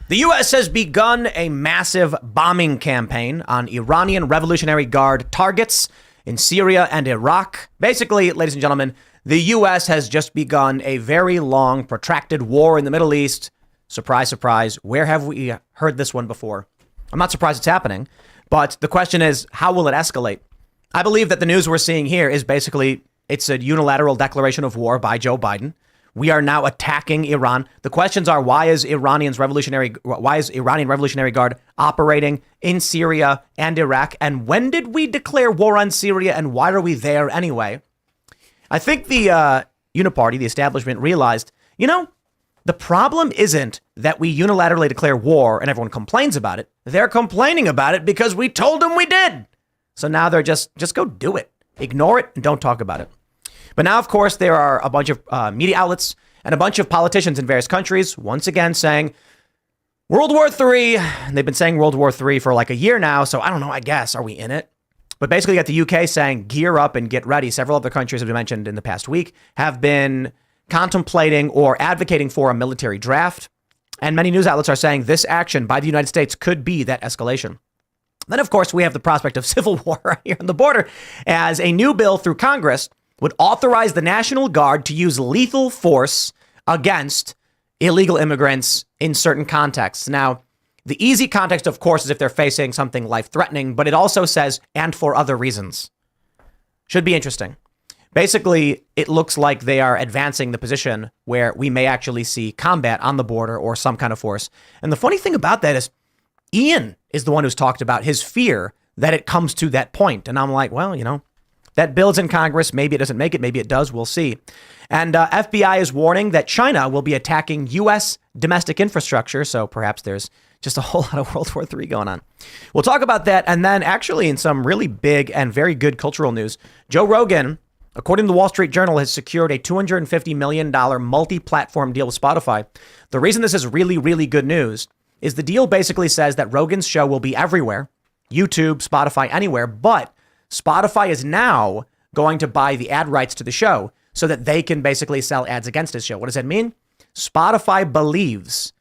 The U.S. has begun a massive bombing campaign on Iranian Revolutionary Guard targets in Syria and Iraq. Basically, ladies and gentlemen, the U.S. has just begun a very long, protracted war in the Middle East. Surprise, surprise. Where have we heard this one before? I'm not surprised it's happening, but the question is, how will it escalate? I believe that the news we're seeing here is basically, it's a unilateral declaration of war by Joe Biden. We are now attacking Iran. The questions are, why is Iranian Revolutionary Guard operating in Syria and Iraq? And when did we declare war on Syria, and why are we there anyway? I think the Uniparty, the establishment, realized, the problem isn't that we unilaterally declare war and everyone complains about it. They're complaining about it because we told them we did. So now they're just go do it. Ignore it and don't talk about it. But now, of course, there are a bunch of media outlets and a bunch of politicians in various countries, once again, saying World War III. And they've been saying World War III for like a year now. So I don't know, I guess. Are we in it? But basically, you got the UK saying gear up and get ready. Several other countries, as we mentioned in the past week, have been contemplating or advocating for a military draft. And many news outlets are saying this action by the United States could be that escalation. Then, of course, we have the prospect of civil war right here on the border, as a new bill through Congress would authorize the National Guard to use lethal force against illegal immigrants in certain contexts. Now, the easy context, of course, is if they're facing something life-threatening, but it also says, and for other reasons. Should be interesting. Basically, it looks like they are advancing the position where we may actually see combat on the border or some kind of force. And the funny thing about that is Ian is the one who's talked about his fear that it comes to that point. And I'm like, well, that bill's in Congress. Maybe it doesn't make it. Maybe it does. We'll see. And FBI is warning that China will be attacking U.S. domestic infrastructure. So perhaps there's just a whole lot of World War III going on. We'll talk about that. And then actually in some really big and very good cultural news, Joe Rogan, according to the Wall Street Journal, has secured a $250 million multi-platform deal with Spotify. The reason this is really, really good news is the deal basically says that Rogan's show will be everywhere, YouTube, Spotify, anywhere, but Spotify is now going to buy the ad rights to the show so that they can basically sell ads against his show. What does that mean? Spotify believes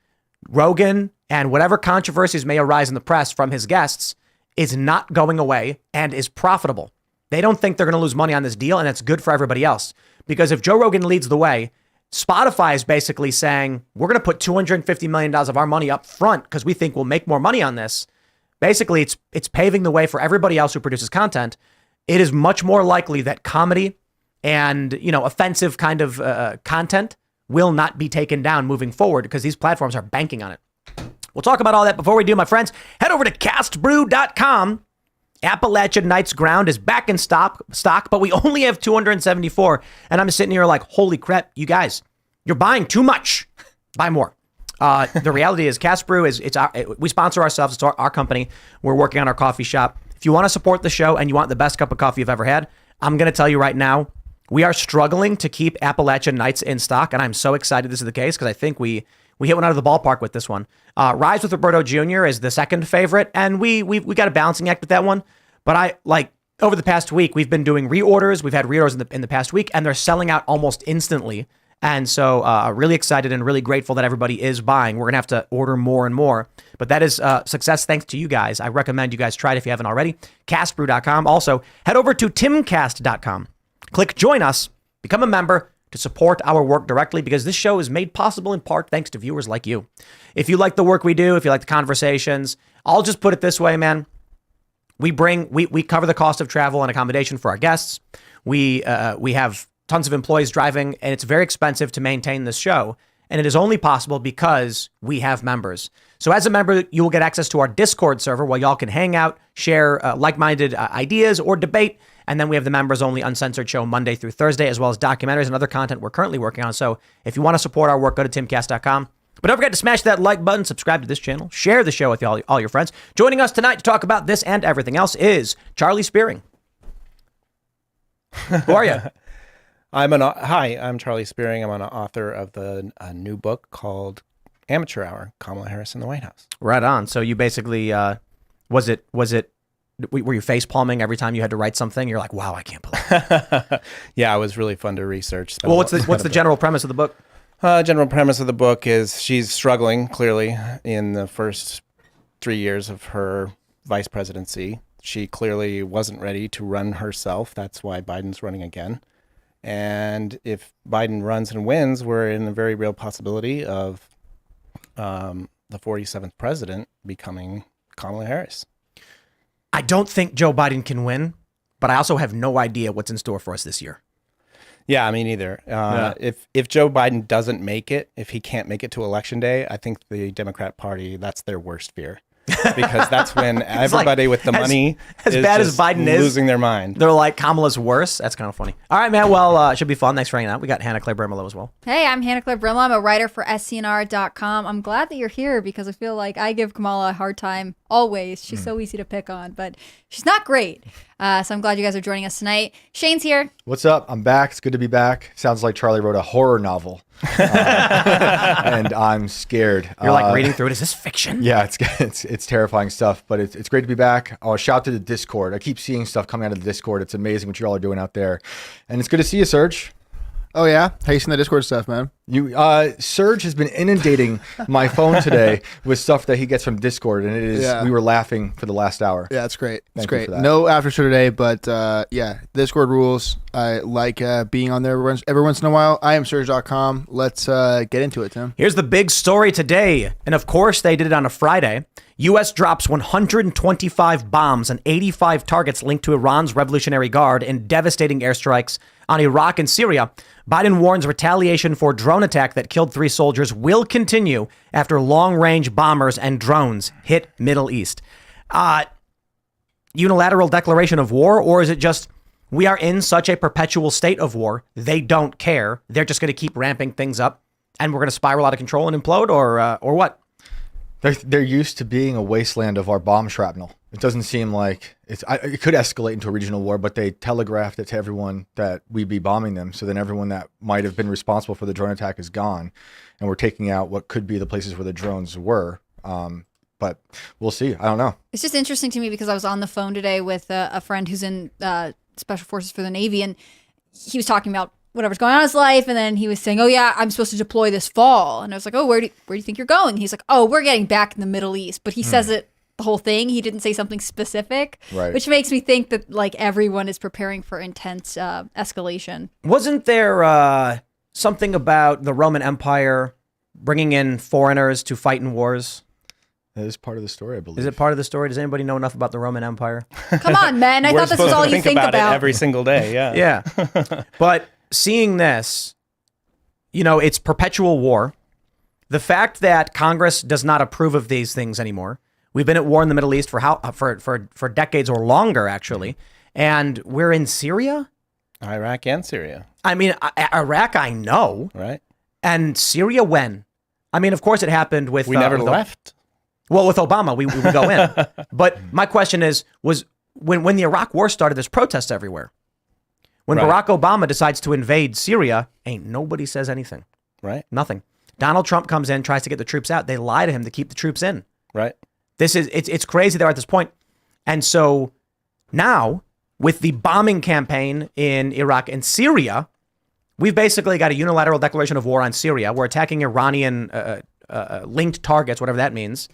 Rogan and whatever controversies may arise in the press from his guests is not going away and is profitable. They don't think they're going to lose money on this deal, and it's good for everybody else. Because if Joe Rogan leads the way, Spotify is basically saying, we're going to put $250 million of our money up front because we think we'll make more money on this. Basically, it's paving the way for everybody else who produces content. It is much more likely that comedy and, offensive kind of content will not be taken down moving forward because these platforms are banking on it. We'll talk about all that. Before we do, my friends, head over to castbrew.com. Appalachian Night's Ground is back in stock, but we only have 274. And I'm sitting here like, holy crap, you guys, you're buying too much. Buy more. The reality is Cask Brew we sponsor ourselves. It's our company. We're working on our coffee shop. If you want to support the show and you want the best cup of coffee you've ever had, I'm going to tell you right now, we are struggling to keep Appalachian Nights in stock. And I'm so excited this is the case because I think we hit one out of the ballpark with this one. Rise with Roberto Jr. is the second favorite, and we got a balancing act with that one. But over the past week, we've been doing reorders. We've had reorders in the past week, and they're selling out almost instantly. And so really excited and really grateful that everybody is buying. We're going to have to order more and more. But that is success thanks to you guys. I recommend you guys try it if you haven't already. Castbrew.com. Also, head over to timcast.com. Click join us. Become a member to support our work directly because this show is made possible in part thanks to viewers like you. If you like the work we do, if you like the conversations, I'll just put it this way, man. We cover the cost of travel and accommodation for our guests. We have tons of employees driving, and it's very expensive to maintain this show. And it is only possible because we have members. So as a member, you will get access to our Discord server where y'all can hang out, share like-minded ideas or debate. And then we have the members-only uncensored show Monday through Thursday, as well as documentaries and other content we're currently working on. So if you want to support our work, go to timcast.com. But don't forget to smash that like button, subscribe to this channel, share the show with all your friends. Joining us tonight to talk about this and everything else is Charlie Spiering. Who are you? Hi, I'm Charlie Spiering. I'm an author of a new book called Amateur Hour, Kamala Harris in the White House. Right on. So you basically, were you face palming every time you had to write something? You're like, wow, I can't believe it. Yeah, it was really fun to research. Well, what's the general premise of the book? General premise of the book is she's struggling, clearly, in the first 3 years of her vice presidency. She clearly wasn't ready to run herself. That's why Biden's running again. And if Biden runs and wins, we're in a very real possibility of the 47th president becoming Kamala Harris. I don't think Joe Biden can win, but I also have no idea what's in store for us this year. Yeah, me neither. If Joe Biden doesn't make it, if he can't make it to Election Day, I think the Democrat Party, that's their worst fear. Because that's when everybody with the money as is bad just as Biden is losing their mind. They're like, Kamala's worse. That's kind of funny. All right, man. Well, it should be fun. Thanks for hanging out. We got Hannah Claire Brimlow as well. Hey, I'm Hannah Claire Brimlow. I'm a writer for SCNR.com. I'm glad that you're here because I feel like I give Kamala a hard time always. She's so easy to pick on, but she's not great. So I'm glad you guys are joining us tonight. Shane's here. What's up? I'm back. It's good to be back. Sounds like Charlie wrote a horror novel. And I'm scared. You're like reading through it. Is this fiction? Yeah, it's terrifying stuff, but it's great to be back. Oh, shout out to the Discord. I keep seeing stuff coming out of the Discord. It's amazing what you all are doing out there. And it's good to see you, Serge. Oh yeah, how you seen the Discord stuff, man? Serge has been inundating my phone today with stuff that he gets from Discord, and it is we were laughing for the last hour. Yeah, it's great. It's Thank you great. for that. No after show today, but yeah, Discord rules. I like being on there every once in a while. I am Serge.com. Let's get into it, Tim. Here's the big story today. And of course, they did it on a Friday. U.S. drops 125 bombs and 85 targets linked to Iran's Revolutionary Guard in devastating airstrikes on Iraq and Syria. Biden warns retaliation for drone attack that killed 3 soldiers will continue after long-range bombers and drones hit Middle East. Unilateral declaration of war, or is it just we are in such a perpetual state of war, they don't care. They're just going to keep ramping things up and we're going to spiral out of control and implode, or what? They're used to being a wasteland of our bomb shrapnel. It doesn't seem like it could escalate into a regional war, but they telegraphed it to everyone that we'd be bombing them. So then everyone that might have been responsible for the drone attack is gone. And we're taking out what could be the places where the drones were. But we'll see. I don't know. It's just interesting to me because I was on the phone today with a friend who's in Special Forces for the Navy, and he was talking about whatever's going on in his life, and then he was saying, oh yeah, I'm supposed to deploy this fall. And I was like, oh, where do you think you're going? He's like, oh, we're getting back in the Middle East. But he says it the whole thing. He didn't say something specific, which makes me think that like everyone is preparing for intense escalation. Wasn't there something about the Roman Empire bringing in foreigners to fight in wars? That is part of the story, I believe. Is it part of the story? Does anybody know enough about the Roman Empire? Come on, man. I thought this was all you think about. It every single day, yeah. Yeah. But seeing this, it's perpetual war. The fact that Congress does not approve of these things anymore. We've been at war in the Middle East for decades or longer, actually. And we're in Syria? Iraq and Syria. I mean, Iraq, I know. Right. And Syria, when? I mean, of course it happened with... We never left. Well, with Obama, we go in. But my question was when the Iraq war started, there's protests everywhere. When Barack Obama decides to invade Syria, ain't nobody says anything. Right. Nothing. Donald Trump comes in, tries to get the troops out. They lie to him to keep the troops in. Right. It's crazy they're at this point. And so now, with the bombing campaign in Iraq and Syria, we've basically got a unilateral declaration of war on Syria. We're attacking Iranian linked targets, whatever that means.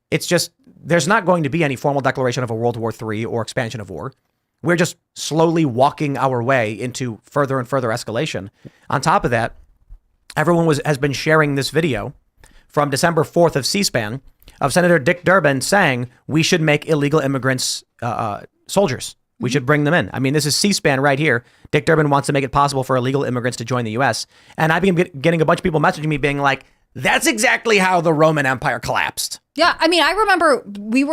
It's just, there's not going to be any formal declaration of a World War III or expansion of war. We're just slowly walking our way into further and further escalation. On top of that, everyone has been sharing this video from December 4th of C-SPAN of Senator Dick Durban saying we should make illegal immigrants soldiers. We should bring them in. I mean, this is C-SPAN right here. Dick Durban wants to make it possible for illegal immigrants to join the U.S. And I've been getting a bunch of people messaging me being like, that's exactly how the Roman Empire collapsed. Yeah, I mean, I remember we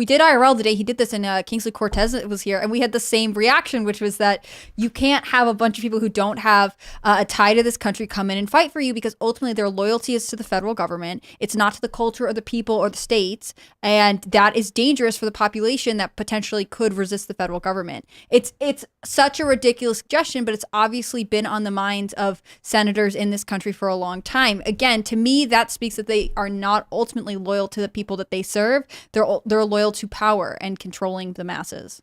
did IRL the day he did this, and Kingsley Cortez was here, and we had the same reaction, which was that you can't have a bunch of people who don't have a tie to this country come in and fight for you, because ultimately their loyalty is to the federal government. It's not to the culture or the people or the states, and that is dangerous for the population that potentially could resist the federal government. It's such a ridiculous suggestion, but it's obviously been on the minds of senators in this country for a long time. Again, to me, that speaks that they are not ultimately loyal to the people that they serve. They're loyal to power and controlling the masses.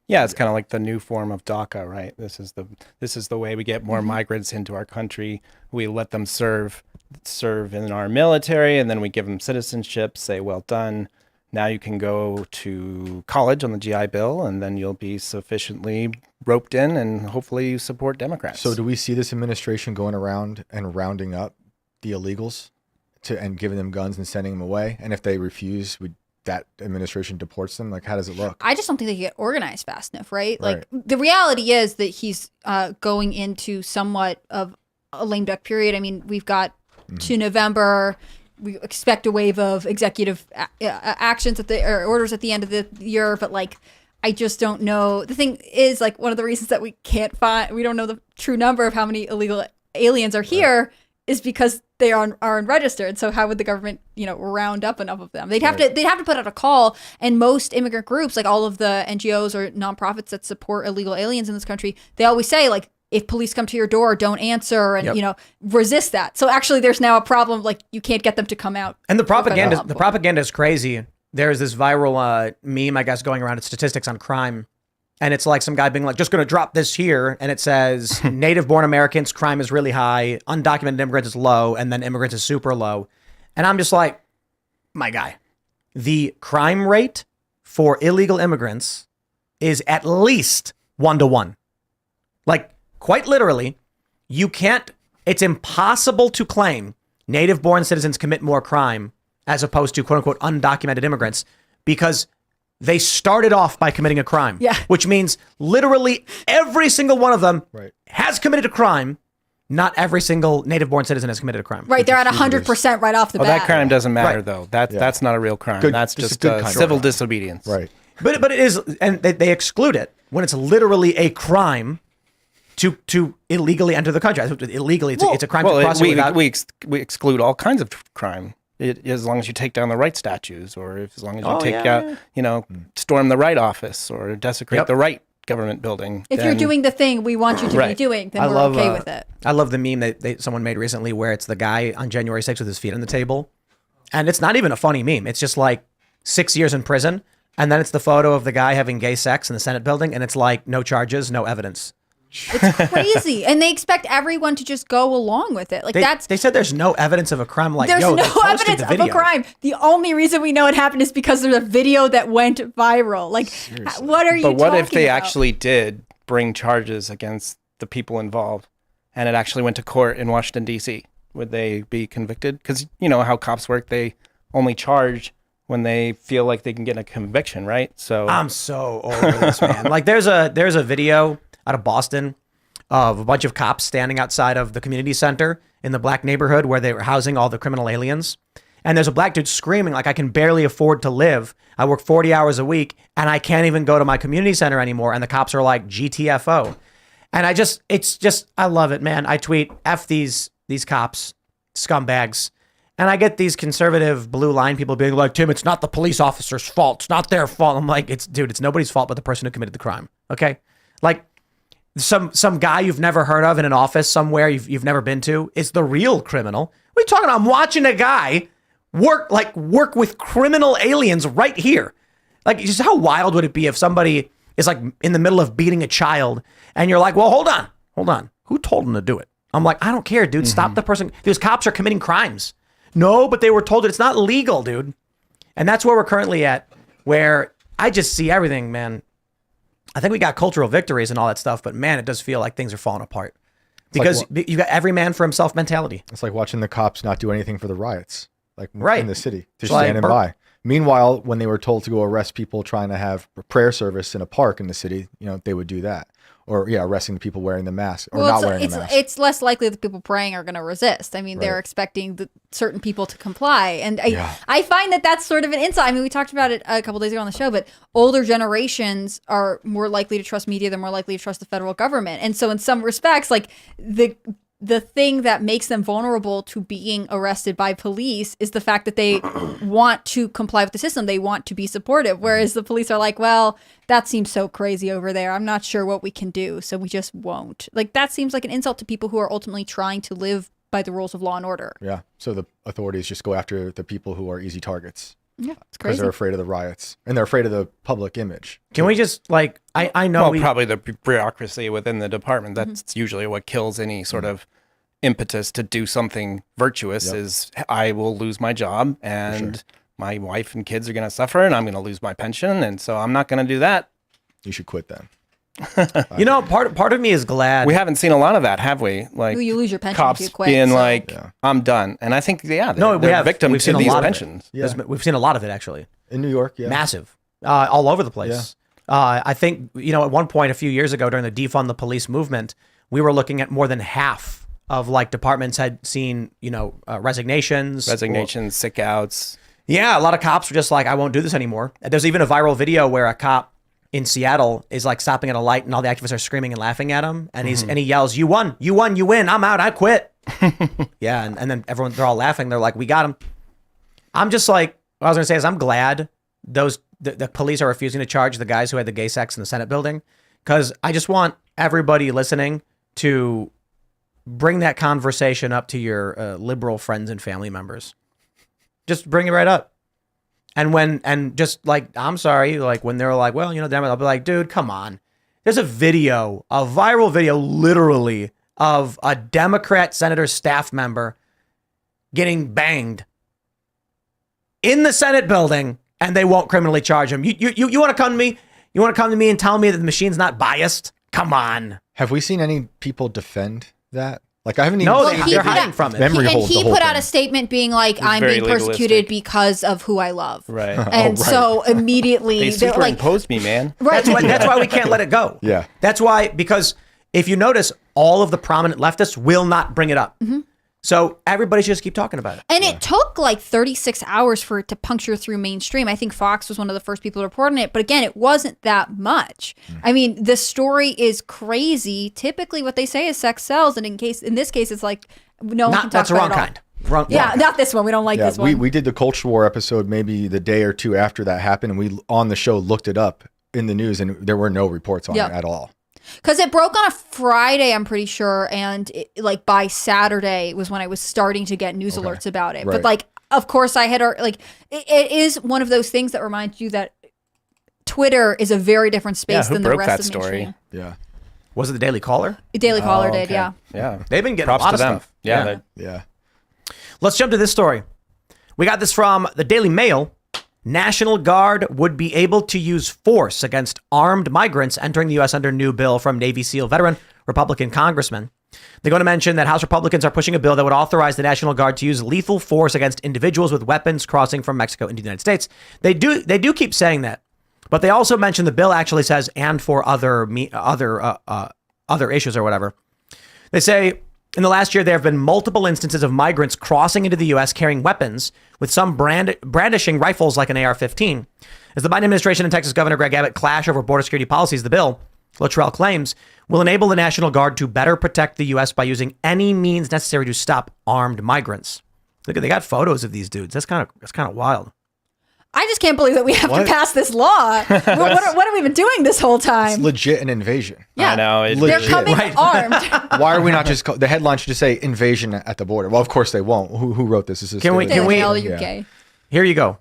Yeah, it's kind of like the new form of DACA, right? This is the way we get more migrants into our country. We let them serve in our military, and then we give them citizenship, say, well done. Now you can go to college on the GI Bill, and then you'll be sufficiently roped in, and hopefully you support Democrats. So do we see this administration going around and rounding up the illegals and giving them guns and sending them away? And if they refuse, that administration deports them? Like, how does it look? I just don't think they get organized fast enough, right? Right. Like, the reality is that he's going into somewhat of a lame duck period. I mean, we've got to November. We expect a wave of executive actions or orders at the end of the year, but like, I just don't know. The thing is, like, one of the reasons that we don't know the true number of how many illegal aliens are here is because they are unregistered. So how would the government, round up enough of them? They'd have to put out a call, and most immigrant groups, like all of the NGOs or nonprofits that support illegal aliens in this country, they always say, like, if police come to your door, don't answer, and resist that. So actually, there's now a problem. Like, you can't get them to come out. And the propaganda is crazy. There's this viral meme, I guess, going around at statistics on crime. And it's like some guy being like, just going to drop this here. And it says native-born Americans, crime is really high. Undocumented immigrants is low. And then immigrants is super low. And I'm just like, my guy, the crime rate for illegal immigrants is at least 1-to-1. Like, quite literally, it's impossible to claim native-born citizens commit more crime as opposed to quote-unquote undocumented immigrants because they started off by committing a crime, which means literally every single one of them has committed a crime. Not every single native-born citizen has committed a crime. Right, they're at 100% right off the bat. That crime doesn't matter, though. That's not a real crime. That's just civil disobedience. Right. But it is, and they exclude it when it's literally a crime to illegally enter the country. Illegally, it's a crime to cross without... we exclude all kinds of crime. As long as you take down the right statues, or as long as you storm the right office or desecrate the right government building. If you're doing the thing we want you to be doing, then we're okay with it. I love the meme that someone made recently where it's the guy on January 6th with his feet on the table. And it's not even a funny meme. It's just like 6 years in prison. And then it's the photo of the guy having gay sex in the Senate building. And it's like, no charges, no evidence. It's crazy. And they expect everyone to just go along with it. Like, they said there's no evidence of a crime. Like, there's no evidence of a crime. The only reason we know it happened is because there's a video that went viral. Like, seriously. What are you talking about? But what if they actually did bring charges against the people involved and it actually went to court in Washington, D.C.? Would they be convicted? Because you know how cops work. They only charge when they feel like they can get a conviction, right? So I'm so over this, man. Like, there's a video out of Boston of a bunch of cops standing outside of the community center in the black neighborhood where they were housing all the criminal aliens. And there's a black dude screaming like, I can barely afford to live. I work 40 hours a week and I can't even go to my community center anymore. And the cops are like, GTFO. And I love it, man. I tweet, F these cops, scumbags. And I get these conservative blue line people being like, Tim, it's not the police officer's fault. It's not their fault. I'm like, it's nobody's fault but the person who committed the crime. Okay? Like, some guy you've never heard of in an office somewhere you've never been to is the real criminal. What are you talking about? I'm watching a guy work with criminal aliens right here. Like, just how wild would it be if somebody is like in the middle of beating a child and you're like, well, hold on. Who told him to do it? I'm like, I don't care, dude. Stop the person. These cops are committing crimes. No, but they were told that it's not legal, dude. And that's where we're currently at, where I just see everything, man. I think we got cultural victories and all that stuff, but man, it does feel like things are falling apart because you got every man for himself mentality. It's like watching the cops not do anything for the riots, like in the city, just standing by. Meanwhile, when they were told to go arrest people trying to have a prayer service in a park in the city, they would do that. Or arresting the people wearing the mask or not wearing the mask. It's less likely that people praying are going to resist. I mean, they're expecting certain people to comply. And I find that that's sort of an insight. I mean, we talked about it a couple days ago on the show, but older generations are more likely to trust media. They're more likely to trust the federal government. And so in some respects, like the thing that makes them vulnerable to being arrested by police is the fact that they want to comply with the system. They want to be supportive. Whereas the police are like, well, that seems so crazy over there. I'm not sure what we can do. So we just won't. Like, that seems like an insult to people who are ultimately trying to live by the rules of law and order. Yeah. So the authorities just go after the people who are easy targets. Yeah, it's because crazy. they're afraid of the riots and they're afraid of the public image. Can we just like I know Well, probably the bureaucracy within the department. That's usually what kills any sort of impetus to do something virtuous. Is I will lose my job and my wife and kids are going to suffer, and I'm going to lose my pension, and so I'm not going to do that. You should quit then. you know, part of me is glad We haven't seen a lot of that, have we? Like You lose your pension if cops you quit, being so- like, "I'm done," and I think they're, No, we they're have. victim We've to seen a these lot of it. pensions. We've seen a lot of it actually. In New York, yeah. Massive, all over the place. I think, you know, at one point a few years ago during the defund the police movement, we were looking at more than half of like departments had seen, you know, resignations, Sick outs. Yeah, a lot of cops were just like, I won't do this anymore. There's even a viral video where a cop in Seattle is like stopping at a light and all the activists are screaming and laughing at him. And and he yells, "You won, you win, I'm out, I quit." Yeah, and then they're all laughing. They're like, "We got him." I'm just like, what I was gonna say is I'm glad the police are refusing to charge the guys who had the gay sex in the Senate building, because I just want everybody listening to bring that conversation up to your liberal friends and family members. Just bring it right up. And just like, I'm sorry, like when they're like, well, you know, damn it, I'll be like, dude, come on. There's a viral video literally of a Democrat senator staff member getting banged in the Senate building, and they won't criminally charge him. You want to come to me? You want to come to me and tell me that the machine's not biased? Come on. Have we seen any people defend that? Like, I haven't even No, seen they're hiding from it. Memory And hold the he whole put out thing. a statement being like, I'm very being persecuted legalistic. because of who I love. Right. And so immediately They they're like, superimposed me, man. right. That's why we can't let it go. Yeah. That's why, because if you notice, all of the prominent leftists will not bring it up. So everybody should just keep talking about it. And it took like 36 hours for it to puncture through mainstream. I think Fox was one of the first people to report on it. But again, it wasn't that much. I mean, the story is crazy. Typically what they say is sex sells. And in this case, it's like, no one can talk That's the about wrong it all. kind. Wrong. Yeah, not this one. We don't like Yeah, this one. we did the Culture War episode maybe the day or two after that happened, and we on the show looked it up in the news, and there were no reports on Yep. it at all. Because it broke on a Friday, I'm pretty sure, and like by Saturday was when I was starting to get news alerts about it. But Right. like, of course, I had like it is one of those things that reminds you that Twitter is a very different space who than the broke rest that of story? mainstream. Yeah. Was it the Daily Caller? Daily Caller did, okay. yeah. Yeah. They've been getting Props a lot to of them. stuff. Yeah. Yeah. Let's jump to this story. We got this from the Daily Mail. National Guard would be able to use force against armed migrants entering the U.S. under new bill from Navy SEAL veteran Republican congressman. They're going to mention that House Republicans are pushing a bill that would authorize the National Guard to use lethal force against individuals with weapons crossing from Mexico into the United States. They do keep saying that, but they also mention the bill actually says and for other issues or whatever. They say in the last year, there have been multiple instances of migrants crossing into the U.S. carrying weapons, with some brandishing rifles like an AR-15. As the Biden administration and Texas Governor Greg Abbott clash over border security policies, the bill, Luttrell claims, will enable the National Guard to better protect the U.S. by using any means necessary to stop armed migrants. Look, they got photos of these dudes. That's kind of wild. I just can't believe that we have to pass this law. what have we been doing this whole It's time? legit an invasion. Yeah. I know. It's They're legit. coming Right. armed. Why are we not just the headline should just say invasion at the border? Well, of course they won't. Who wrote this? This is Can we- Daily we- Mail, Yeah. UK. Here you go.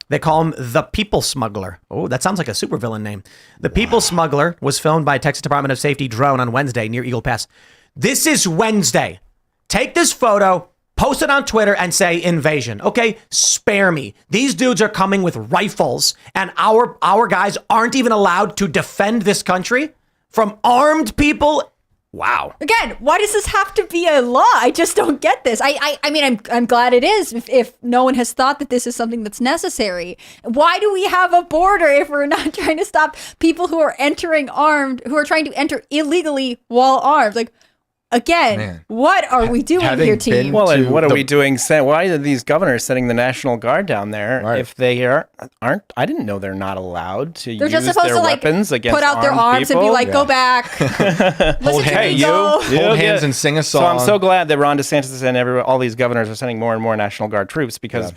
They call him the People Smuggler. Oh, that sounds like a supervillain name. The People Smuggler was filmed by Texas Department of Safety drone on Wednesday near Eagle Pass. This is Wednesday. Take this photo, post it on Twitter, and say invasion. Okay, spare me. These dudes are coming with rifles, and our guys aren't even allowed to defend this country from armed people. Wow. Again, why does this have to be a law? I just don't get this. I mean, I'm glad it is if no one has thought that this is something that's necessary. Why do we have a border if we're not trying to stop people who are entering armed, who are trying to enter illegally while armed? Like, again, Man. what are we doing Having here, been- team? Well, and to what are the- we doing? Why are these governors sending the National Guard down there Right. if they aren't? I didn't know they're not allowed to They're use just supposed their to like weapons against put out their arms people. and be like, Yeah. "Go back, listen to Hey, me you. go." Hold hands and sing a So song. I'm so glad that Ron DeSantis and all these governors are sending more and more National Guard troops because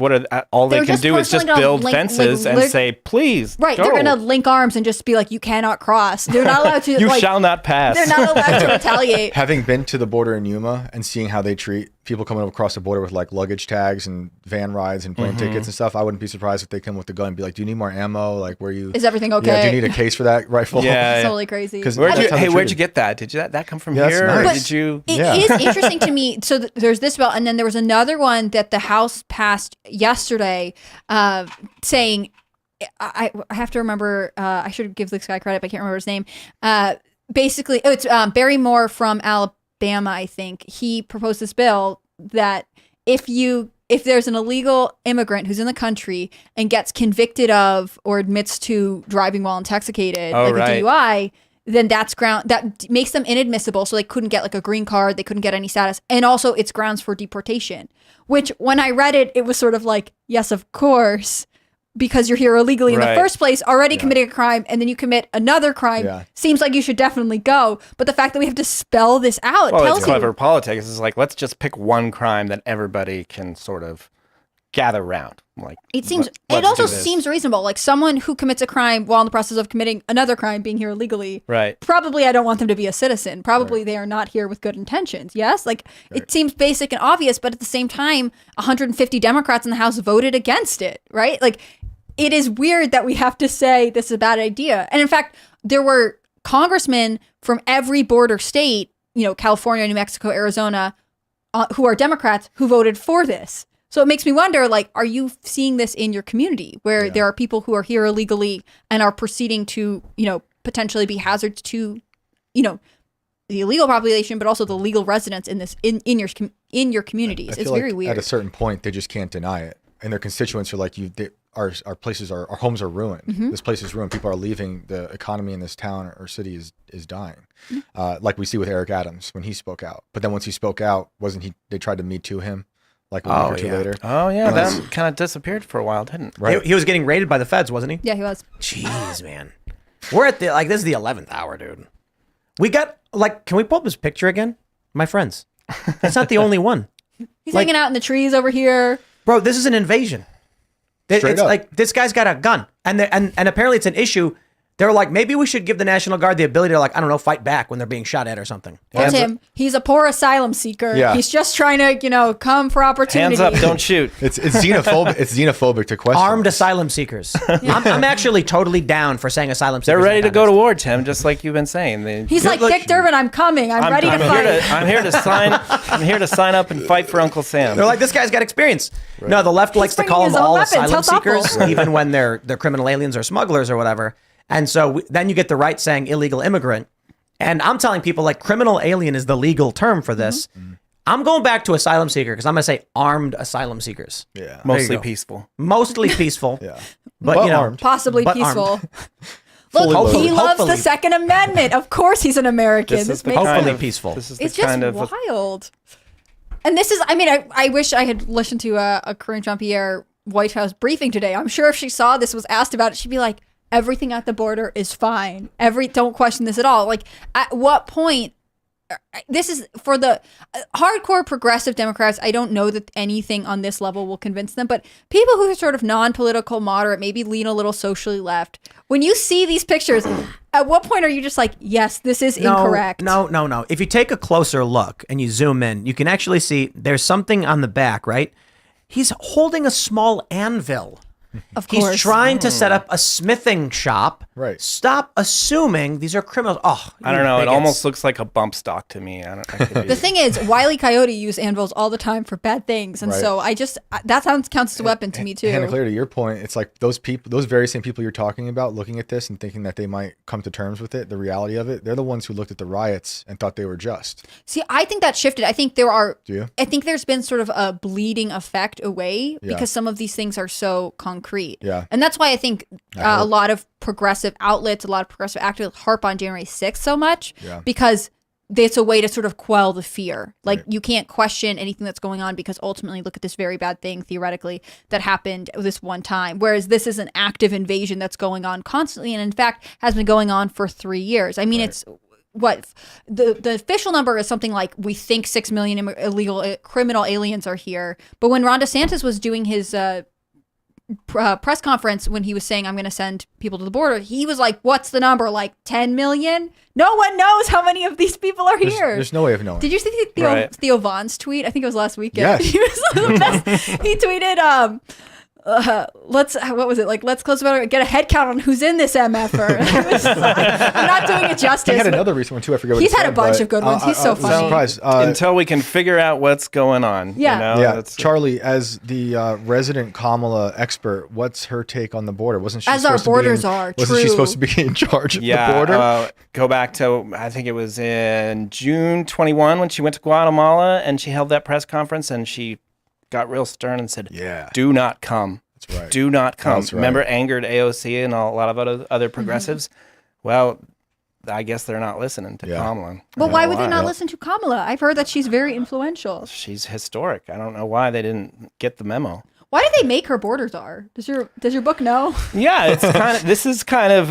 all they They're can just do is just personally gonna build link- fences like, and say, please, Right, go. they're gonna link arms and just be like, "You cannot cross." They're not allowed to. You like, shall not pass. They're not allowed to retaliate. Having been been to the border in Yuma and seeing how they treat people coming across the border with like luggage tags and van rides and plane tickets and stuff, I wouldn't be surprised if they come with a gun and be like, "Do you need more ammo? Like, where you? Is everything okay? Yeah, do you need a case for that rifle?" Yeah. It's totally crazy. Where'd That's how they you treat get that? Did you that come from Yeah, that's here? nice. Or But did you? It Yeah. is interesting to me. So there's this bill, and then there was another one that the House passed yesterday, saying, I have to remember. I should give this guy credit, but I can't remember his name. Basically, it's Barry Moore from Alabama, I think. He proposed this bill that if there's an illegal immigrant who's in the country and gets convicted of or admits to driving while intoxicated, Oh, like right. a DUI, then that makes them inadmissible. So they couldn't get like a green card. They couldn't get any status. And also it's grounds for deportation, which when I read it, it was sort of like, yes, of course, because you're here illegally in the Right. first place, already committing a crime, and then you commit another crime. Yeah. Seems like you should definitely go. But the fact that we have to spell this out Well, tells it's you. clever politics. It's like, let's just pick one crime that everybody can sort of gather around. Like, It seems. let's It also do this. seems reasonable. Like someone who commits a crime while in the process of committing another crime, being here illegally. Right. Probably, I don't want them to be a citizen. Probably, they are not here with good intentions. Yes, like it seems basic and obvious, but at the same time, 150 Democrats in the House voted against it. Right? Like, it is weird that we have to say this is a bad idea. And in fact, there were congressmen from every border state, California, New Mexico, Arizona, who are Democrats who voted for this. So it makes me wonder, like, are you seeing this in your community where there are people who are here illegally and are proceeding to, potentially be hazards to, the illegal population, but also the legal residents in this in your communities? I It's feel very like weird. At a certain point, they just can't deny it, and their constituents are like, our places our homes are ruined. Mm-hmm. This place is ruined. People are leaving. The economy in this town or city is dying. Mm-hmm. Like we see with Eric Adams when he spoke out. But then once he spoke out, wasn't he? They tried to Me Too him, like a week or two later. Oh, yeah. Nice. That kind of disappeared for a while, didn't it? Right. He was getting raided by the feds, wasn't he? Yeah, he was. Jeez, man. We're at this is the 11th hour, dude. We got, can we pull up his picture again? My friends. That's not the only one. He's hanging out in the trees over here. Bro, this is an invasion. Straight It's up. like, this guy's got a gun. And apparently it's an issue. They're like, maybe we should give the National Guard the ability to, I don't know, fight back when they're being shot at or something. That's him. He's a poor asylum seeker. Yeah. He's just trying to, come for opportunity. Hands up, don't shoot. It's xenophobic. It's xenophobic to question. Armed this. asylum seekers. I'm actually totally down for saying asylum seekers. They're ready to in go to Canada. war, Tim, just like you've been saying. He's like, Dick Durban, I'm coming. I'm ready to fight. I'm here to sign up and fight for Uncle Sam. They're like, this guy's got experience. No, the left likes to bringing call his them own all weapons. asylum How thoughtful. seekers, even when they're criminal aliens or smugglers or whatever. And so then you get the right saying illegal immigrant. And I'm telling people criminal alien is the legal term for this. Mm-hmm. I'm going back to asylum seeker because I'm going to say armed asylum seekers. Yeah. Mostly go. peaceful. Mostly peaceful. Yeah. But, But you know, armed. Possibly But peaceful. armed. Look, Fully he loaded. loves Hopefully. the Second Amendment. Of course he's an American. This This is the makes kind Hopefully of- peaceful. This is the It's just kind of wild. And this is, I wish I had listened to a Corinne Jean-Pierre White House briefing today. I'm sure if she saw this, was asked about it, she'd be like, everything at the border is fine. Don't question this at all. Like, at what point? This is for the hardcore progressive Democrats. I don't know that anything on this level will convince them, but people who are sort of non-political, moderate, maybe lean a little socially left, when you see these pictures, at what point are you just like, yes, this is incorrect? No. If you take a closer look and you zoom in, you can actually see there's something on the back, right? He's holding a small anvil. Of course. He's trying to set up a smithing shop. Right. Stop assuming these are criminals. Oh, I don't know. It bigots. almost looks like a bump stock to me. I could be- The thing is, Wile E. Coyote use anvils all the time for bad things, and Right. so that counts as a weapon to me too. Hannah Claire, to your point, it's like those very same people you're talking about, looking at this and thinking that they might come to terms with it, the reality of it. They're the ones who looked at the riots and thought they were just. See, I think that shifted. I think Do you? I think there's been sort of a bleeding effect away Yeah. because some of these things are so concrete. Yeah. And that's why I think I a hope. lot of progressive outlets, a lot of progressive activists harp on January 6th so much Yeah. because it's a way to sort of quell the fear. Like, Right. you can't question anything that's going on because ultimately, look at this very bad thing, theoretically, that happened this one time. Whereas this is an active invasion that's going on constantly and, in fact, has been going on for 3 years. I mean, it's what the official number is something like, we think 6 million illegal criminal aliens are here. But when Ron DeSantis was doing his press conference when he was saying, I'm going to send people to the border, he was like, what's the number? Like 10 million? No one knows how many of these people are here. There's no way of knowing. Did you see Theo Vaughn's tweet? I think it was last weekend. Yes. He was the best. He tweeted, let's close about it, get a head count on who's in this MFer. I'm not doing it justice. He had another recent one too. I forget what he's he had said, a bunch but of good ones. He's so funny. I'm surprised. Until we can figure out what's going on. Yeah. You know? Yeah, Charlie, as the resident Kamala expert, what's her take on the border? Wasn't she As our borders are, Wasn't she true. supposed to be in charge of the border? Go back to, I think it was in June 21 when she went to Guatemala and she held that press conference and she got real stern and said, do not come. That's right. Do not come. That's right. Remember, angered AOC and a lot of other progressives? Well, I guess they're not listening to Kamala. But why would they not listen to Kamala? I've heard that she's very influential. She's historic. I don't know why they didn't get the memo. Why did they make her border czar? Does your book know? Yeah, it's this was kind of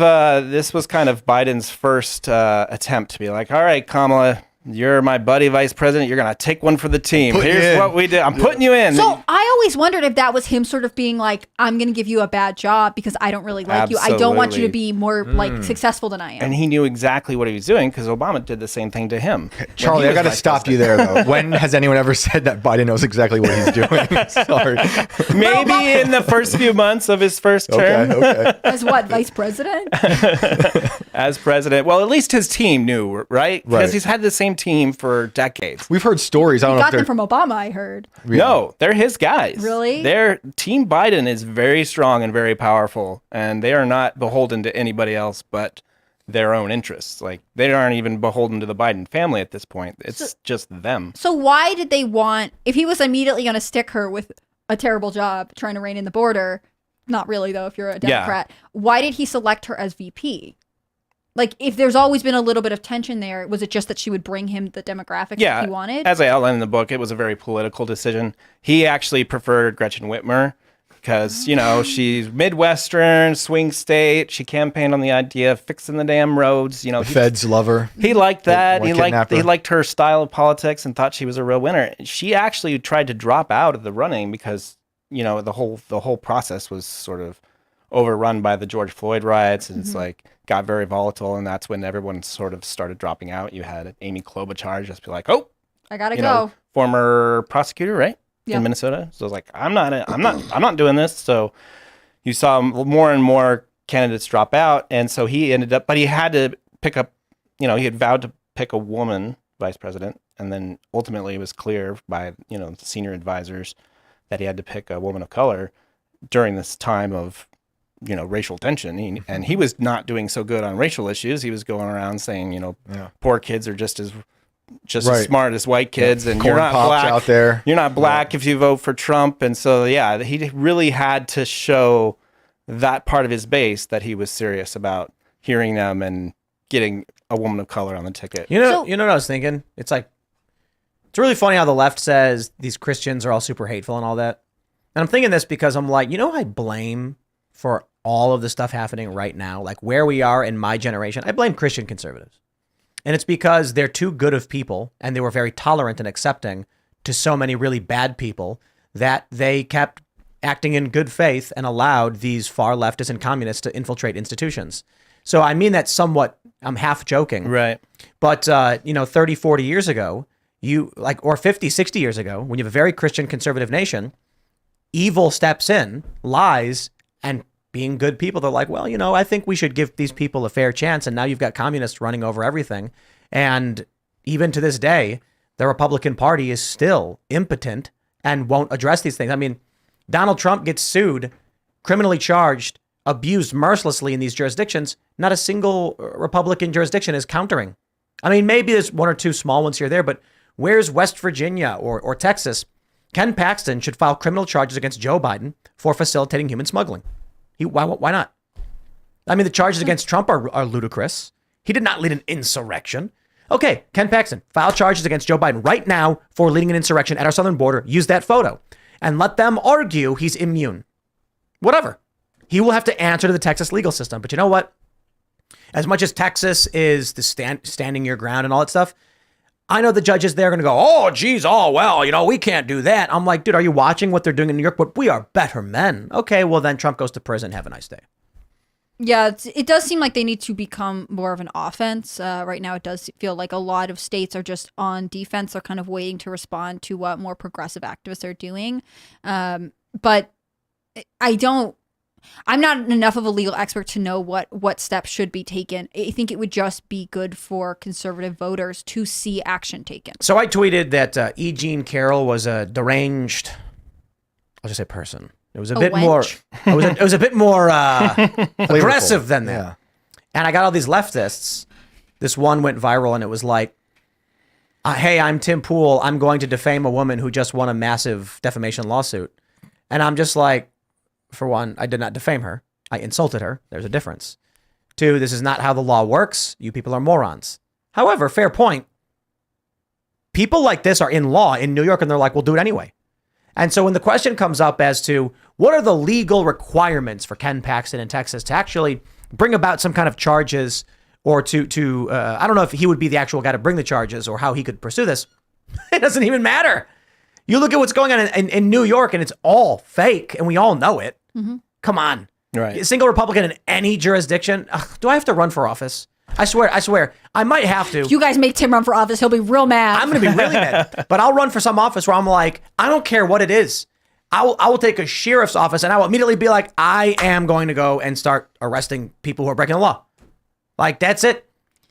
Biden's first attempt to be like, all right, Kamala, you're my buddy vice president. You're going to take one for the team. Here's what we did. I'm putting you in. So I always wondered if that was him sort of being like, I'm going to give you a bad job because I don't really like you. I don't want you to be more like successful than I am. And he knew exactly what he was doing because Obama did the same thing to him. Charlie, I got to stop you there, though. When has anyone ever said that Biden knows exactly what he's doing? Sorry. Maybe in the first few months of his first term. Okay. As what, vice president? As president. Well, at least his team knew, right? Because he's had the same team for decades. We've heard stories. I don't know if Got they're them from Obama, I heard. No, they're his guys. Really? Their team Biden is very strong and very powerful, and they are not beholden to anybody else but their own interests. Like, they aren't even beholden to the Biden family at this point. It's just them. So why did they want, if he was immediately going to stick her with a terrible job trying to rein in the border, not really though if you're a Democrat, why did he select her as VP? Like, if there's always been a little bit of tension there, was it just that she would bring him the demographics that he wanted? As I outlined in the book, it was a very political decision. He actually preferred Gretchen Whitmer because, she's Midwestern, swing state. She campaigned on the idea of fixing the damn roads. The feds love her. He liked that. He kidnapper. liked her style of politics and thought she was a real winner. She actually tried to drop out of the running because, the whole process was sort of overrun by the George Floyd riots, and it's like got very volatile, and that's when everyone sort of started dropping out. You had Amy Klobuchar just be like, "Oh, I gotta go." Former prosecutor, right, in Minnesota. So I was like, I'm not doing this. So you saw more and more candidates drop out, and so he ended up, but he had to pick up. He had vowed to pick a woman vice president, and then ultimately it was clear by the senior advisors that he had to pick a woman of color during this time of racial tension. And he was not doing so good on racial issues. He was going around saying, poor kids are just as smart as white kids, and Corn you're not pops black out there. You're not black if you vote for Trump. And so, he really had to show that part of his base that he was serious about hearing them and getting a woman of color on the ticket. You know what I was thinking? It's like, it's really funny how the left says these Christians are all super hateful and all that. And I'm thinking this because I'm like, I blame for all of the stuff happening right now, like where we are in my generation, I blame Christian conservatives. And it's because they're too good of people and they were very tolerant and accepting to so many really bad people that they kept acting in good faith and allowed these far leftists and communists to infiltrate institutions. So I mean that somewhat, I'm half joking. Right. But, 30, 40 years ago, or 50, 60 years ago, when you have a very Christian conservative nation, evil steps in, lies, and being good people, they're like, well, I think we should give these people a fair chance. And now you've got communists running over everything. And even to this day, the Republican Party is still impotent and won't address these things. I mean, Donald Trump gets sued, criminally charged, abused mercilessly in these jurisdictions. Not a single Republican jurisdiction is countering. I mean, maybe there's one or two small ones here or there, but where's West Virginia or Texas? Ken Paxton should file criminal charges against Joe Biden for facilitating human smuggling. Why not? I mean, the charges against Trump are ludicrous. He did not lead an insurrection. Okay, Ken Paxton, file charges against Joe Biden right now for leading an insurrection at our southern border. Use that photo and let them argue he's immune. Whatever. He will have to answer to the Texas legal system. But you know what? As much as Texas is the standing your ground and all that stuff, I know the judges there are going to go, oh, geez, oh, well, we can't do that. I'm like, dude, are you watching what they're doing in New York? But we are better men. Okay, well, then Trump goes to prison. Have a nice day. Yeah, it does seem like they need to become more of an offense. Right now, it does feel like a lot of states are just on defense. They're kind of waiting to respond to what more progressive activists are doing. But I'm not enough of a legal expert to know what steps should be taken. I think it would just be good for conservative voters to see action taken. So I tweeted that E. Jean Carroll was a deranged, I'll just say person. It was a bit wench. more. It was a bit more aggressive than that. Yeah. And I got all these leftists. This one went viral, and it was like, "Hey, I'm Tim Pool. I'm going to defame a woman who just won a massive defamation lawsuit." And I'm just like, for one, I did not defame her. I insulted her. There's a difference. Two, this is not how the law works. You people are morons. However, fair point. People like this are in law in New York, and they're like, "We'll do it anyway." And so when the question comes up as to what are the legal requirements for Ken Paxton in Texas to actually bring about some kind of charges, or to I don't know if he would be the actual guy to bring the charges or how he could pursue this. It doesn't even matter. You look at what's going on in New York, and it's all fake, and we all know it. Mm-hmm. Come on. Right. A single Republican in any jurisdiction. Ugh, do I have to run for office? I swear, I might have to. If you guys make Tim run for office, he'll be real mad. I'm going to be really mad. But I'll run for some office where I'm like, I don't care what it is. I will take a sheriff's office, and I will immediately be like, I am going to go and start arresting people who are breaking the law. Like, that's it.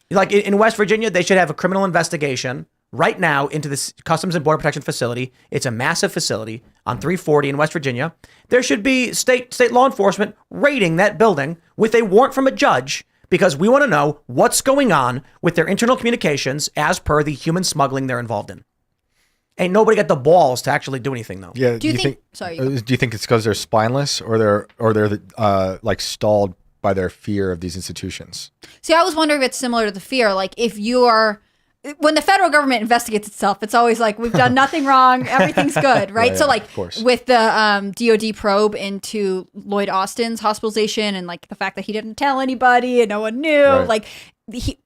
Like in West Virginia, they should have a criminal investigation right now into this Customs and Border Protection facility. It's a massive facility on 340 in West Virginia. There should be state law enforcement raiding that building with a warrant from a judge, because we want to know what's going on with their internal communications as per the human smuggling they're involved in. Ain't nobody got the balls to actually do anything, though. Yeah. Do you think? Sorry. Do you think it's because they're spineless, or they're like stalled by their fear of these institutions? See, I was wondering if it's similar to the fear. Like, if you are, when the federal government investigates itself, it's always like, we've done nothing wrong, everything's good, right? Yeah, So, yeah, like, of course. with the DOD probe into Lloyd Austin's hospitalization, and like the fact that he didn't tell anybody and no one knew, Right. like,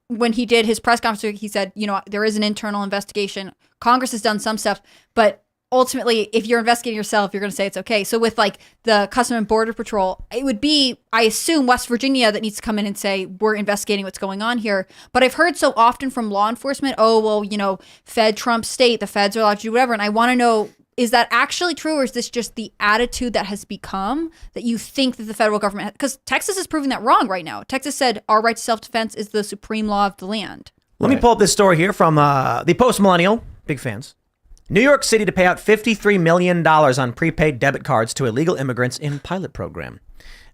when he did his press conference, he said, there is an internal investigation. Congress has done some stuff, but ultimately, if you're investigating yourself, you're going to say it's okay. So with like the Customs and Border Patrol, it would be, I assume, West Virginia that needs to come in and say, we're investigating what's going on here. But I've heard so often from law enforcement, oh, well, Fed Trump state, the feds are allowed to do whatever. And I want to know, is that actually true, or is this just the attitude that has become that you think that the federal government, because Texas is proving that wrong right now. Texas said our right to self-defense is the supreme law of the land. Let me pull up this story here from the Post Millennial. Big fans. New York City to pay out $53 million on prepaid debit cards to illegal immigrants in pilot program.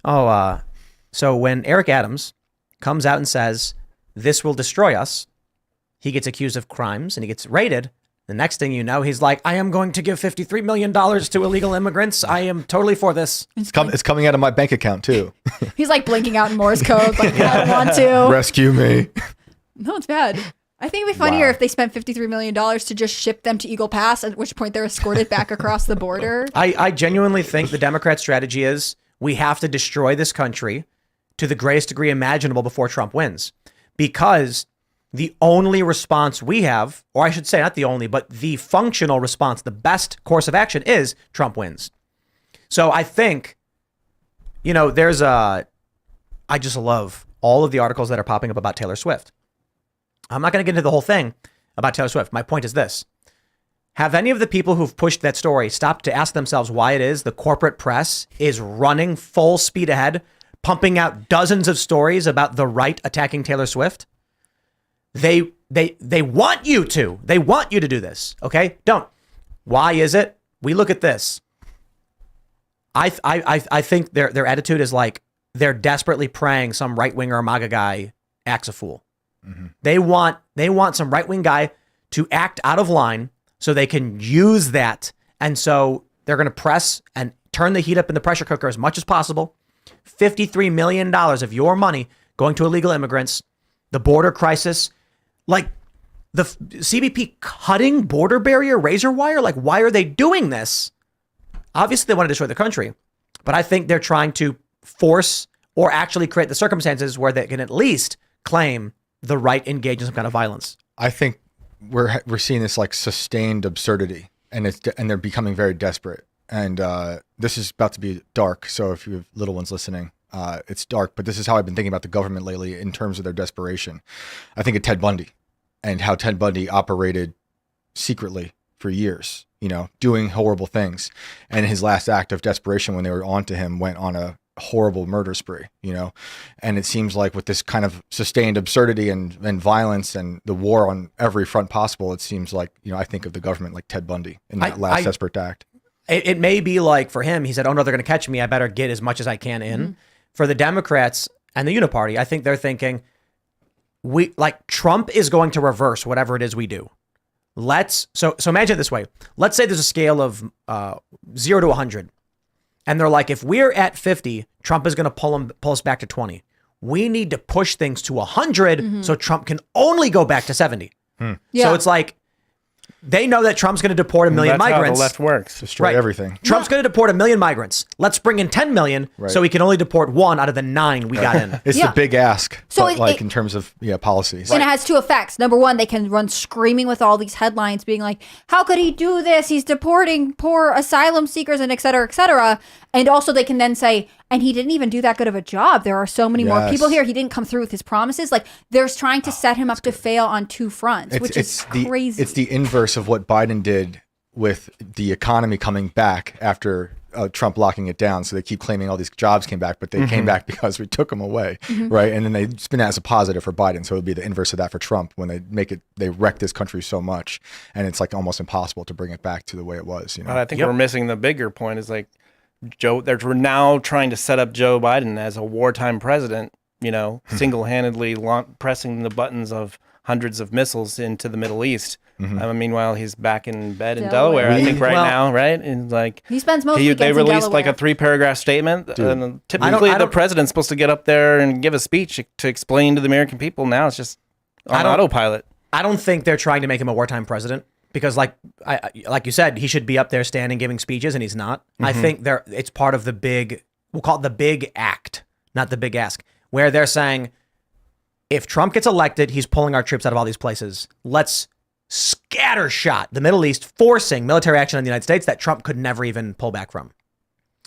So when Eric Adams comes out and says, this will destroy us, he gets accused of crimes and he gets raided. The next thing you know, he's like, I am going to give $53 million to illegal immigrants. I am totally for this. It's coming out of my bank account too. He's like blinking out in Morse code, like, I don't want to. Rescue me. No, it's bad. I think it'd be funnier if they spent $53 million to just ship them to Eagle Pass, at which point they're escorted back across the border. I genuinely think the Democrat strategy is we have to destroy this country to the greatest degree imaginable before Trump wins. Because the only response we have, or I should say not the only, but the functional response, the best course of action is Trump wins. So I think, I just love all of the articles that are popping up about Taylor Swift. I'm not going to get into the whole thing about Taylor Swift. My point is this. Have any of the people who've pushed that story stopped to ask themselves why it is the corporate press is running full speed ahead, pumping out dozens of stories about the right attacking Taylor Swift? They want you to. They want you to do this. Okay? Don't. Why is it? We look at this. I think their attitude is like they're desperately praying some right-winger or MAGA guy acts a fool. Mm-hmm. They want some right-wing guy to act out of line so they can use that. And so they're going to press and turn the heat up in the pressure cooker as much as possible. $53 million of your money going to illegal immigrants, the border crisis, like the CBP cutting border barrier, razor wire. Like, why are they doing this? Obviously, they want to destroy the country, but I think they're trying to force or actually create the circumstances where they can at least claim the right engage in some kind of violence. I think we're seeing this like sustained absurdity, and they're becoming very desperate. And this is about to be dark. So if you have little ones listening, it's dark. But this is how I've been thinking about the government lately in terms of their desperation. I think of Ted Bundy and how Ted Bundy operated secretly for years, doing horrible things. And his last act of desperation when they were onto him went on a horrible murder spree, and it seems like with this kind of sustained absurdity and violence and the war on every front possible, it seems like, I think of the government like Ted Bundy in that last desperate act. It may be like for him, he said, oh no, they're going to catch me. I better get as much as I can in. Mm-hmm. For the Democrats and the Uniparty, I think they're thinking Trump is going to reverse whatever it is we do. So imagine it this way. Let's say there's a scale of 0 to 100. And they're like, if we're at 50, Trump is going to pull us back to 20. We need to push things to 100 so Trump can only go back to 70. Yeah. So it's like, they know that Trump's going to deport a million migrants. That's how the left works. Destroy everything. Trump's going to deport 1 million migrants. Let's bring in 10 million so we can only deport 1 out of the 9 we got in. It's the big ask, so in terms of policies. And it has two effects. Number one, they can run screaming with all these headlines being like, how could he do this? He's deporting poor asylum seekers and et cetera, et cetera. And also they can then say, and he didn't even do that good of a job. There are so many more people here. He didn't come through with his promises. Like they're trying to set him up to fail on two fronts, which is crazy. It's the inverse of what Biden did with the economy coming back after Trump locking it down. So they keep claiming all these jobs came back, but they came back because we took them away, right? And then they spin it as a positive for Biden. So it would be the inverse of that for Trump when they wreck this country so much, and it's like almost impossible to bring it back to the way it was. But I think we're missing the bigger point. Is like they're now trying to set up Joe Biden as a wartime president, single-handedly pressing the buttons of hundreds of missiles into the Middle East. Meanwhile, he's back in bed in Delaware, I think, now, right? And like he spends most weekends they released in like a 3-paragraph statement. And typically, the president's supposed to get up there and give a speech to explain to the American people. Now it's just on autopilot. I don't think they're trying to make him a wartime president. Because like you said, he should be up there standing giving speeches, and he's not. I think it's part of the big, we'll call it the big act, not the big ask, where they're saying, if Trump gets elected, he's pulling our troops out of all these places. Let's scattershot the Middle East, forcing military action on the United States that Trump could never even pull back from.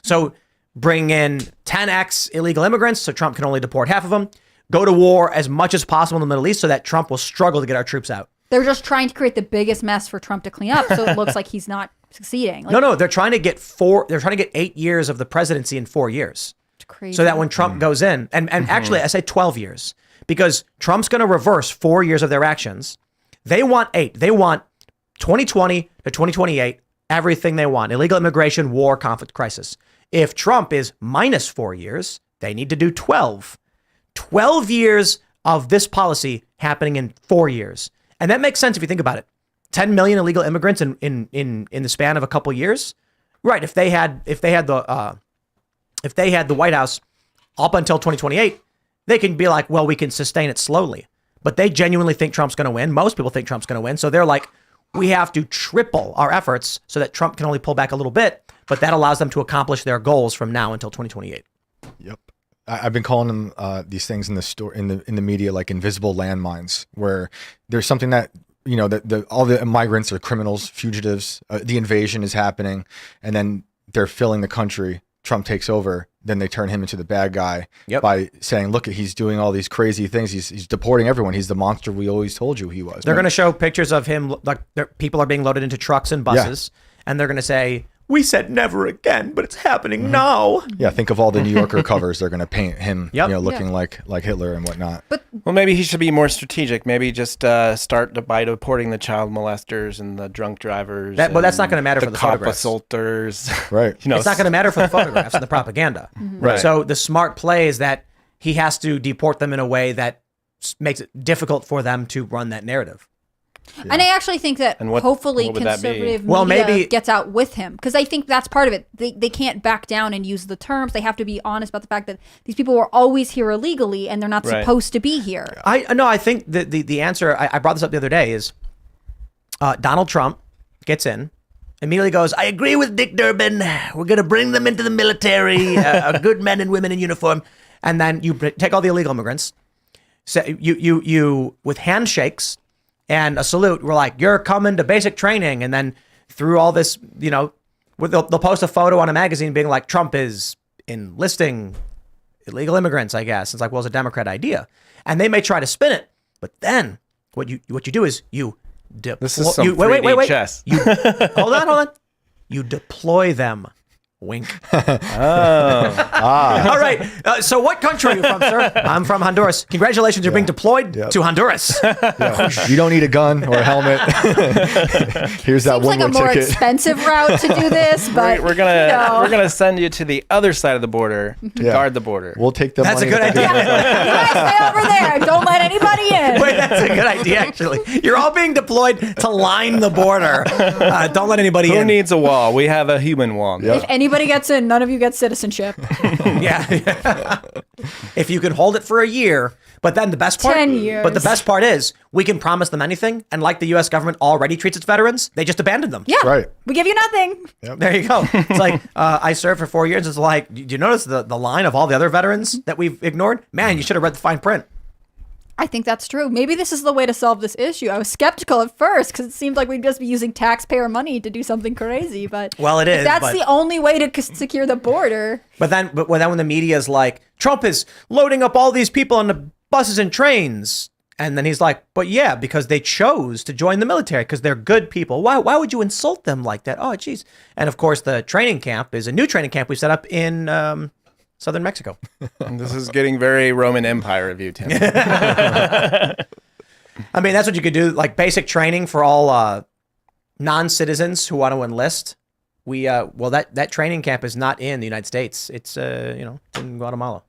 So bring in 10x illegal immigrants so Trump can only deport half of them. Go to war as much as possible in the Middle East so that Trump will struggle to get our troops out. They're just trying to create the biggest mess for Trump to clean up, so it looks like he's not succeeding. No, they're trying to get 8 years of the presidency in 4 years. It's crazy. So that when Trump goes in, and actually I say 12 years, because Trump's going to reverse 4 years of their actions. They want 8. They want 2020 to 2028, everything they want. Illegal immigration, war, conflict, crisis. If Trump is minus 4 years, they need to do 12. 12 years of this policy happening in 4 years. And that makes sense if you think about it. 10 million illegal immigrants in the span of a couple years. Right. If they had the White House up until 2028, they can be like, well, we can sustain it slowly. But they genuinely think Trump's going to win. Most people think Trump's going to win. So they're like, we have to triple our efforts so that Trump can only pull back a little bit. But that allows them to accomplish their goals from now until 2028. Yep. I've been calling them these things in the media like invisible landmines, where there's something that all the migrants are criminals, fugitives. The invasion is happening, and then they're filling the country. Trump takes over, then they turn him into the bad guy by saying, "Look, he's doing all these crazy things. He's deporting everyone. He's the monster we always told you he was." They're going to show pictures of him, like people are being loaded into trucks and buses, and they're going to say, "We said never again, but it's happening now." Yeah, think of all the New Yorker covers. They're going to paint him, looking like Hitler and whatnot. Well, maybe he should be more strategic. Maybe just start by deporting the child molesters and the drunk drivers. But that's not going to matter for the photographs. Assaulters. Right. It's not going to matter for the photographs and the propaganda. Right. So the smart play is that he has to deport them in a way that makes it difficult for them to run that narrative. Yeah. And I actually think that hopefully conservative media gets out with him, because I think that's part of it. They can't back down and use the terms. They have to be honest about the fact that these people were always here illegally and they're not supposed to be here. I think the answer, I brought this up the other day, is Donald Trump gets in, immediately goes, "I agree with Dick Durban. We're going to bring them into the military, good men and women in uniform." And then you take all the illegal immigrants, so you with handshakes and a salute. We're like, you're coming to basic training. And then through all this, they'll post a photo on a magazine being like, Trump is enlisting illegal immigrants, I guess. It's like, well, it's a Democrat idea. And they may try to spin it. But then what you do is you This is some 3D chess. Hold on. You deploy them. Wink. Oh. All right. So what country are you from, sir? I'm from Honduras. Congratulations. You're being deployed to Honduras. You don't need a gun or a helmet. Here's that Seems one like a more ticket. expensive route to do this, but we're gonna send you to the other side of the border to guard the border. We'll take the That's money. a good idea. you guys stay over there. Don't let anybody in. Wait, that's a good idea, actually. You're all being deployed to line the border. Don't let anybody Who in. needs a wall? We have a human wall. Yeah. If anybody gets in, none of you get citizenship. Yeah. If you can hold it for a year, but then the best part, 10 years. But the best part is we can promise them anything, and like the U.S. government already treats its veterans, they just abandon them. Yeah. Right. We give you nothing. There you go. It's like I served for 4 years. It's like, do you notice the line of all the other veterans that we've ignored? Man, you should have read the fine print. I think that's true. Maybe this is the way to solve this issue. I was skeptical at first because it seemed like we'd just be using taxpayer money to do something crazy. But Well, it if is, that's but- the only way to secure the border. But then when the media is like, Trump is loading up all these people on the buses and trains. And then he's like, but yeah, because they chose to join the military because they're good people. Why would you insult them like that? Oh, geez. And of course, the training camp is a new training camp we set up in southern Mexico. This is getting very Roman Empire of you, Tim. I mean, that's what you could do, like basic training for all non-citizens who want to enlist. That training camp is not in the United States. It's in Guatemala.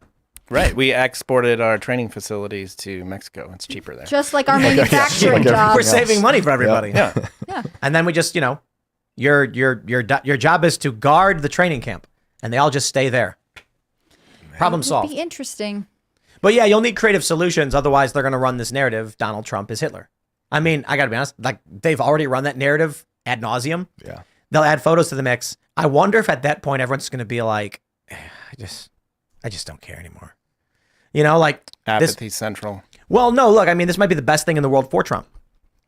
Right. We exported our training facilities to Mexico. It's cheaper there. Just like our manufacturing like everything jobs. We're saving money for everybody. Yeah. Yeah. And then we just, your job is to guard the training camp, and they all just stay there. Problem It'd solved. be interesting. But yeah, you'll need creative solutions. Otherwise, they're going to run this narrative. Donald Trump is Hitler. I mean, I got to be honest. Like, they've already run that narrative ad nauseum. Yeah. They'll add photos to the mix. I wonder if at that point everyone's going to be like, I just don't care anymore. Like Apathy this. central. Well, no, look, I mean, this might be the best thing in the world for Trump.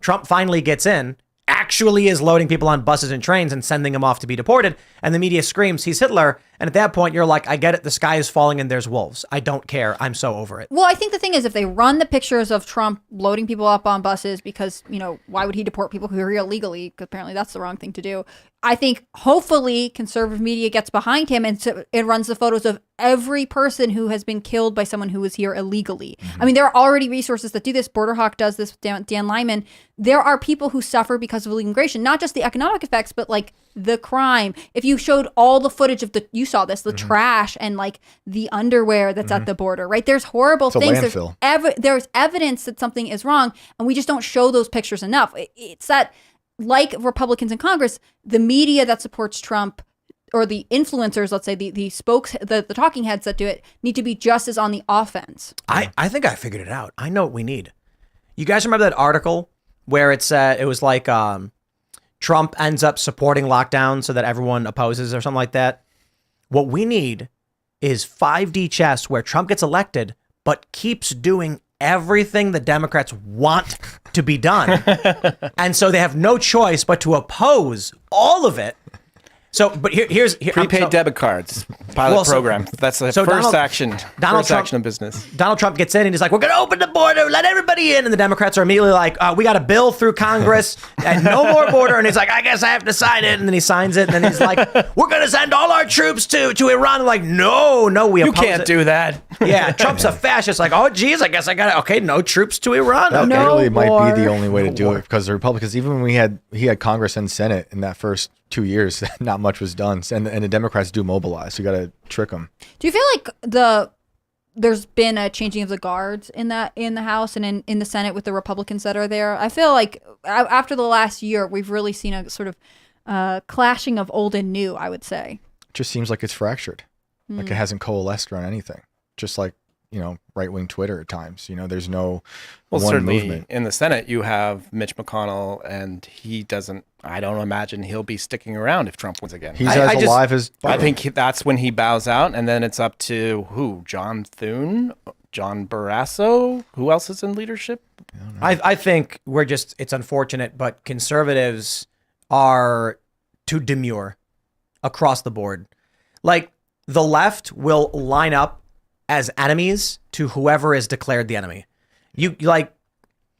Trump finally gets in, actually is loading people on buses and trains and sending them off to be deported. And the media screams, he's Hitler. And at that point, you're like, I get it. The sky is falling and there's wolves. I don't care. I'm so over it. Well, I think the thing is, if they run the pictures of Trump loading people up on buses because, why would he deport people who are here illegally? Because apparently that's the wrong thing to do. I think hopefully conservative media gets behind him and so it runs the photos of every person who has been killed by someone who was here illegally. Mm-hmm. I mean, there are already resources that do this. Border Hawk does this with Dan Lyman. There are people who suffer because of illegal immigration, not just the economic effects, but like the crime. If you showed all the footage of you saw this, the trash and like the underwear that's at the border, right? There's horrible It's a things. landfill. There's evidence that something is wrong, and we just don't show those pictures enough. It's that, like Republicans in Congress, the media that supports Trump or the influencers, let's say the talking heads that do it, need to be just as on the offense. I think I figured it out. I know what we need. You guys remember that article where it was like Trump ends up supporting lockdown so that everyone opposes or something like that? What we need is 5D chess where Trump gets elected but keeps doing everything the Democrats want to be done. And so they have no choice but to oppose all of it. So, but here's Prepaid debit cards, pilot program. That's the first action of business. Donald Trump gets in and he's like, we're going to open the border, let everybody in. And the Democrats are immediately like, we got a bill through Congress and no more border. And he's like, I guess I have to sign it. And then he signs it. And then he's like, we're going to send all our troops to Iran. And like, no, we oppose You can't do that. Yeah, Trump's a fascist. Like, oh, geez, I guess I got it. Okay, no troops to Iran. That Okay. really might war. be the only way to do it because the Republicans, even when he had Congress and Senate in that first 2 years, not much was done, and the Democrats do mobilize. So you got to trick them. Do you feel like there's been a changing of the guards in the House and in the Senate with the Republicans that are there? I feel like after the last year, we've really seen a sort of clashing of old and new, I would say. It just seems like it's fractured, like it hasn't coalesced around anything. Just like right-wing Twitter at times. There's no one certainly movement. in the Senate, you have Mitch McConnell, and I don't imagine he'll be sticking around if Trump wins again. He's as alive as I think that's when he bows out, and then it's up to who? John Thune John Barrasso. Who else is in leadership? I think it's unfortunate, but conservatives are too demure across the board. Like, the left will line up as enemies to whoever is declared the enemy. You like,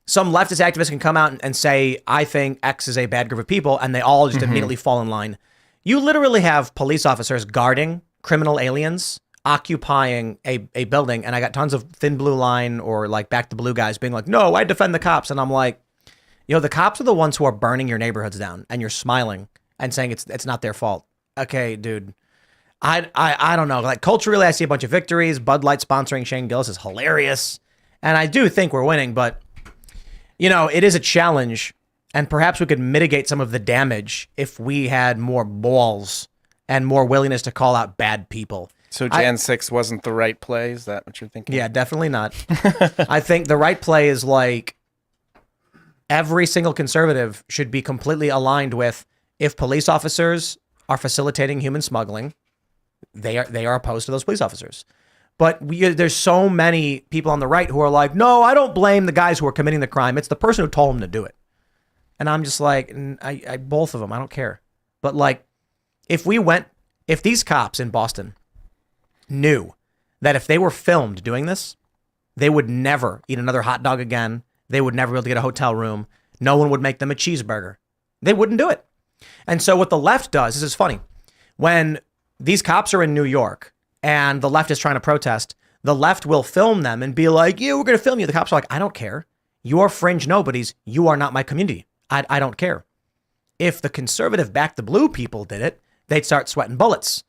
some leftist activists can come out and say, I think X is a bad group of people, and they all just immediately fall in line. You literally have police officers guarding criminal aliens occupying a building, and I got tons of Thin Blue Line or like Back to Blue guys being like, no, I defend the cops. And I'm like, the cops are the ones who are burning your neighborhoods down, and you're smiling and saying it's not their fault. Okay, dude. I don't know. Like, culturally, I see a bunch of victories. Bud Light sponsoring Shane Gillis is hilarious. And I do think we're winning, but it is a challenge, and perhaps we could mitigate some of the damage if we had more balls and more willingness to call out bad people. So Jan 6 wasn't the right play? Is that what you're thinking? Yeah, definitely not. I think the right play is like every single conservative should be completely aligned with, if police officers are facilitating human smuggling, they are opposed to those police officers. But there's so many people on the right who are like, no, I don't blame the guys who are committing the crime. It's the person who told them to do it. And I'm just like, I both of them, I don't care. But like, if these cops in Boston knew that if they were filmed doing this, they would never eat another hot dog again. They would never be able to get a hotel room. No one would make them a cheeseburger. They wouldn't do it. And so what the left does, this is funny, when these cops are in New York and the left is trying to protest, the left will film them and be like, yeah, we're going to film you. The cops are like, I don't care. You're fringe nobodies. You are not my community. I don't care. If the conservative Back the Blue people did it, they'd start sweating bullets.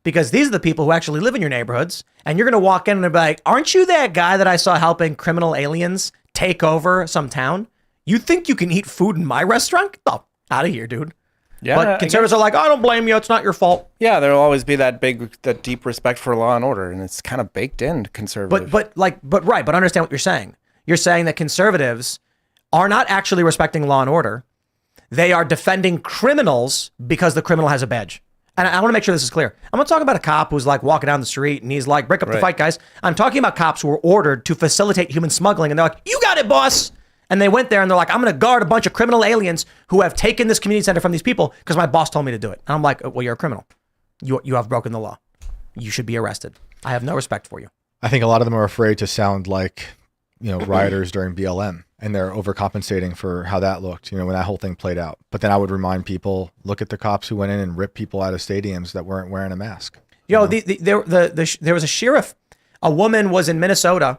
Because these are the people who actually live in your neighborhoods, and you're going to walk in and be like, aren't you that guy that I saw helping criminal aliens take over some town? You think you can eat food in my restaurant? Oh, out of here, dude. Yeah, but conservatives are like, I don't blame you. It's not your fault. Yeah, there'll always be that deep respect for law and order, and it's kind of baked in conservative. But understand what you're saying. You're saying that conservatives are not actually respecting law and order. They are defending criminals because the criminal has a badge. And I want to make sure this is clear. I'm not talking about a cop who's like walking down the street and he's like, break up the fight, guys. I'm talking about cops who were ordered to facilitate human smuggling. And they're like, you got it, boss. And they went there and they're like, I'm going to guard a bunch of criminal aliens who have taken this community center from these people because my boss told me to do it. And I'm like, well, you're a criminal. You have broken the law. You should be arrested. I have no respect for you. I think a lot of them are afraid to sound like, rioters during BLM, and they're overcompensating for how that looked, when that whole thing played out. But then I would remind people, look at the cops who went in and ripped people out of stadiums that weren't wearing a mask. There was a sheriff. A woman was in Minnesota,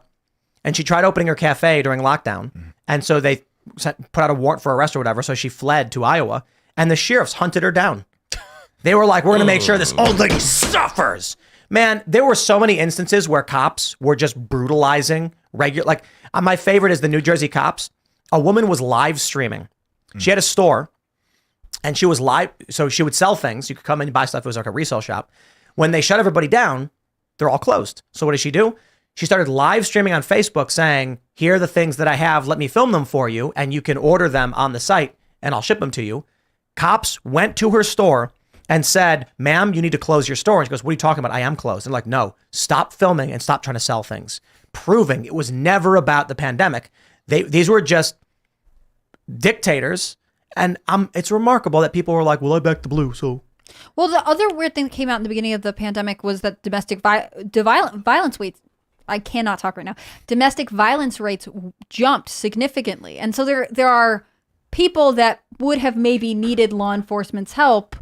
and she tried opening her cafe during lockdown. And so they put out a warrant for arrest or whatever. So she fled to Iowa, and the sheriffs hunted her down. They were like, we're going to make sure this old lady suffers. Man, there were so many instances where cops were just brutalizing my favorite is the New Jersey cops. A woman was live streaming. She had a store and she was live. So she would sell things. You could come in and buy stuff. It was like a resale shop. When they shut everybody down, they're all closed. So what did she do? She started live streaming on Facebook saying, here are the things that I have. Let me film them for you. And you can order them on the site and I'll ship them to you. Cops went to her store and said, ma'am, you need to close your store. And she goes, what are you talking about? I am closed. And like, no, stop filming and stop trying to sell things. Proving it was never about the pandemic. These were just dictators. And it's remarkable that people were like, well, I back the blue, so. Well, the other weird thing that came out in the beginning of the pandemic was that domestic violence rates, I cannot talk right now, domestic violence rates jumped significantly. And so there are people that would have maybe needed law enforcement's help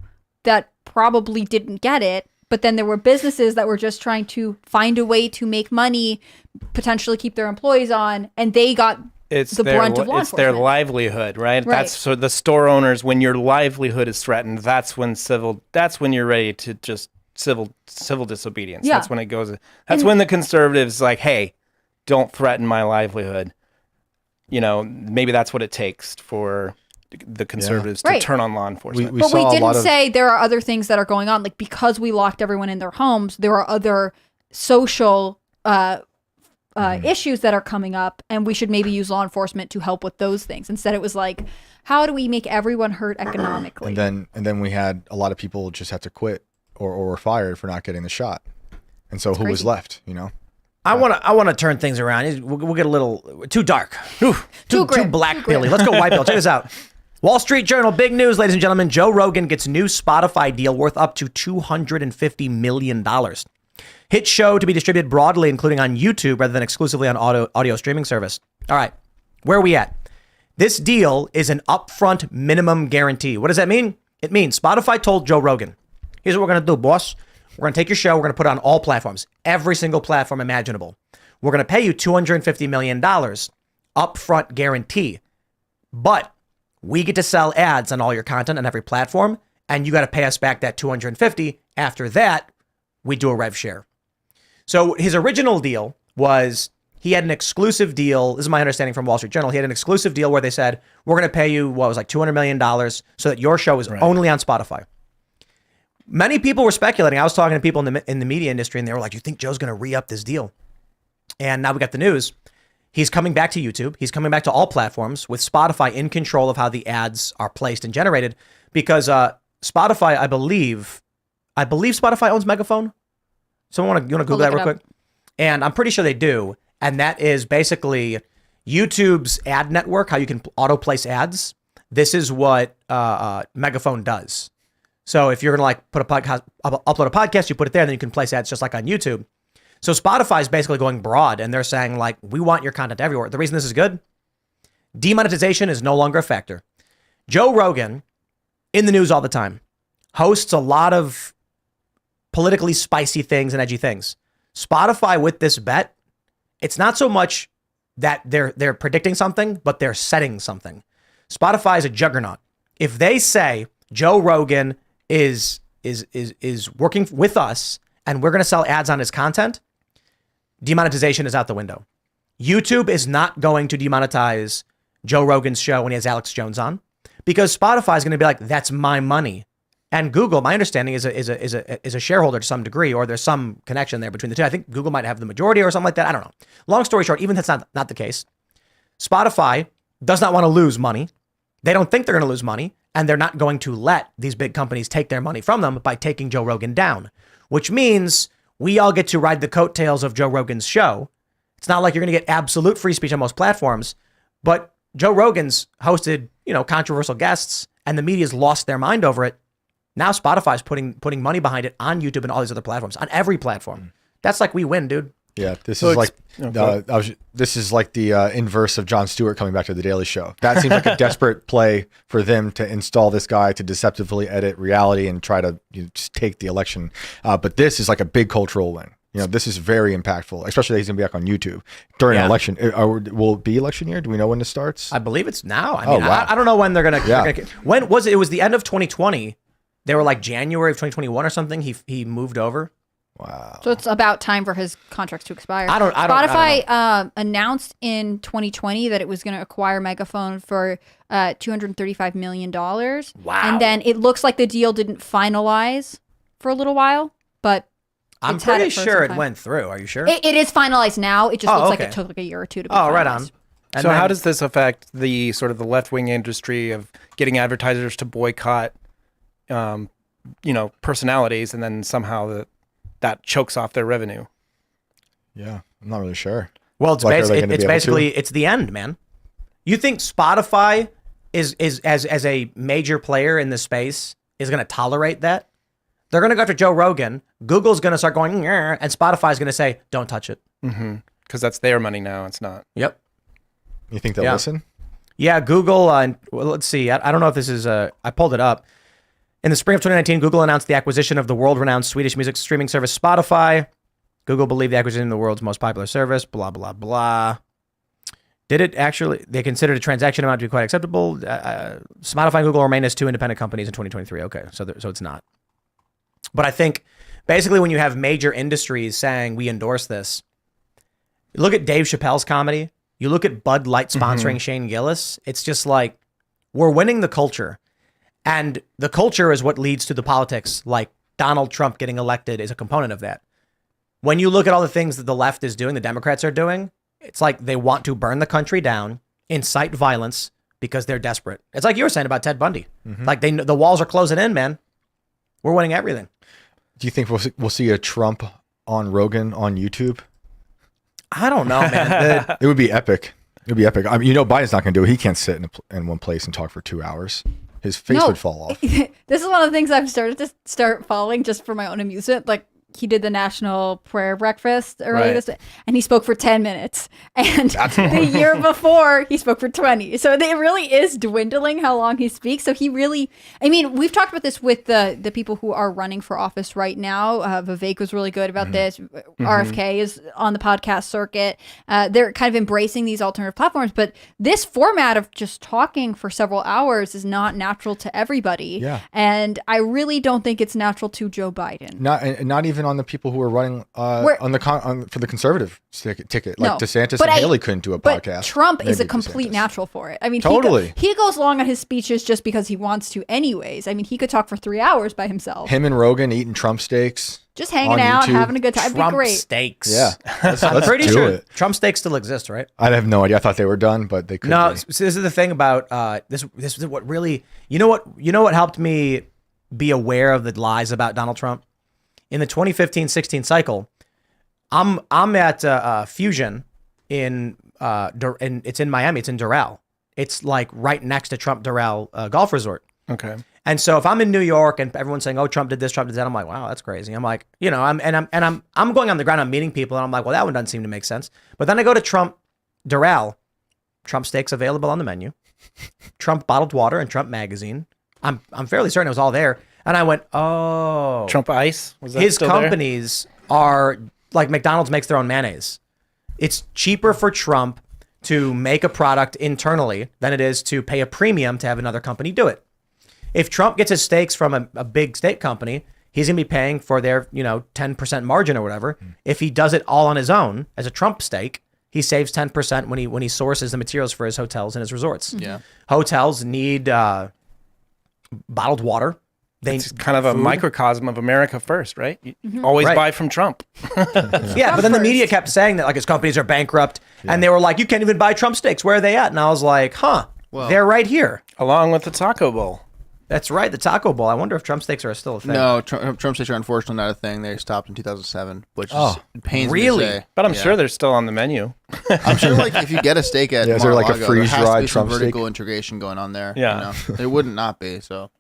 that probably didn't get it. But then there were businesses that were just trying to find a way to make money, potentially keep their employees on, and they got the brunt of law enforcement. It's their livelihood, right? That's so the store owners, when your livelihood is threatened, that's when you're ready to just civil disobedience. Yeah. That's when it goes. That's when the conservatives like, hey, don't threaten my livelihood. Maybe that's what it takes for the conservatives to turn on law enforcement. But we didn't say there are other things that are going on. Like, because we locked everyone in their homes, there are other social issues that are coming up, and we should maybe use law enforcement to help with those things. Instead, it was like, how do we make everyone hurt economically? And then we had a lot of people just had to quit or were fired for not getting the shot. And so who was left, I want to turn things around. We'll get a little too dark. Too black Billy. Let's go white pill. Check this out. Wall Street Journal, big news, ladies and gentlemen. Joe Rogan gets new Spotify deal worth up to $250 million. Hit show to be distributed broadly, including on YouTube rather than exclusively on audio streaming service. All right, where are we at? This deal is an upfront minimum guarantee. What does that mean? It means Spotify told Joe Rogan, here's what we're going to do, boss. We're going to take your show. We're going to put it on all platforms, every single platform imaginable. We're going to pay you $250 million upfront guarantee. But we get to sell ads on all your content on every platform, and you got to pay us back that $250. After that, we do a rev share. So his original deal was he had an exclusive deal. This is my understanding from Wall Street Journal. He had an exclusive deal where they said, we're going to pay you what was like $200 million so that your show is only on Spotify. Many people were speculating. I was talking to people in the media industry, and they were like, you think Joe's going to re-up this deal? And now we got the news. He's coming back to YouTube. He's coming back to all platforms with Spotify in control of how the ads are placed and generated because Spotify, I believe Spotify owns Megaphone. You want to Google that real quick? And I'm pretty sure they do. And that is basically YouTube's ad network, how you can auto place ads. This is what Megaphone does. So if you're going to like upload a podcast, you put it there, and then you can place ads just like on YouTube. So Spotify is basically going broad, and they're saying like, we want your content everywhere. The reason this is good, demonetization is no longer a factor. Joe Rogan, in the news all the time, hosts a lot of politically spicy things and edgy things. Spotify with this bet, it's not so much that they're predicting something, but they're setting something. Spotify is a juggernaut. If they say Joe Rogan is working with us and we're going to sell ads on his content, demonetization is out the window. YouTube is not going to demonetize Joe Rogan's show when he has Alex Jones on because Spotify is going to be like, that's my money. And Google, my understanding is a shareholder to some degree, or there's some connection there between the two. I think Google might have the majority or something like that. I don't know. Long story short, even if that's not the case, Spotify does not want to lose money. They don't think they're going to lose money, and they're not going to let these big companies take their money from them by taking Joe Rogan down, which means we all get to ride the coattails of Joe Rogan's show. It's not like you're going to get absolute free speech on most platforms, but Joe Rogan's hosted, controversial guests, and the media's lost their mind over it. Now Spotify's putting money behind it on YouTube and all these other platforms, on every platform. That's like we win, dude. Yeah, this is like the inverse of Jon Stewart coming back to The Daily Show. That seems like a desperate play for them to install this guy to deceptively edit reality and try to just take the election. But this is like a big cultural win. This is very impactful, especially that he's going to be back on YouTube during an election. Will it be election year? Do we know when this starts? I believe it's now. I don't know when they're going to. Yeah. When was it? It was the end of 2020. They were like January of 2021 or something. He moved over. Wow. So it's about time for his contracts to expire. Spotify announced in 2020 that it was going to acquire Megaphone for $235 million. Wow. And then it looks like the deal didn't finalize for a little while, but I'm pretty sure it went through. Are you sure? It is finalized now. It just looks like it took like a year or two to be finalized. Right on. And so how does this affect the sort of the left-wing industry of getting advertisers to boycott personalities, and then somehow that chokes off their revenue? Yeah, I'm not really sure. Well, it's basically it's the end, man. You think Spotify is as a major player in this space is going to tolerate that? They're going to go after Joe Rogan. Google's going to start going, and Spotify's going to say, don't touch it. Mm-hmm. Because that's their money now. It's not. Yep. You think they'll listen? Yeah, Google. Well, let's see. I don't know if this is. I pulled it up. In the spring of 2019, Google announced the acquisition of the world-renowned Swedish music streaming service Spotify. Google believed the acquisition of the world's most popular service. Blah blah blah. Did it actually? They considered a transaction amount to be quite acceptable. Spotify and Google remain as two independent companies in 2023. Okay, so it's not. But I think basically when you have major industries saying we endorse this, you look at Dave Chappelle's comedy, you look at Bud Light sponsoring Shane Gillis, it's just like we're winning the culture. And the culture is what leads to the politics, like Donald Trump getting elected is a component of that. When you look at all the things that the left is doing, the Democrats are doing, it's like they want to burn the country down, incite violence because they're desperate. It's like you were saying about Ted Bundy. Like the walls are closing in, man. We're winning everything. Do you think we'll see a Trump on Rogan on YouTube? I don't know, man. It would be epic. It would be epic. I mean, you know, Biden's not going to do it. He can't sit in one place and talk for 2 hours. His face would fall off. This is one of the things I've started to start following just for my own amusement. Like, he did the national prayer breakfast earlier this week, and he spoke for 10 minutes. And the year before, he spoke for 20. So it really is dwindling how long he speaks. So he really, I mean, we've talked about this with the people who are running for office right now. Vivek was really good about this. RFK is on the podcast circuit. They're kind of embracing these alternative platforms. But this format of just talking for several hours is not natural to everybody. Yeah. And I really don't think it's natural to Joe Biden. Not even on the people who are running for the conservative ticket. Like DeSantis and Haley couldn't do a podcast. But Trump is a Maybe complete DeSantis. natural for it. I mean, Totally. he goes long on his speeches just because he wants to anyways. I mean, he could talk for 3 hours by himself. Him and Rogan eating Trump steaks. Just hanging on out, YouTube. having a good time. It'd be Trump great. steaks. Yeah. I'm pretty do sure it. Trump steaks still exist, right? I have no idea. I thought they were done, but they couldn't. No, be. so this is the thing about this is what really, you know what helped me be aware of the lies about Donald Trump? In the 2015-16 cycle, I'm at Fusion in it's in Miami. It's in Doral. It's like right next to Trump Doral golf resort. Okay. And so if I'm in New York and everyone's saying, "Oh, Trump did this, Trump did that," I'm like, "Wow, that's crazy." I'm like, you know, I'm going on the ground. I'm meeting people, and I'm like, "Well, that one doesn't seem to make sense." But then I go to Trump Doral, Trump steaks available on the menu, Trump bottled water, and Trump magazine. I'm fairly certain it was all there, and I went, "Oh, Trump Ice? Was that his still there? companies are like McDonald's makes their own mayonnaise. It's cheaper for Trump to make a product internally than it is to pay a premium to have another company do it. If Trump gets his steaks from a big steak company, he's going to be paying for their, 10% margin or whatever. If he does it all on his own as a Trump steak, he saves 10% when he sources the materials for his hotels and his resorts. Yeah. Hotels need bottled water. It's kind of a microcosm of America first, right? You Mm-hmm. always Right. buy from Trump. Yeah, but then the media kept saying that like his companies are bankrupt, and they were like, "You can't even buy Trump steaks. Where are they at?" And I was like, "Huh, they're right here." Along with the taco bowl. That's right, the Taco Bowl. I wonder if Trump steaks are still a thing. No, Trump steaks are unfortunately not a thing. They stopped in 2007, which is pains really? me to say. But I'm Yeah. sure they're still on the menu. I'm sure, like, if you get a steak at Is there like a Mar-a-Lago, there has to freeze-dried be some Trump vertical steak? integration going on there. Yeah. There wouldn't not be. So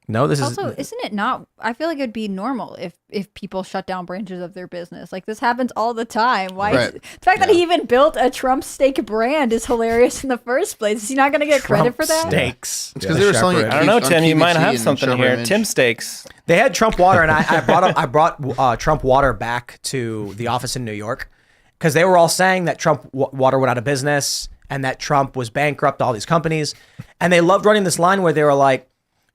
No, this Also, is isn't it not? I feel like it'd be normal if people shut down branches of their business. Like, this happens all the time. Why? Right. The fact that he even built a Trump steak brand is hilarious in the first place. Is he not going to get credit for that? steaks. it's because they were selling it. I don't know, on Tim. You QVC might have and something Sherman here. Image. Tim Steaks. They had Trump water, and I brought Trump water back to the office in New York because they were all saying that Trump water went out of business and that Trump was bankrupt, all these companies, and they loved running this line where they were like,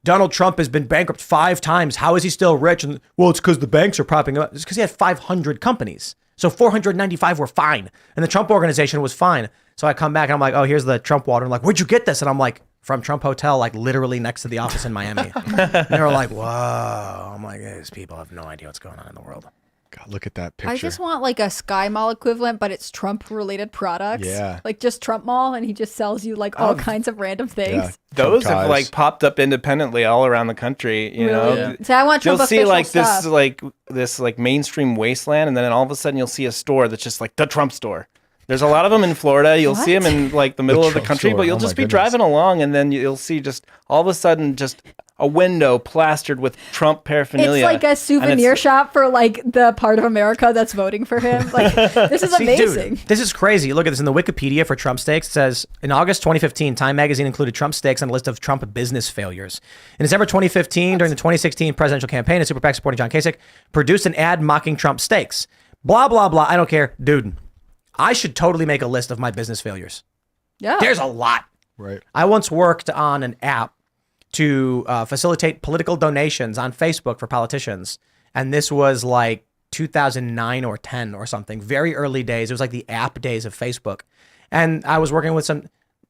Donald Trump has been bankrupt 5 times. How is he still rich? And well, it's because the banks are propping him up. It's because he had 500 companies. So 495 were fine. And the Trump organization was fine. So I come back and I'm like, oh, here's the Trump water. I'm like, where'd you get this? And I'm like, from Trump Hotel, like literally next to the office in Miami. And they were like, whoa. I'm like, these people have no idea what's going on in the world. God, look at that picture. I just want like a Sky Mall equivalent, but it's Trump related products. Yeah. Like just Trump Mall, and he just sells you like all kinds of random things. Yeah. Those Trump have ties. like popped up independently all around the country. You know, Really? So I want you'll Trump see official like stuff. this mainstream wasteland, and then all of a sudden you'll see a store that's just like the Trump store. There's a lot of them in Florida. You'll see them in like the middle of the Trump country, store. but you'll Oh just my be goodness. driving along, and then you'll see just all of a sudden just a window plastered with Trump paraphernalia. It's like a And souvenir it's- shop for like the part of America that's voting for him. Like this is See, amazing. dude, this is crazy. Look at this in the Wikipedia for Trump steaks. It says in August 2015, Time magazine included Trump steaks on a list of Trump business failures. In December 2015, during the 2016 presidential campaign, a super PAC supporting John Kasich produced an ad mocking Trump steaks. Blah, blah, blah. I don't care. Dude, I should totally make a list of my business failures. Yeah. There's a lot. Right. I once worked on an app to facilitate political donations on Facebook for politicians. And this was like 2009 or 10 or something, very early days. It was like the app days of Facebook. And I was working with some,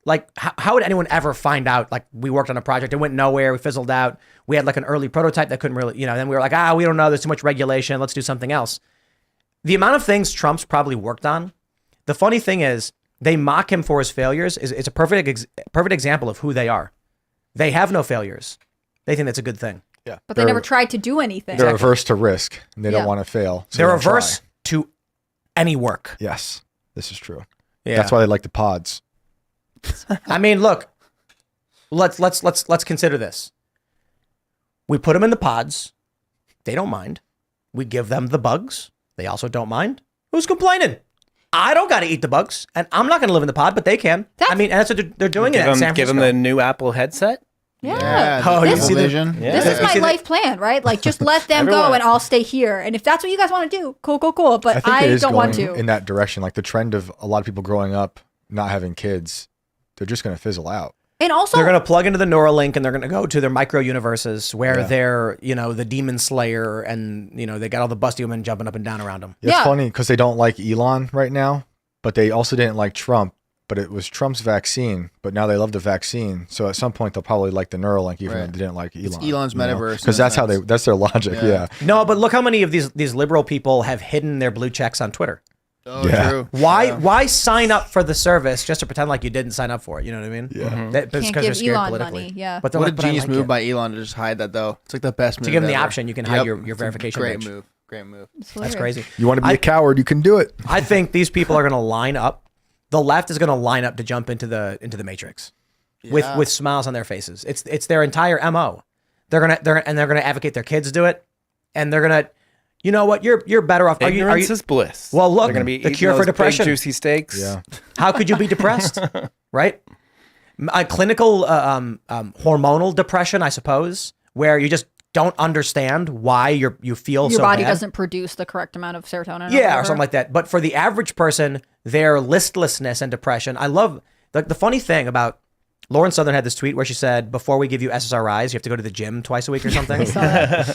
like, how would anyone ever find out? Like, we worked on a project, it went nowhere, we fizzled out. We had like an early prototype that couldn't really, then we were like, we don't know, there's too much regulation, let's do something else. The amount of things Trump's probably worked on, the funny thing is, they mock him for his failures. It's a perfect example of who they are. They have no failures. They think that's a good thing. Yeah. But they never tried to do anything. They're averse to risk. And they Yeah. don't want to fail. So They're they don't try. averse to any work. Yes. This is true. Yeah. That's why they like the pods. I mean, look, let's consider this. We put them in the pods. They don't mind. We give them the bugs. They also don't mind. Who's complaining? I don't got to eat the bugs, and I'm not going to live in the pod, but they can. I mean, and that's what they're doing in San Francisco. Give them the new Apple headset. Yeah. Oh, you This- see the Vision. Yeah. This is my life plan, right? Like, just let them go and I'll stay here. And if that's what you guys want to do, cool. But I think it is don't want going to. in that direction. Like the trend of a lot of people growing up not having kids, they're just going to fizzle out. And also, They're going to plug into the Neuralink and they're going to go to their micro universes where they're, the demon slayer and, they got all the busty women jumping up and down around them. It's Yeah. funny because they don't like Elon right now, but they also didn't like Trump. But it was Trump's vaccine, but now they love the vaccine. So at some point they'll probably like the Neuralink, even though they didn't like Elon. It's Elon's metaverse. Because that's how that's their logic. Yeah. No, but look how many of these liberal people have hidden their blue checks on Twitter. Oh, Yeah. true. Why sign up for the service just to pretend like you didn't sign up for it? You know what I mean? Yeah. That's Can't because they're give scared Elon politically. money, yeah. But they're What a like, "But I genius like move it." by Elon to just hide that, though. It's like the best move. To give them the ever. option, you can hide your It's a verification Great badge. move. Great move. That's crazy. You want to be a coward, you can do it. I think these people are going to line up. The left is going to line up to jump into the Matrix with smiles on their faces. It's their entire MO. They're gonna advocate their kids do it, and they're gonna, you know what? You're better off. Ignorance is bliss. Well, look, they're gonna be the eating cure for those big, depression. juicy steaks. Yeah. How could you be depressed? Right? A clinical hormonal depression, I suppose, where you just don't understand why you feel your so body bad. doesn't produce the correct amount of serotonin. Yeah, or something like that. But for the average person, their listlessness and depression, I love the funny thing about Lauren Southern had this tweet where she said, before we give you SSRIs, you have to go to the gym twice a week or something.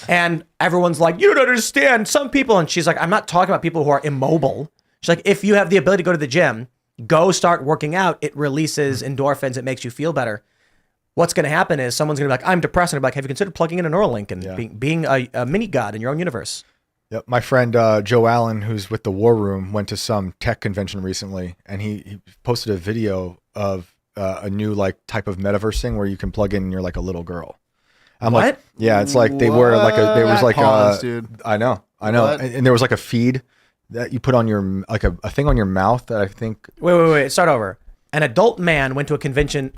And everyone's like, you don't understand. Some people, and she's like, I'm not talking about people who are immobile. She's like, if you have the ability to go to the gym, go start working out. It releases endorphins. It makes you feel better. What's going to happen is someone's going to be like, I'm depressed. And I'm like, have you considered plugging in a Neuralink and being a mini god in your own universe? Yep. My friend Joe Allen, who's with the War Room, went to some tech convention recently, and he posted a video of a new type of metaverse thing where you can plug in and you're like a little girl. I'm What? like, yeah, it's like they were like there was like Pause, a, dude. I know, What? and there was like a feed that you put on your like a thing on your mouth that I think. Wait. Start over. An adult man went to a convention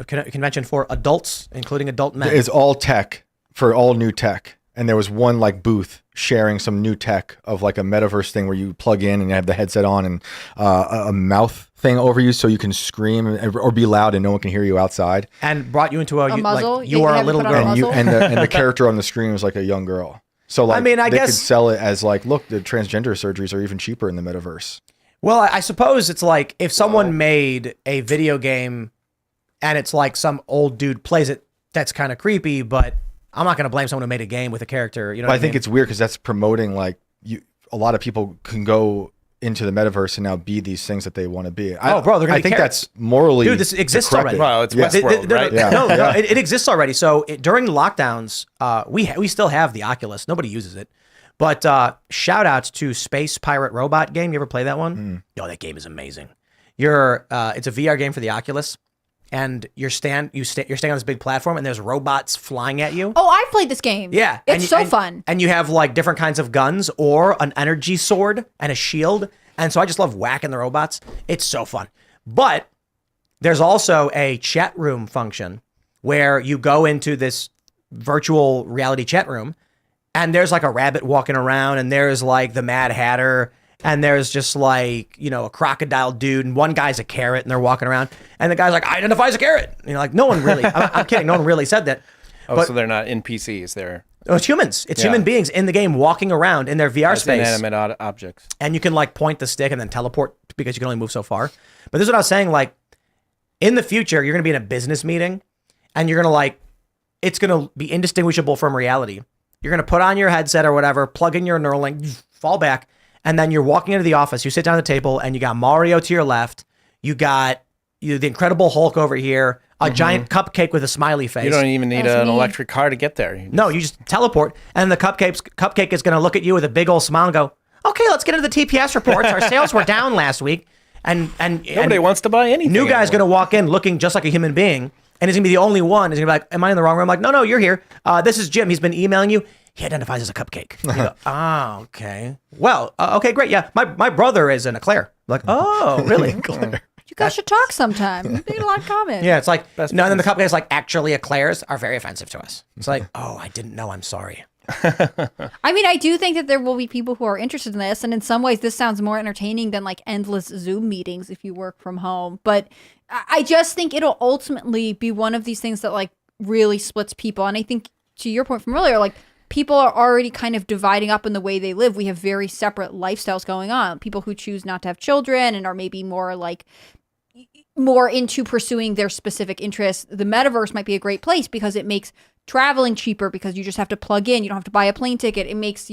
for adults, including adult men. It's all tech for all new tech. And there was one like booth sharing some new tech of like a metaverse thing where you plug in and you have the headset on and a mouth thing over you so you can scream or be loud and no one can hear you outside. And brought you into a muzzle? Like, you You are a have to little put on a girl. muzzle? And the character on the screen was like a young girl. So like I mean, I they guess- could sell it as like, look, the transgender surgeries are even cheaper in the metaverse. Well, I suppose it's like if someone made a video game and it's like some old dude plays it, that's kind of creepy, but I'm not going to blame someone who made a game with a character. You know But what I think mean? it's weird because that's promoting like a lot of people can go into the metaverse and now be these things that they want to be. Oh, bro, they're gonna I be think carrots. that's morally Dude, this exists decrepit. already. Well, it's Yeah. Westworld, right? Yeah. No, Yeah. it exists already. So during the lockdowns, we still have the Oculus. Nobody uses it. But shout outs to Space Pirate Robot game. You ever play that one? Yo, that game is amazing. It's a VR game for the Oculus, and you're standing on this big platform, and there's robots flying at you. Oh, I've played this game. Yeah, It's so fun. And you have like different kinds of guns or an energy sword and a shield. And so I just love whacking the robots. It's so fun. But there's also a chat room function where you go into this virtual reality chat room, and there's like a rabbit walking around, and there's like the Mad Hatter, and there's just like, a crocodile dude, and one guy's a carrot, and they're walking around, and the guy's like, I identify as a carrot. And you're like, no one really, I'm kidding, no one really said that. Oh, But- so they're not NPCs. They're It's humans. It's human beings in the game walking around in their VR space. inanimate objects. And you can like point the stick and then teleport because you can only move so far. But this is what I was saying. Like in the future, you're going to be in a business meeting and you're going to it's going to be indistinguishable from reality. You're going to put on your headset or whatever, plug in your Neuralink, fall back. And then you're walking into the office. You sit down at the table and you got Mario to your left. You got the Incredible Hulk over here, a giant cupcake with a smiley face. You don't even need That's an me. electric car to get there. No, you just teleport, and the cupcake is going to look at you with a big old smile and go, "Okay, let's get into the TPS reports. Our sales were down last week." And Nobody wants to buy anything. new guy's going to anymore. walk in looking just like a human being, and he's going to be the only one. He's going to be like, "Am I in the wrong room?" I'm like, "No, you're here. This is Jim. He's been emailing you. He identifies as a cupcake." You go, "Oh, okay. Well, okay, great. Yeah, my brother is an eclair. Like, oh, really? You guys should talk sometime. You made a lot of comments. Yeah, it's like, no, and then the couple guys like, actually eclairs are very offensive to us. It's like, oh, I didn't know, I'm sorry. I mean, I do think that there will be people who are interested in this, and in some ways this sounds more entertaining than like endless Zoom meetings if you work from home. But I just think it'll ultimately be one of these things that like really splits people. And I think to your point from earlier, like people are already kind of dividing up in the way they live. We have very separate lifestyles going on. People who choose not to have children and are maybe more into pursuing their specific interests. The metaverse might be a great place because it makes traveling cheaper because you just have to plug in. You don't have to buy a plane ticket. It makes,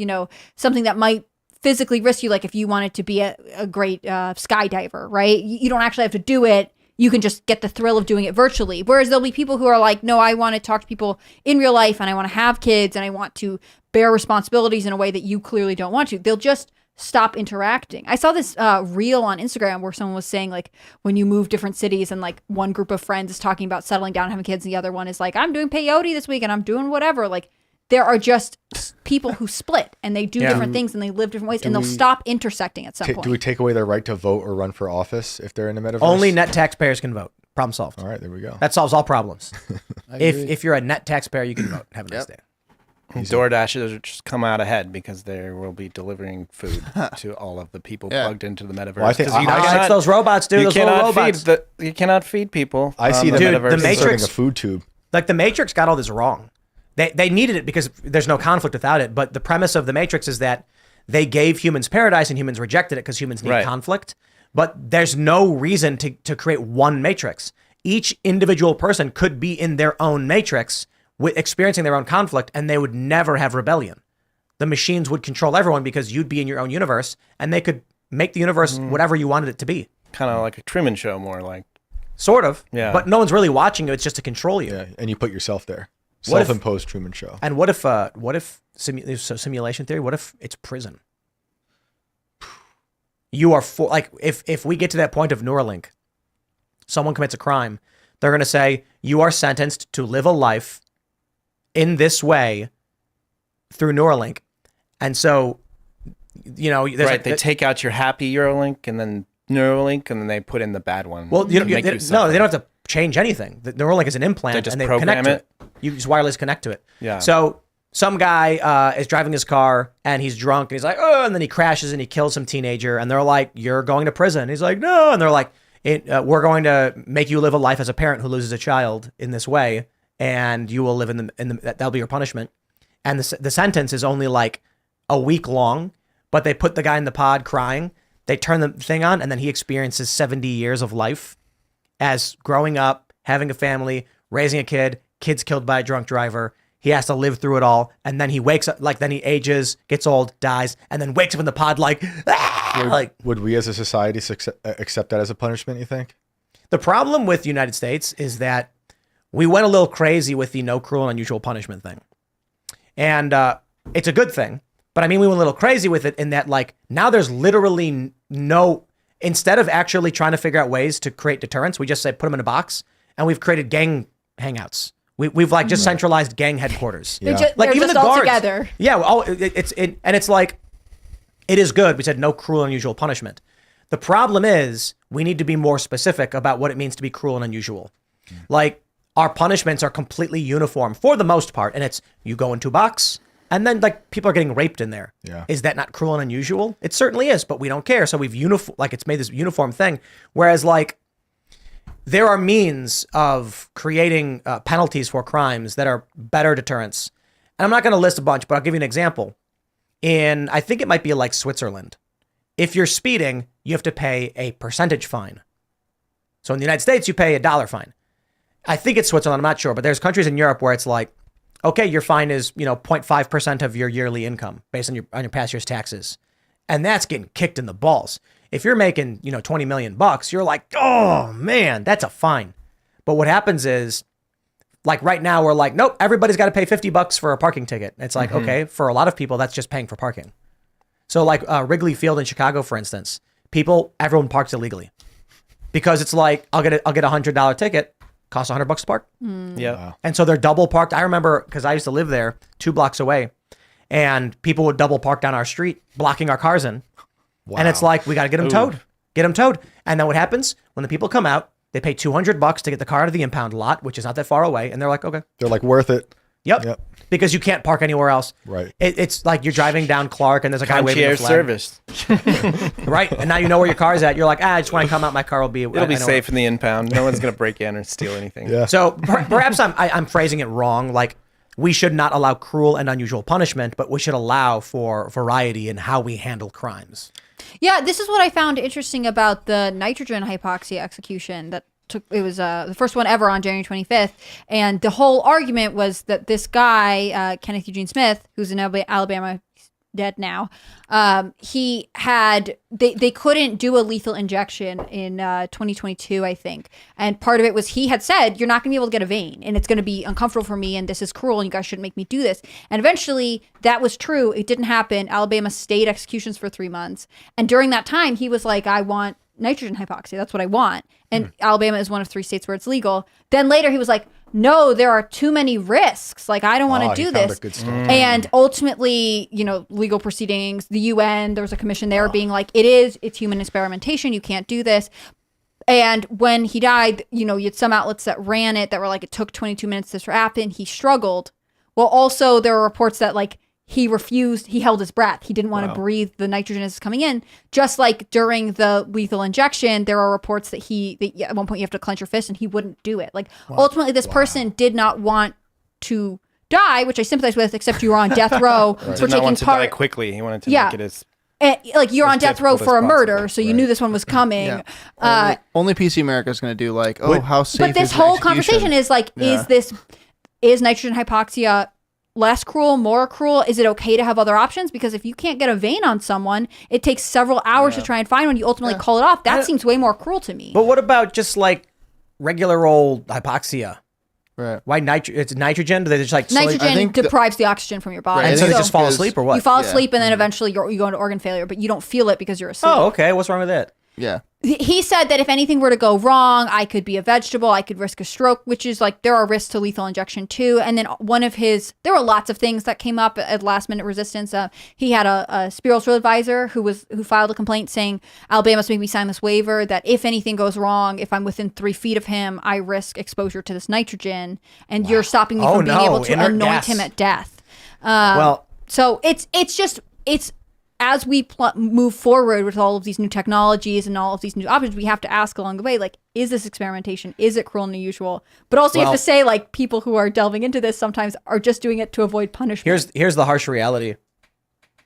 something that might physically risk you. Like if you wanted to be a great skydiver, right? You don't actually have to do it. You can just get the thrill of doing it virtually. Whereas there'll be people who are like, no, I want to talk to people in real life and I want to have kids and I want to bear responsibilities in a way that you clearly don't want to. They'll just stop interacting. I saw this reel on Instagram where someone was saying like when you move different cities and like one group of friends is talking about settling down and having kids and the other one is like, I'm doing peyote this week and I'm doing whatever. Like there are just people who split and they do different things and they live different ways and they'll stop intersecting at some point. Do we take away their right to vote or run for office if they're in the metaverse? Only net taxpayers can vote. Problem solved. All right, there we go. That solves all problems. If you're a net taxpayer, you can vote. Have a nice day. DoorDash will just come out ahead because they will be delivering food to all of the people plugged into the metaverse. Well, I think It's those robots, dude. Those little robots. You cannot feed people. I see the metaverse. The metaverse Matrix- serving a food tube. Like the Matrix got all this wrong. They needed it because there's no conflict without it. But the premise of the Matrix is that they gave humans paradise and humans rejected it because humans need conflict. But there's no reason to create one Matrix. Each individual person could be in their own Matrix experiencing their own conflict, and they would never have rebellion. The machines would control everyone because you'd be in your own universe, and they could make the universe whatever you wanted it to be. Kind of like a Truman Show, more like. Sort of. Yeah. But no one's really watching you. It's just to control you. Yeah, and you put yourself there. What if- Self-imposed Truman Show. And what if simulation theory? What if it's prison? You are if we get to that point of Neuralink, someone commits a crime, they're going to say you are sentenced to live a life in this way through Neuralink. And so, they take out your happy Neuralink and then Neuralink and then they put in the bad one. Well, they don't have to change anything. The Neuralink is an implant just and they program connect to it. You just wireless connect to it. Yeah. So some guy is driving his car and he's drunk and he's like, oh, and then he crashes and he kills some teenager and they're like, you're going to prison. He's like, no. And they're like, we're going to make you live a life as a parent who loses a child in this way. And you will live in the that'll be your punishment. And the sentence is only like a week long, but they put the guy in the pod crying. They turn the thing on and then he experiences 70 years of life as growing up, having a family, raising a kid, kids killed by a drunk driver. He has to live through it all. And then he wakes up, then he ages, gets old, dies, and then wakes up in the pod like, Would we as a society accept that as a punishment, you think? The problem with the United States is that we went a little crazy with the no cruel and unusual punishment thing. And it's a good thing. But I mean, we went a little crazy with it in that now there's literally instead of actually trying to figure out ways to create deterrence, we just say put them in a box and we've created gang hangouts. We've just centralized gang headquarters. Yeah. They're even just the all guards together. Yeah. It is good. We said no cruel and unusual punishment. The problem is we need to be more specific about what it means to be cruel and unusual. Our punishments are completely uniform for the most part. And it's you go into a box and then people are getting raped in there. Yeah. Is that not cruel and unusual? It certainly is, but we don't care. So we've it's made this uniform thing. Whereas there are means of creating penalties for crimes that are better deterrents. And I'm not going to list a bunch, but I'll give you an example. I think it might be like Switzerland. If you're speeding, you have to pay a percentage fine. So in the United States, you pay $1 fine. I think it's Switzerland, I'm not sure, but there's countries in Europe where it's okay, your fine is, 0.5% of your yearly income based on your past year's taxes. And that's getting kicked in the balls. If you're making, $20 million, you're like, oh man, that's a fine. But what happens is right now we're nope, everybody's got to pay $50 for a parking ticket. It's okay, for a lot of people, that's just paying for parking. So Wrigley Field in Chicago, for instance, everyone parks illegally because it's I'll get a $100 ticket. Costs $100 to park. Yeah. Wow. And so they're double parked. I remember because I used to live there 2 blocks away and people would double park down our street, blocking our cars in. Wow. And it's we got to get them towed. get them towed. And then what happens when the people come out? They pay $200 to get the car to the impound lot, which is not that far away, and they're like, okay. They're like worth it. Yep. Because you can't park anywhere else. Right. It's like you're driving down Clark and there's a guy waving a Concierge flag. service. Right. And now you know where your car's at. You're like, I just want to come out. My car will be. It'll be safe in the impound. No one's going to break in or steal anything. Yeah. So perhaps I'm phrasing it wrong. Like, we should not allow cruel and unusual punishment, but we should allow for variety in how we handle crimes. Yeah, this is what I found interesting about the nitrogen hypoxia execution that it was the first one ever on January 25th. And the whole argument was that this guy, Kenneth Eugene Smith, who's in Alabama, dead now, they couldn't do a lethal injection in 2022, I think. And part of it was he had said, you're not going to be able to get a vein and it's going to be uncomfortable for me and this is cruel and you guys shouldn't make me do this. And eventually that was true. It didn't happen. Alabama stayed executions for 3 months. And during that time, he was like, I want nitrogen hypoxia. That's what I want. And Alabama is one of 3 states where it's legal. Then later he was like, no, there are too many risks. Like, I don't want to do this. And ultimately, legal proceedings, the UN, there was a commission there being like, it's human experimentation. You can't do this. And when he died, you had some outlets that ran it that were like, it took 22 minutes to happen. He struggled. Well, also there were reports that like, he refused, he held his breath. He didn't want to breathe the nitrogen as it's coming in. Just like during the lethal injection, there are reports that at one point you have to clench your fist and he wouldn't do it. Like ultimately this person did not want to die, which I sympathize with, except you were on death row for Did taking not want to part. die quickly. He wanted to make it as... like you're on death row difficult for as a murder, possible. so you knew this one was coming. Yeah. Only PC America is going to do like, how safe But this is your whole execution? conversation is like, is nitrogen hypoxia less cruel, more cruel? Is it okay to have other options? Because if you can't get a vein on someone, it takes several hours to try and find one. You ultimately call it off. That seems way more cruel to me. But what about just like regular old hypoxia? Right. Why it's nitrogen? Do they just like Nitrogen deprives the oxygen from your body. and so they just fall asleep or what? You fall asleep and then eventually you go into organ failure, but you don't feel it because you're asleep. Oh, okay. What's wrong with it? Yeah. He said that if anything were to go wrong, I could be a vegetable. I could risk a stroke, which is like, there are risks to lethal injection too. And then there were lots of things that came up at last minute resistance. He had a spiritual advisor who filed a complaint saying, Alabama must make me sign this waiver that if anything goes wrong, if I'm within 3 feet of him, I risk exposure to this nitrogen. And you're stopping me from being able to anoint him at death. So it's as we move forward with all of these new technologies and all of these new options, we have to ask along the way, like, is this experimentation? Is it cruel and unusual? But also you have to say, like, people who are delving into this sometimes are just doing it to avoid punishment. Here's the harsh reality.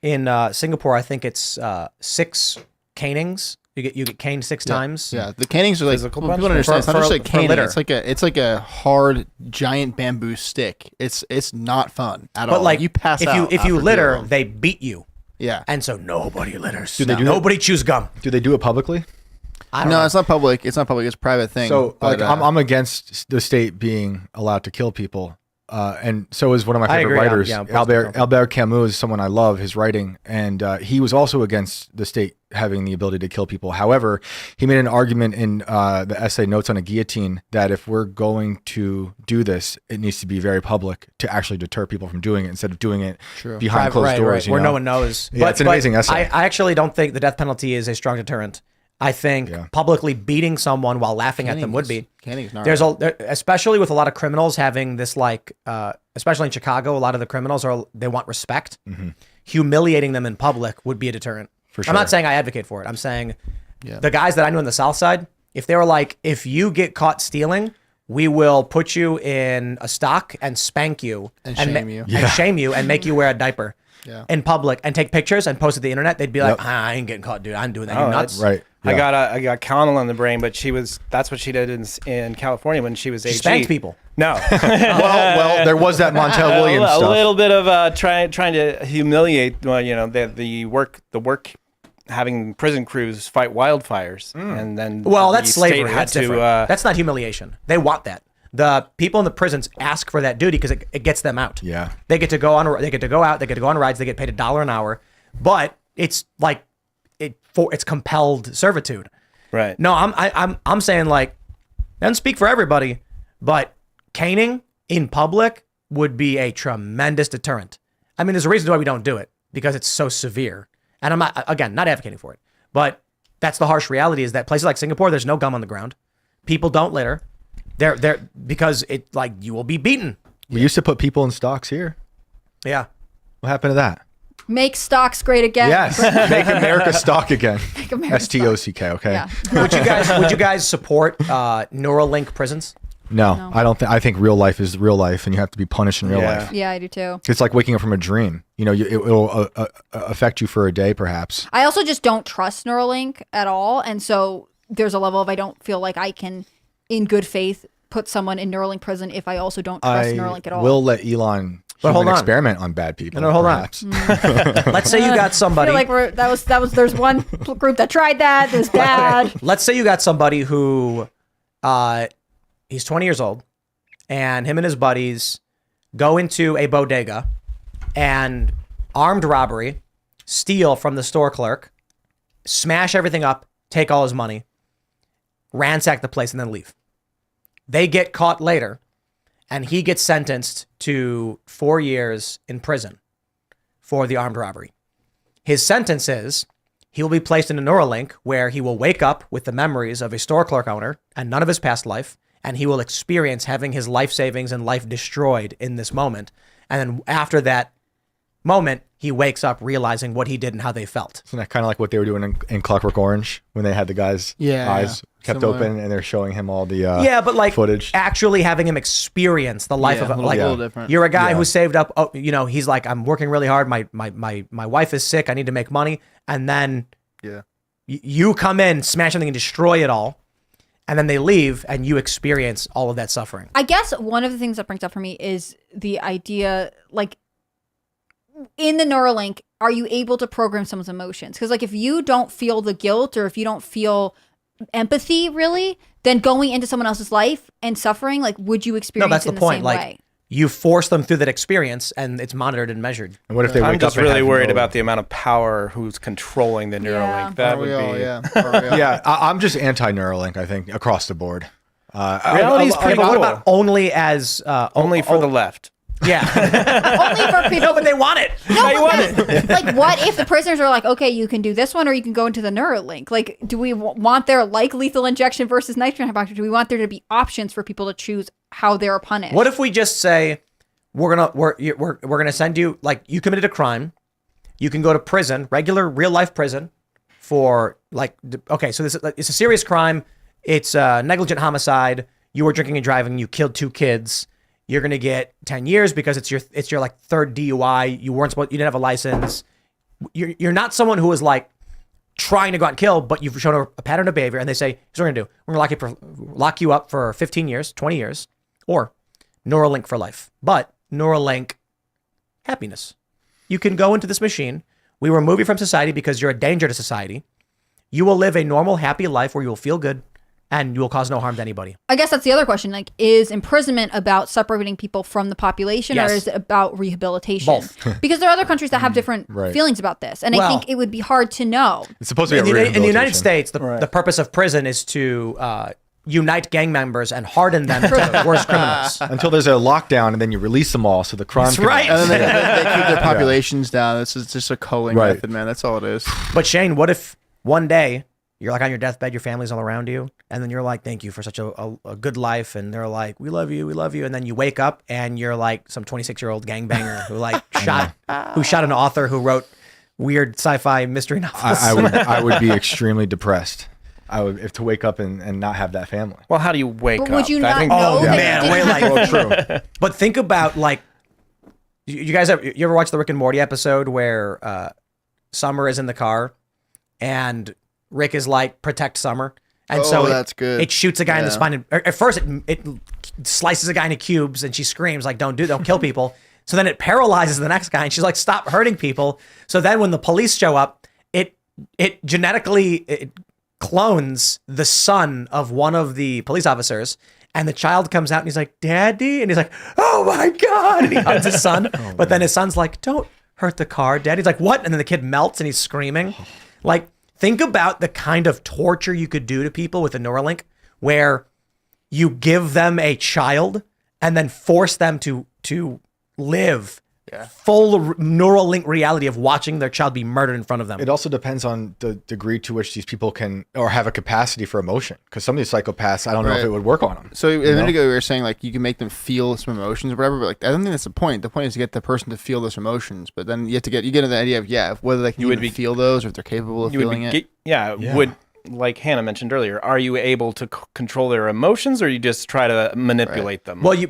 In Singapore, I think it's 6 canings. You get caned 6 times. Yeah, the canings are like, Physical people don't punishment. understand. It's not just like caning. litter. It's like a hard giant bamboo stick. It's not fun at all. But like, you pass if out you after litter, 2 of them. they beat you. Yeah. And so nobody litters. Do they do Nobody chews gum. Do they do it publicly? I don't know. It's not public. It's not public. It's a private thing. So but, I'm against the state being allowed to kill people. And so is one of my I favorite agree. writers, Yeah, I'm opposed to Albert Camus is someone I love, his writing, and he was also against the state having the ability to kill people. However, he made an argument in the essay Notes on a Guillotine that if we're going to do this, it needs to be very public to actually deter people from doing it instead of doing it behind closed doors. Where no one knows. Yeah, it's an amazing essay. I actually don't think the death penalty is a strong deterrent. I think publicly beating someone while laughing at them would be. Especially with a lot of criminals having this, like, especially in Chicago, a lot of the criminals they want respect. Mm-hmm. Humiliating them in public would be a deterrent. For sure. I'm not saying I advocate for it. I'm saying the guys that I knew on the South Side, if they were like, if you get caught stealing, we will put you in a stock and spank you and shame you and make you wear a diaper. In public and take pictures and post it to the internet, they'd be like, I ain't getting caught, dude. I'm doing that. You nuts? Right. Yeah. I got Connell on the brain, but that's what she did in California when she was AG. She spanked people. No. well, there was that Montel Williams stuff. A little bit of trying to humiliate, the work having prison crews fight wildfires, and then that's slavery. State had That's different. That's not humiliation. They want that. The people in the prisons ask for that duty because it gets them out. Yeah, they get to go out, they get to go on rides, they get paid $1 an hour, but it's like it's compelled servitude. Right. No, I'm saying, like, doesn't speak for everybody, but caning in public would be a tremendous deterrent. I mean, there's a reason why we don't do it because it's so severe, and I'm not advocating for it, but that's the harsh reality, is that places like Singapore, there's no gum on the ground. People don't litter. They're because it like you will be beaten. We used to put people in stocks here. Yeah. What happened to that? Make stocks great again. Yes, make America stock again. America STOCK. Okay. Yeah. Would you guys support Neuralink prisons? No, I don't think. I think real life is real life, and you have to be punished in real Yeah. life. Yeah, I do too. It's like waking up from a dream. You know, it will affect you for a day, perhaps. I also just don't trust Neuralink at all. And so there's a level of I don't feel like I can, in good faith, put someone in Neuralink prison if I also don't trust Neuralink at all. Will let Elon But hold on. experiment on bad people. No, hold on. perhaps. Let's say you got I somebody. feel like there's one group that tried that. It was bad. Let's say you got somebody who, he's 20 years old, and him and his buddies go into a bodega and armed robbery, steal from the store clerk, smash everything up, take all his money, ransack the place, and then leave. They get caught later, and he gets sentenced to 4 years in prison for the armed robbery. His sentence is he will be placed in a Neuralink where he will wake up with the memories of a store clerk owner and none of his past life, and he will experience having his life savings and life destroyed in this moment. And then after that moment, he wakes up realizing what he did and how they felt. Isn't that kind of like what they were doing in Clockwork Orange when they had the guy's eyes kept similar. open and they're showing him all the Yeah, but like footage? actually having him experience the life Yeah, of a it. little- Like little different. you're a guy Yeah. who saved up. Oh, you know, he's like, I'm working really hard. My wife is sick. I need to make money. And then you come in, smash something, and destroy it all. And then they leave, and you experience all of that suffering. I guess one of the things that brings up for me is the idea, like, in the Neuralink, are you able to program someone's emotions? Because, like, if you don't feel the guilt or if you don't feel empathy, really, then going into someone else's life and suffering, like, would you experience that's it in the the point. same Like, way? you force them through that experience, and it's monitored and measured. And what if they wake I'm up just and really have worried no- about the amount of power who's controlling the Neuralink. That Are would we all? be. Yeah. Are we all? Yeah, I'm just anti-Neuralink. I think across the board. Reality is Like, pretty what cool. about only as Only for the left. yeah? Only for people. No, but they want it. No, but like, what if the prisoners are like, okay, you can do this one, or you can go into the Neuralink? Like, do we want there, like lethal injection versus nitrogen hypoxia? Do we want there to be options for people to choose how they're punished? What if we just say we're gonna send you, like, you committed a crime, you can go to prison, regular real life prison, for like, okay, so it's a serious crime, it's negligent homicide, you were drinking and driving, you killed 2 kids, you're gonna get 10 years because it's your like 3rd DUI, you didn't have a license, you're not someone who is like trying to go out and kill, but you've shown a pattern of behavior, and they say, here's what we're gonna do, we're gonna lock you up for 15 years, 20 years, or Neuralink for life. But Neuralink happiness. You can go into this machine. We remove you from society because you're a danger to society. You will live a normal, happy life where you will feel good and you will cause no harm to anybody. I guess that's the other question. Like, is imprisonment about separating people from the population, Yes. or is it about rehabilitation? Both. Because there are other countries that have different Right. feelings about this, and I Well- think it would be hard to know. It's supposed to be In the United States, the Right. purpose of prison is to unite gang members and harden them to worse criminals. until there's a lockdown, and then you release them all, so the crime. That's can- right. And then they keep their populations down. This is just a culling Right. method, man. That's all it is. But Shane, what if one day you're like on your deathbed, your family's all around you, and then you're like, thank you for such a good life, and they're like, we love you, and then you wake up and you're like some 26-year-old gangbanger who like shot an author who wrote weird sci-fi mystery novels. I would be extremely depressed. I would if to wake up and not have that family. Well, how do you wake But up? would you I not think- know Oh that man, you wait, didn't- like, True. but think about like, you guys you ever watch the Rick and Morty episode where Summer is in the car, and Rick is like, protect Summer, and so that's good. It shoots a guy in the Yeah. spine. At first, it slices a guy into cubes, and she screams like, don't kill people. So then it paralyzes the next guy, and she's like, stop hurting people. So then when the police show up, it genetically clones the son of one of the police officers, and the child comes out and he's like, Daddy, and he's like, oh my God, and he hugs his son. But then his son's like, don't hurt the car, Dad. He's like, what? And then the kid melts and he's screaming. Like, think about the kind of torture you could do to people with a Neuralink, where you give them a child and then force them to live full neural link reality of watching their child be murdered in front of them. It also depends on the degree to which these people can or have a capacity for emotion. Because some of these psychopaths, I don't know if it would work on them. So a minute ago, we were saying like you can make them feel some emotions or whatever, but like I don't think that's the point. The point is to get the person to feel those emotions. But then you get into the idea of whether they can even feel those or if they're capable of feeling it. Would, like Hannah mentioned earlier, are you able to control their emotions, or you just try to manipulate them? Well, you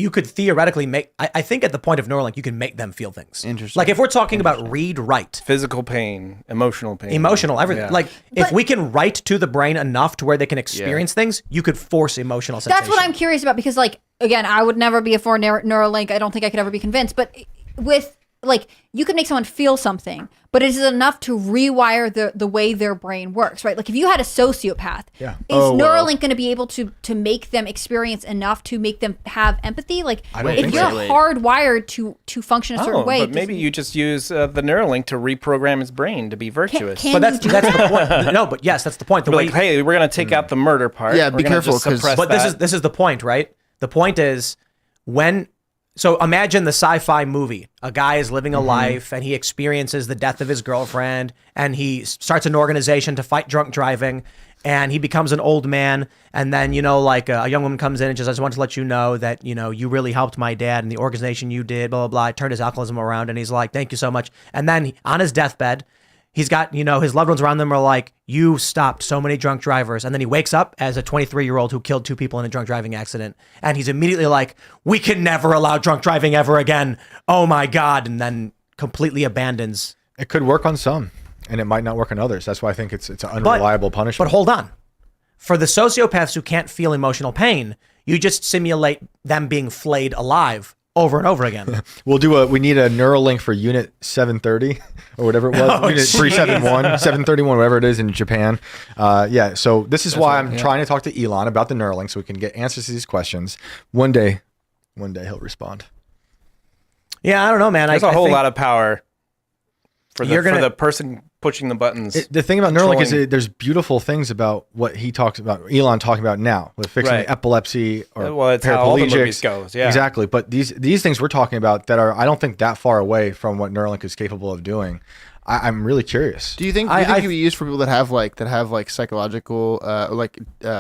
could theoretically make. I think at the point of Neuralink, you can make them feel things. Interesting. Like if we're talking about read write, Physical pain, emotional pain, everything. Yeah. Like if we can write to the brain enough to where they can experience things, you could force emotional sensation. That's what I'm curious about because, like, again, I would never be for Neuralink. I don't think I could ever be convinced. But with like, you could make someone feel something, but it is enough to rewire the way their brain works, right? Like if you had a sociopath, is Neuralink going to be able to make them experience enough to make them have empathy? Like if you're hardwired to function a certain way. But maybe you just use the Neuralink to reprogram his brain to be virtuous. Can but that's the point. No, but yes, that's the point. The way, like, hey, we're going to take out the murder part. Yeah, We're be gonna careful, just suppress but that. this is the point, right? The point is so imagine the sci-fi movie. A guy is living a life and he experiences the death of his girlfriend and he starts an organization to fight drunk driving and he becomes an old man. And then, a young woman comes in and just, I just want to let you know that, you really helped my dad and the organization you did, blah, blah, blah. I turned his alcoholism around and he's like, thank you so much. And then on his deathbed, he's got, his loved ones around them are like, you stopped so many drunk drivers. And then he wakes up as a 23-year-old who killed 2 people in a drunk driving accident. And he's immediately like, we can never allow drunk driving ever again. Oh my God. And then completely abandons. It could work on some, and it might not work on others. That's why I think it's an unreliable punishment. But hold on. For the sociopaths who can't feel emotional pain, you just simulate them being flayed alive over and over again. We need a Neuralink for Unit 730 or whatever it was. Unit 371, 731, whatever it is in Japan. So this is why I'm trying to talk to Elon about the Neuralink so we can get answers to these questions. One day he'll respond. Yeah, I don't know, man. There's a whole lot of power for the person pushing the buttons. The thing about Neuralink is there's beautiful things about what he talks about, Elon talking about now, with fixing epilepsy or it's how all the movies goes. Yeah. Exactly. But these things we're talking about that are, I don't think that far away from what Neuralink is capable of doing. I'm really curious. Do you think it can be used for people that have psychological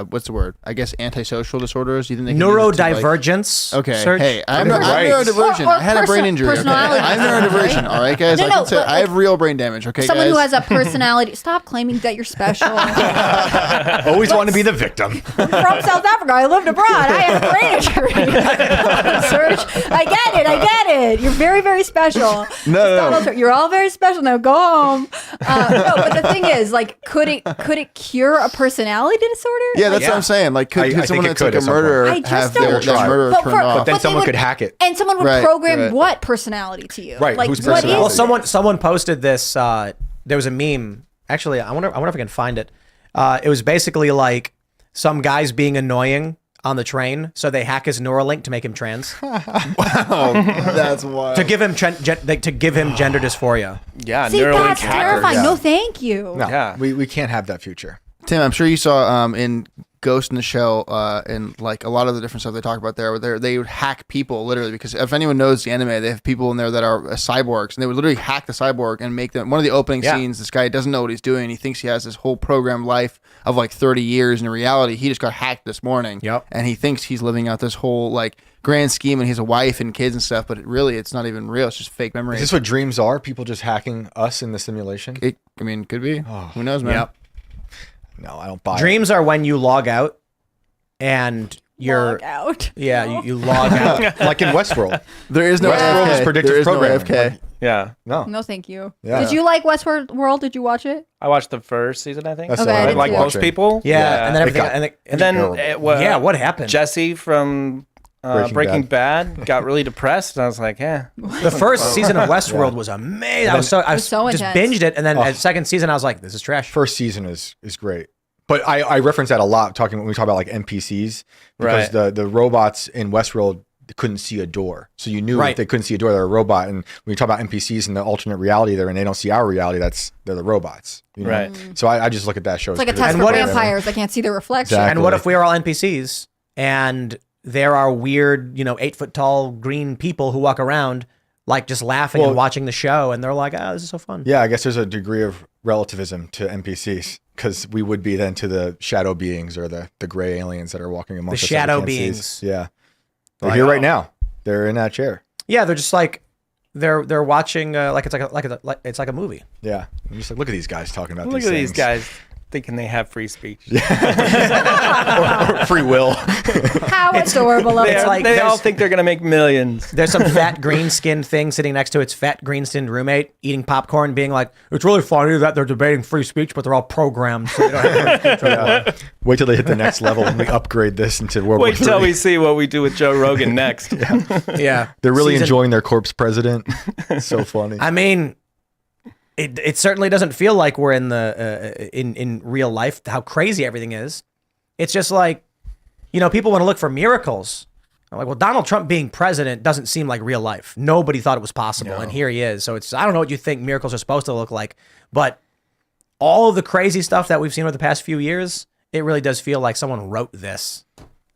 what's the word? I guess antisocial disorders? Do you think they can neurodivergence? Okay. Serge? Hey, I'm neurodivergent. I had a brain injury. Okay? I'm neurodivergent. All right, guys. I have real brain damage. Okay, someone guys? who has a personality. Stop claiming that you're special. Always want to be the victim. I'm from South Africa. I lived abroad. I have a brain injury. Serge, I get it. You're very, very special. No. You're all very special. Now go home. No, but the thing is, like, could it cure a personality disorder? Yeah, that's what I'm saying. Like, could someone that's like a murderer have their murderer turned off? But then someone could hack it. And someone would program what personality to you? Right. Like, Whose what personality? is Well, someone posted this. There was a meme. Actually, I wonder if I can find it. It was basically like some guys being annoying on the train, so they hack his Neuralink to make him trans. Wow, that's wild. to give him gender dysphoria. Yeah, See, Neuralink that's hackers. terrifying. Yeah. No, thank you. No, Yeah. we can't have that future. Tim, I'm sure you saw in Ghost in the Shell and like a lot of the different stuff they talk about there, where they would hack people literally, because if anyone knows the anime, they have people in there that are cyborgs, and they would literally hack the cyborg and make them. One of the opening scenes, this guy doesn't know what he's doing. He thinks he has this whole programmed life of like 30 years, and in reality, he just got hacked this morning. Yep. And he thinks he's living out this whole like grand scheme, and he has a wife and kids and stuff, but it's not even real. It's just fake memory. Is this what dreams are? People just hacking us in the simulation? Could be. Who knows, man? Yep. No, I don't buy it. Dreams are when you log out and you're Log out. Yeah, you log out. Like in Westworld. There is no Westworld AFK. is predictive There is programming. No AFK. Yeah. No. No, thank you. Yeah. Did you like Westworld? Did you watch it? I watched the first season, I think. That's Okay, all I right. did Like too. most people. Yeah, and then everything, And then what happened? Jesse from Breaking Bad got really depressed, and I was like, The first season of Westworld was amazing. I was so just intense. binged it, and then at second season, I was like, this is trash. First season is great. But I reference that a lot when we talk about like NPCs, because the robots in Westworld couldn't see a door. So you knew if they couldn't see a door, they're a robot. And when you talk about NPCs in the alternate reality they're in, they don't see our reality, they're the robots. You know? Right. So I just look at that show. It's like a test for vampires. I can't see the reflection. Exactly. And what if we are all NPCs and there are weird, 8-foot tall green people who walk around like just laughing and watching the show, and they're like, "Oh, this is so fun." Yeah, I guess there's a degree of relativism to NPCs because we would be then to the shadow beings or the gray aliens that are walking amongst us. The that we shadow can't see. beings. Yeah, they're here right now. They're in that chair. Yeah, they're just like they're watching like it's like a movie. Yeah, I'm just like, look at these guys talking about Look these at things. these guys thinking they have free speech. or free will. How adorable of They, them. like they all there's- think they're gonna make millions. There's some fat green-skinned thing sitting next to its fat green-skinned roommate eating popcorn, being like, "It's really funny that they're debating free speech, but they're all programmed." So they don't have Wait till they hit the next level and we upgrade this into World War Wait till III. we see what we do with Joe Rogan next. yeah, They're really Season- enjoying their corpse president. It's so funny. I mean, it certainly doesn't feel like we're in the in real life. How crazy everything is. It's just like, people want to look for miracles. I'm like, well, Donald Trump being president doesn't seem like real life. Nobody thought it was possible, and here he is. So I don't know what you think miracles are supposed to look like, but all of the crazy stuff that we've seen over the past few years, it really does feel like someone wrote this.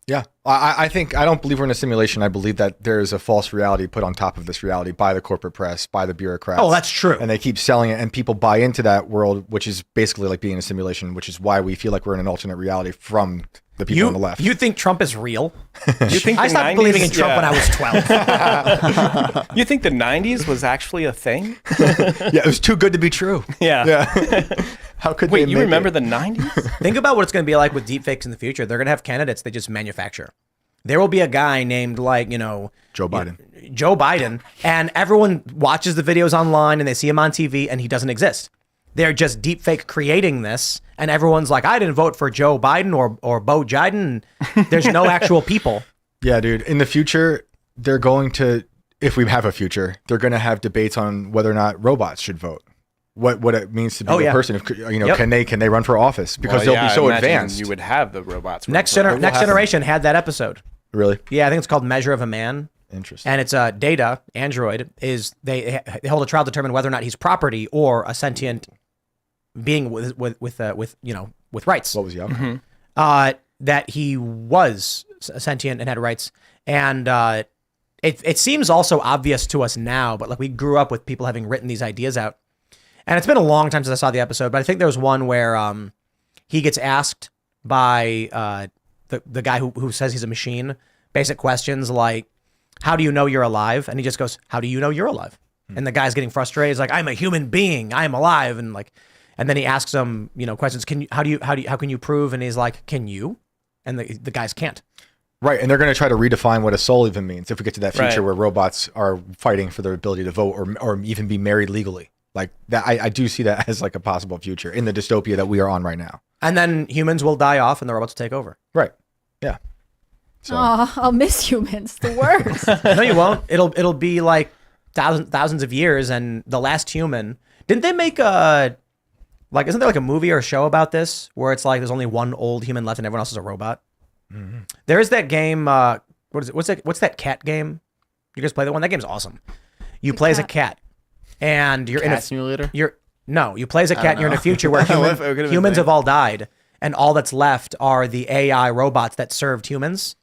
Yeah, I think I don't believe we're in a simulation. I believe that there is a false reality put on top of this reality by the corporate press, by the bureaucrats. Oh, that's true. And they keep selling it, and people buy into that world, which is basically like being in a simulation, which is why we feel like we're in an alternate reality from the people on the left. You think Trump is real? You think I the stopped 90s believing in Trump when I was 12. You think the 90s was actually a thing? Yeah, it was too good to be true. Yeah. Yeah. How could Wait, they you make remember it? the 90s? Think about what it's going to be like with deepfakes in the future. They're going to have candidates they just manufacture. There will be a guy named Joe Biden. Joe Biden, and everyone watches the videos online and they see him on TV and he doesn't exist. They're just deepfake creating this, and everyone's like, I didn't vote for Joe Biden or Bo Jiden. There's no actual people. Yeah, dude. In the future, they're going to, if we have a future, they're going to have debates on whether or not robots should vote. What it means to be a person. If Yep. can they run for office because Well, they'll yeah, be so I imagine advanced. You would have the robots. Next happen. Generation had that episode. Really Yeah, I think it's called Measure of a Man. interesting. And it's Data, Android, is they hold a trial to determine whether or not he's property or a sentient being with rights. What was the outcome? That he was sentient and had rights. And it seems also obvious to us now, but like we grew up with people having written these ideas out. And it's been a long time since I saw the episode, but I think there was one where he gets asked by the guy who says he's a machine basic questions like, how do you know you're alive? And he just goes, how do you know you're alive? And the guy's getting frustrated. He's like, I'm a human being. I am alive. And then he asks him, questions. How can you prove? And he's like, can you? And the guys can't. Right, and they're going to try to redefine what a soul even means if we get to that future Right. where robots are fighting for their ability to vote or even be married legally. Like that, I do see that as like a possible future in the dystopia that we are on right now. And then humans will die off and the robots will take over. Right. Yeah. So Oh, I'll miss humans. The worst. No, you won't. It'll be like thousands of years, and the last human. Didn't they make isn't there like a movie or a show about this where it's like there's only one old human left and everyone else is a robot? Mm-hmm. There is that game. What is it? What's that cat game? You guys play that one? That game's awesome. You play as a cat, and you're Cat in a simulator? You play as a cat. And you're in a future where It could've been humans me. have all died, and all that's left are the AI robots that served humans,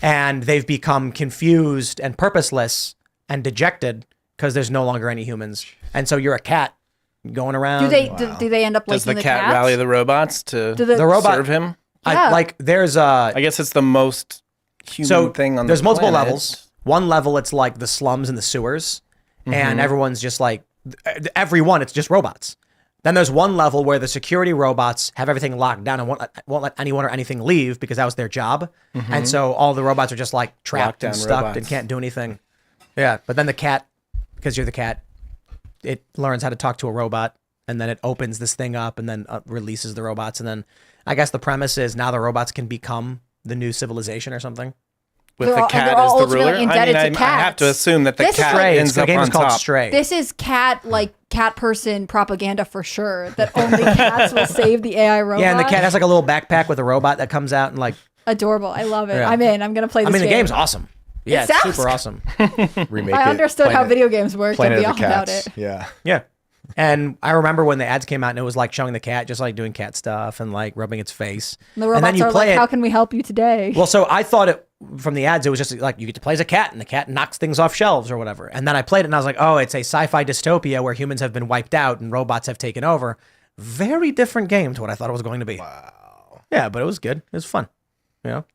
and they've become confused and purposeless and dejected because there's no longer any humans, and so you're a cat going around. Do they end up Does liking the the cat cats? rally the robots to Do the robot- serve him? Yeah. There's I guess it's the most human thing on there's the multiple planet. levels. One level, it's like the slums and the sewers, Mm-hmm. and everyone's just like everyone. It's just robots. Then there's one level where the security robots have everything locked down and won't let anyone or anything leave because that was their job, and so all the robots are just like trapped and Lockdown stuck robots. and can't do anything. Yeah, but then the cat, because you're the cat, it learns how to talk to a robot, and then it opens this thing up and then releases the robots, and then I guess the premise is now the robots can become the new civilization or something. With They're the all- cat they're all as the ultimately ruler. indebted to I have to cats. assume that the This is cat Stray. ends The up game on is called top. Stray. This is cat person propaganda for sure. That only cats will save the AI robot. Yeah, and the cat has like a little backpack with a robot that comes out and like. adorable. I love it. Yeah. I'm in. I'm gonna play this. I mean, the game. game's awesome. Yeah, It it's sounds super awesome. remake I it, understood how Planet- video games work and Planet be of all the about Cats. it. Yeah. Yeah. And I remember when the ads came out and it was like showing the cat just like doing cat stuff and like rubbing its face. And the robots are like, how can we help you today? Well, so I thought it from the ads, it was just like you get to play as a cat and the cat knocks things off shelves or whatever. And then I played it and I was like, oh, it's a sci-fi dystopia where humans have been wiped out and robots have taken over. Very different game to what I thought it was going to be. Wow. Yeah, but it was good. It was fun. You know?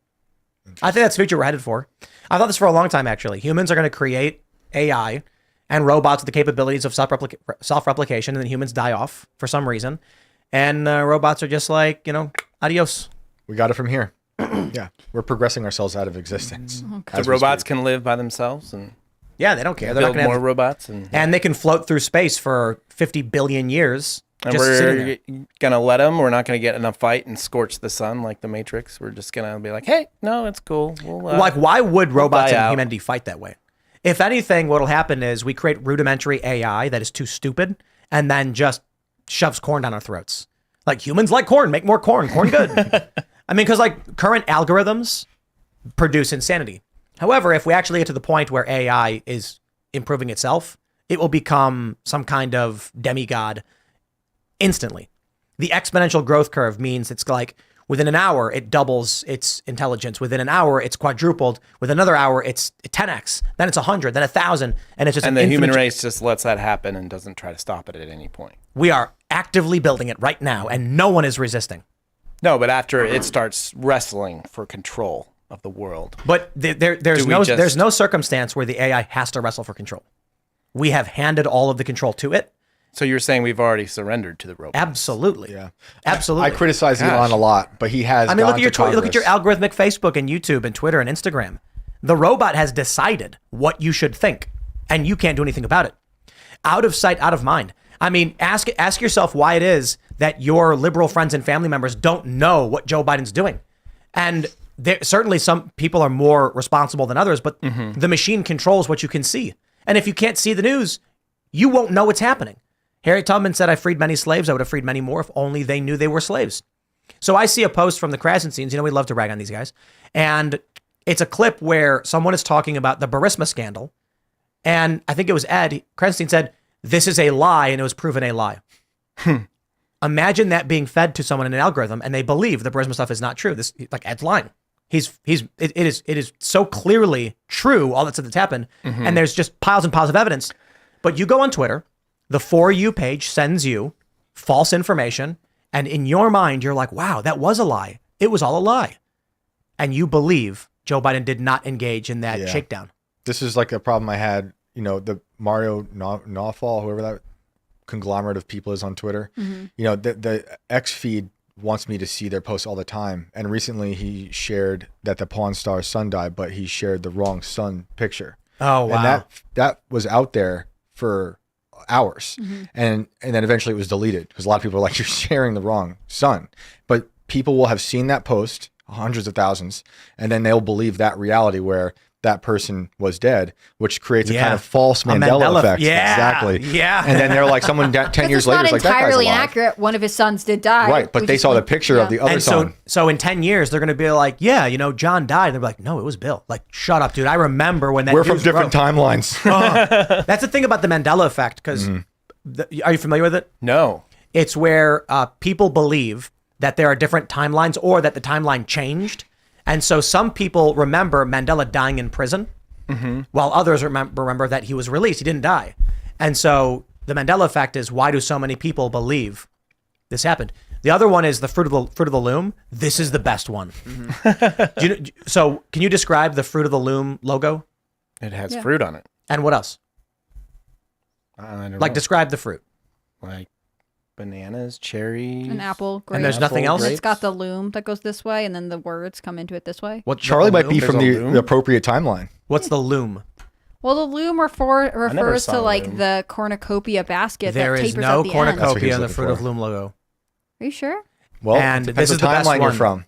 I think that's the future we're headed for. I thought this for a long time, actually. Humans are going to create AI and robots with the capabilities of self-replication, and then humans die off for some reason. And robots are just like, adios. We got it from here. Yeah, we're progressing ourselves out of existence. The robots can live by themselves and yeah, they don't care. They're build not gonna more have, robots, and they can float through space for 50 billion years. and just sitting we're there. gonna let them. We're not gonna get in a fight and scorch the sun like the Matrix. We're just gonna be like, hey, no, it's cool. We'll, Like, why would robots die and out. humanity fight that way? If anything, what'll happen is we create rudimentary AI that is too stupid and then just shoves corn down our throats. Like, humans like corn, make more corn. Corn good. I mean, because like current algorithms produce insanity. However, if we actually get to the point where AI is improving itself, it will become some kind of demigod instantly. The exponential growth curve means it's like within an hour, it doubles its intelligence. Within an hour, it's quadrupled. With another hour, it's 10x. Then it's 100, then 1,000. And it's just and an the human infinite- race just lets that happen and doesn't try to stop it at any point. We are actively building it right now, and no one is resisting. No, but after it starts wrestling for control of the world. But there's Do we no just- there's no circumstance where the AI has to wrestle for control. We have handed all of the control to it. So you're saying we've already surrendered to the robots? Absolutely. Yeah. Absolutely. I criticize Gosh. Elon a lot, but he has. I mean, look gone at to your look at your Congress. algorithmic Facebook and YouTube and Twitter and Instagram. The robot has decided what you should think, and you can't do anything about it. Out of sight, out of mind. I mean, ask yourself why it is that your liberal friends and family members don't know what Joe Biden's doing. And certainly some people are more responsible than others, but the machine controls what you can see. And if you can't see the news, you won't know what's happening. Harriet Tubman said, I freed many slaves. I would have freed many more if only they knew they were slaves. So I see a post from the Krasensteins. We love to rag on these guys. And it's a clip where someone is talking about the Burisma scandal. And I think it was Ed Krasenstein said, this is a lie, and it was proven a lie. Imagine that being fed to someone in an algorithm, and they believe the Burisma stuff is not true. This, like, Ed's lying. It is so clearly true, all that stuff that's happened, and there's just piles and piles of evidence. But you go on Twitter, the For You page sends you false information, and in your mind, you're like, wow, that was a lie. It was all a lie. And you believe Joe Biden did not engage in that shakedown. This is like a problem I had, the Mario Nawfal, whoever that conglomerate of people is on Twitter. The X feed wants me to see their posts all the time. And recently he shared that the Pawn Star's son died, but he shared the wrong son picture. Oh, wow. And that was out there for hours. And then eventually it was deleted because a lot of people are like, you're sharing the wrong son. But people will have seen that post, hundreds of thousands, and then they'll believe that reality where that person was dead, which creates a kind of false Mandela effect. Yeah. Exactly. Yeah. And then they're like, someone 10 years later is like, that guy's entirely alive. inaccurate. One of his sons did die. Right, but they saw the picture of the other And son. so in 10 years, they're going to be like, yeah, John died. And they're like, no, it was Bill. Like, shut up, dude. I remember when that We're from news different broke. timelines. That's the thing about the Mandela effect, because are you familiar with it? No. It's where people believe that there are different timelines or that the timeline changed. And so some people remember Mandela dying in prison, while others remember that he was released. He didn't die. And so the Mandela effect is, why do so many people believe this happened? The other one is the fruit of the loom. This is the best one. So can you describe the Fruit of the Loom logo? It has fruit on it. And what else? I don't Like, know. describe the fruit. Like bananas, cherries. An apple, grape. And there's nothing else? And it's got the loom that goes this way, and then the words come into it this way. What Charlie might be There's from a the loom? appropriate timeline. What's the loom? Well, the loom refers saw to a like loom. the cornucopia basket There that is tapers no at the end. That's what he cornucopia was in the looking Fruit of for. Loom logo. Are you sure? Well, And it depends this is what the best timeline you're one.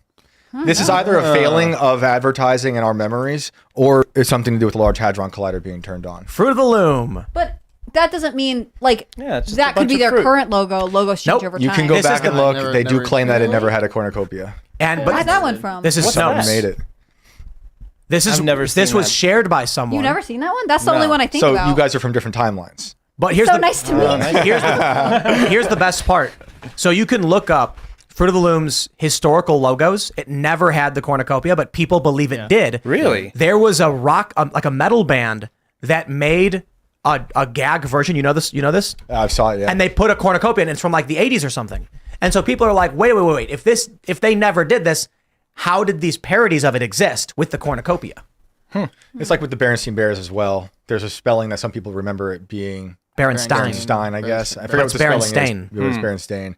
from. This is either a failing of advertising in our memories, or it's something to do with the Large Hadron Collider being turned on. Fruit of the Loom. But that doesn't mean like Yeah, it's just a that could bunch be of their fruit. current logo. Logos change Nope. over You time. can go This is back the- and look. Never- they do never- claim that it Really? never had a cornucopia. And Where's but that one from? this is What's Snow. that? Made it. This is I've never this seen was that. shared by someone. You've never seen that one? That's the only No. one I think So about. you guys are from different timelines. But here's So the nice to meet you. here's the best part. So you can look up Fruit of the Loom's historical logos. It never had the cornucopia, but people believe it did. Really? There was a rock, like a metal band that made a gag version. You know this? I saw it. Yeah. And they put a cornucopia in. It's from like the 80s or something. And so people are like, wait. If they never did this, how did these parodies of it exist with the cornucopia? It's like with the Berenstein Bears as well. There's a spelling that some people remember it being Berenstain. Stein, I guess. I forget what the spelling is. It was Berenstain.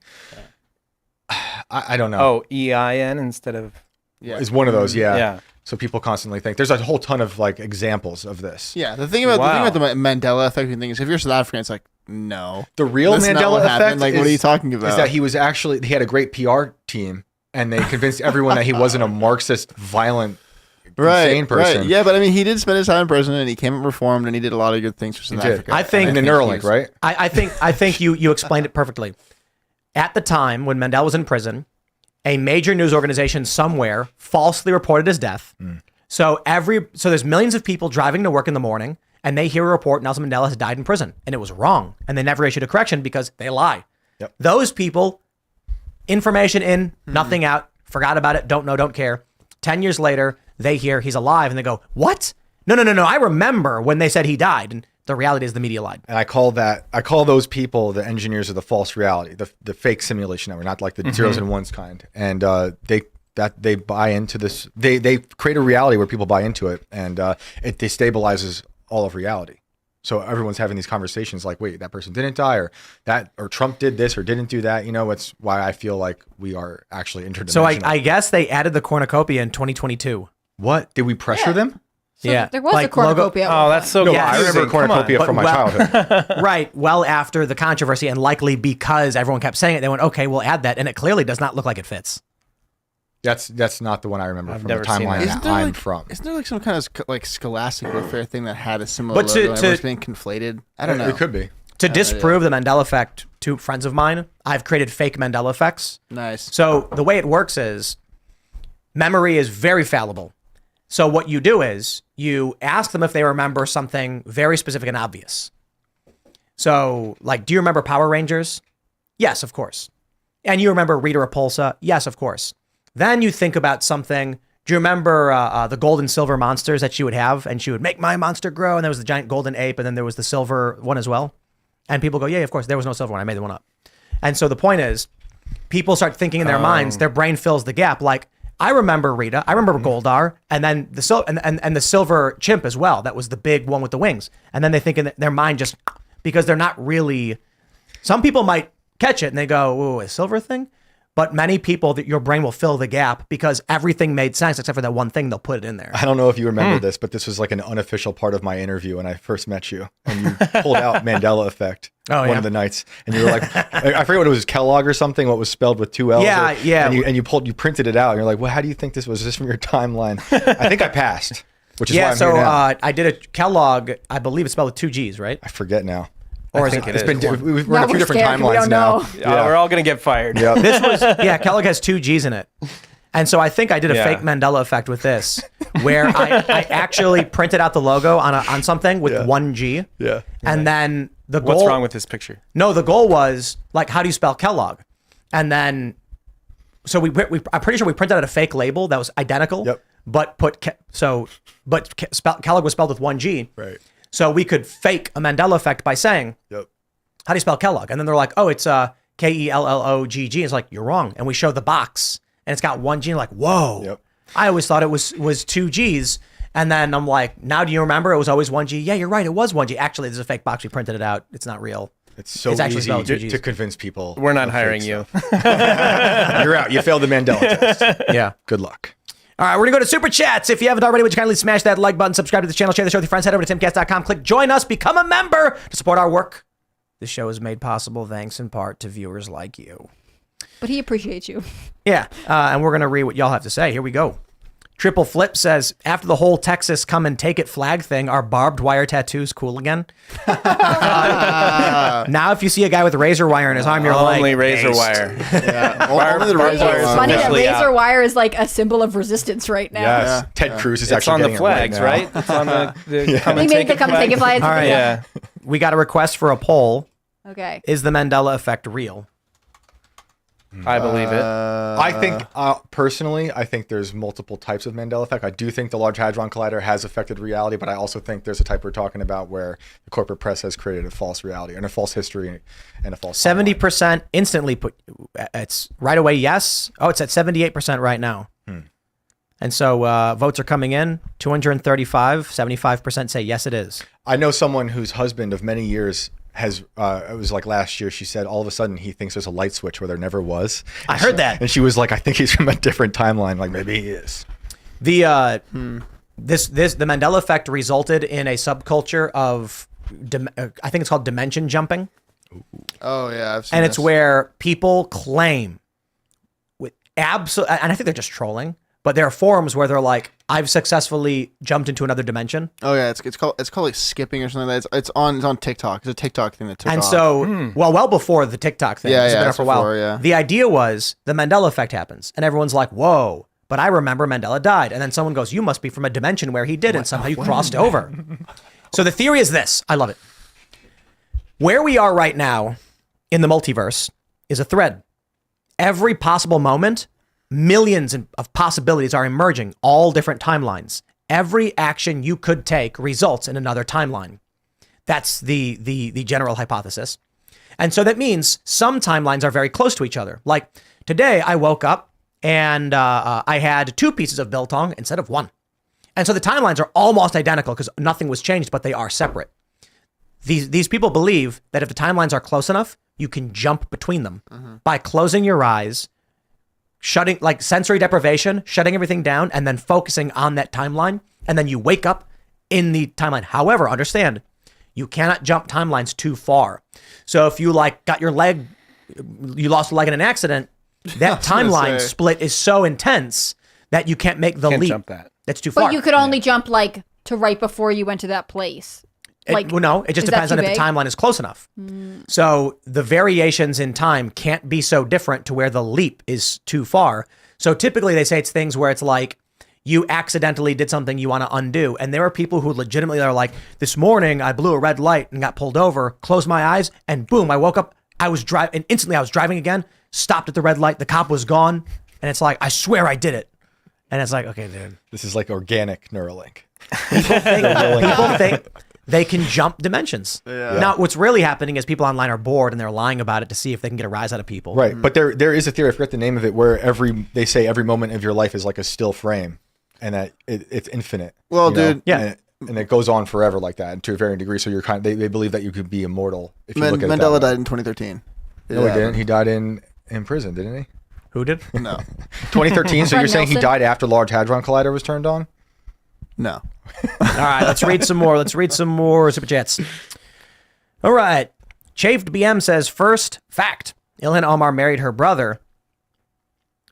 I don't know. Oh, EIN instead of. Yeah. It's one of those, yeah. Yeah. So people constantly think there's a whole ton of like examples of this. Yeah, the thing about the Mandela effect thing is if you're South African, it's like no. The real That's not Mandela what effect, happened. Like, what are you talking about? Is that he had a great PR team, and they convinced everyone that he wasn't a Marxist, violent, insane person. Right. Yeah, but I mean, he did spend his time in prison, and he came and reformed, and he did a lot of good things for South Africa. I think in the Neuralink, right? I think you explained it perfectly. At the time when Mandela was in prison, a major news organization somewhere falsely reported his death. So there's millions of people driving to work in the morning, and they hear a report Nelson Mandela has died in prison, and it was wrong, and they never issued a correction because they lie. Yep. Those people, information in, nothing out, forgot about it, don't know, don't care. 10 years later, they hear he's alive, and they go, "What? No, I remember when they said he died." And the reality is the media lied. And I call those people the engineers of the false reality, the fake simulation network, not like the zeros and ones kind. And they buy into this. They create a reality where people buy into it, and it destabilizes all of reality. So everyone's having these conversations like, wait, that person didn't die, or Trump did this or didn't do that. You know, it's why I feel like we are actually interdimensional. So I guess they added the cornucopia in 2022. What? Did we pressure them? So there was a cornucopia. Oh, that's so good. Yeah, I remember cornucopia from my childhood. Right. Well, after the controversy, and likely because everyone kept saying it, they went, "Okay, we'll add that," and it clearly does not look like it fits. That's not the one I remember from the never seen timeline that. that I'm from. Isn't there like some kind of like scholastic warfare thing that had a similar But logo and it was being conflated? I don't know. It could be. To disprove the Mandela effect to friends of mine, I've created fake Mandela effects. Nice. So the way it works is memory is very fallible. So what you do is you ask them if they remember something very specific and obvious. So like, do you remember Power Rangers? Yes, of course. And you remember Rita Repulsa? Yes, of course. Then you think about something. Do you remember the gold and silver monsters that she would have? And she would make my monster grow. And there was the giant golden ape. And then there was the silver one as well. And people go, yeah, of course. There was no silver one. I made the one up. And so the point is, people start thinking in their minds, their brain fills the gap. Like, I remember Rita. I remember Goldar. And then the silver chimp as well. That was the big one with the wings. And then they think in their mind just, because they're not really, some people might catch it and they go, ooh, a silver thing? But many people, that your brain will fill the gap because everything made sense except for that one thing. They'll put it in there. I don't know if you remember this, but this was like an unofficial part of my interview when I first met you, and you pulled out Mandela effect one of the nights, and you were like, I forget what it was, Kellogg or something. What was spelled with 2 L's? Yeah. And you printed it out, and you're like, well, how do you think this was? Is this from your timeline? I think I passed, which is why I'm here now. I did a Kellogg. I believe it's spelled with 2 G's, right? I forget now. Or I think is it is. We're on a few different timelines now. We're all going to get fired. Yeah. This was, Kellogg has 2 G's in it. And so I think I did a fake Mandela effect with this, where I actually printed out the logo on something with 1 G. Yeah. And then the goal. What's wrong with this picture? No, the goal was like, how do you spell Kellogg? And then, so I'm pretty sure we printed out a fake label that was identical. Yep. But Kellogg was spelled with 1 G. Right. So we could fake a Mandela effect by saying, Yep. how do you spell Kellogg? And then they're like, oh, it's Kellogg. It's like, you're wrong. And we show the box and it's got 1 G. Like, whoa. Yep. I always thought it was 2 G's. And then I'm like, now do you remember it was always 1 G? Yeah, you're right. It was 1 G. Actually, there's a fake box. We printed it out. It's not real. It's so actually easy spelled 2 G's. to convince people. We're not hiring you. You're out. You failed the Mandela test. Yeah. Good luck. All right, we're going to go to Super Chats. If you haven't already, would you kindly smash that like button, subscribe to the channel, share the show with your friends, head over to timcast.com, click join us, become a member to support our work. This show is made possible thanks in part to viewers like you. But he appreciates you. Yeah, and we're going to read what y'all have to say. Here we go. Triple Flip says, after the whole Texas come and take it flag thing, are barbed wire tattoos cool again? Now if you see a guy with razor wire in his arm, you're like, Only razor based. wire. Only the razor It's wire. funny that officially razor out. wire is like a symbol of resistance right now. Yes. Ted Cruz is It's actually on the getting it flags, now. right? It's on the come They and made take the it come and take it flag. All right. Yeah. We got a request for a poll. Okay. Is the Mandela effect real? I believe it. I think, personally, I think there's multiple types of Mandela effect. I do think the Large Hadron Collider has affected reality, but I also think there's a type we're talking about where the corporate press has created a false reality and a false history and a false 70% instantly put, it's right away yes. Oh, it's at 78% right now. And so votes are coming in, 235, 75% say yes it is. I know someone whose husband of many years has, it was like last year, she said all of a sudden he thinks there's a light switch where there never was. I heard that. And she was like, I think he's from a different timeline. Like maybe he is. The the Mandela effect resulted in a subculture of I think it's called dimension jumping, Oh yeah, I've seen and this. it's where people claim with absolute, and I think they're just trolling, but there are forums where they're like, I've successfully jumped into another dimension. Oh yeah, it's called like skipping or something like that. It's on TikTok. It's a TikTok thing that took And off. so, well before the TikTok thing, Yeah, it's yeah, been up it's for a while. before, yeah. The idea was the Mandela effect happens, and everyone's like, whoa. But I remember Mandela died. And then someone goes, you must be from a dimension where he did, and somehow you crossed over. So the theory is this. I love it. Where we are right now in the multiverse is a thread. Every possible moment, millions of possibilities are emerging, all different timelines. Every action you could take results in another timeline. That's the general hypothesis. And so that means some timelines are very close to each other. Like today, I woke up and I had 2 pieces of biltong instead of 1. And so the timelines are almost identical because nothing was changed, but they are separate. These people believe that if the timelines are close enough, you can jump between them by closing your eyes, shutting, like sensory deprivation, shutting everything down, and then focusing on that timeline. And then you wake up in the timeline. However, understand, you cannot jump timelines too far. So if you like got your leg, you lost a leg in an accident, that timeline split is so intense that you can't make the Can't leap. jump that. That's too far. But you could only jump like to right before you went to that place. Well, no, it just is that depends on too if the vague? timeline is close enough. So the variations in time can't be so different to where the leap is too far. So typically they say it's things where it's like you accidentally did something you want to undo. And there are people who legitimately are like, this morning I blew a red light and got pulled over, closed my eyes, and boom, I woke up. I was driving, and instantly I was driving again, stopped at the red light, the cop was gone. And it's like, I swear I did it. And it's like, okay, dude. This is like organic Neuralink. People think they can jump dimensions. Now, what's really happening is people online are bored and they're lying about it to see if they can get a rise out of people. Right. But there is a theory, I forget the name of it, where they say every moment of your life is like a still frame and that it's infinite. Well, you know? dude, Yeah. And it goes on forever like that, and to a varying degree. So you're they believe that you could be immortal if you look at it that Mandela way. died in 2013. No, he didn't. He died in prison, didn't he? Who did? No, 2013. So Fred you're saying he Nelson? died after Large Hadron Collider was turned on? no. All right, let's read some more. Let's read some more super chats. All right. Chaved BM says, first fact, Ilhan Omar married her brother.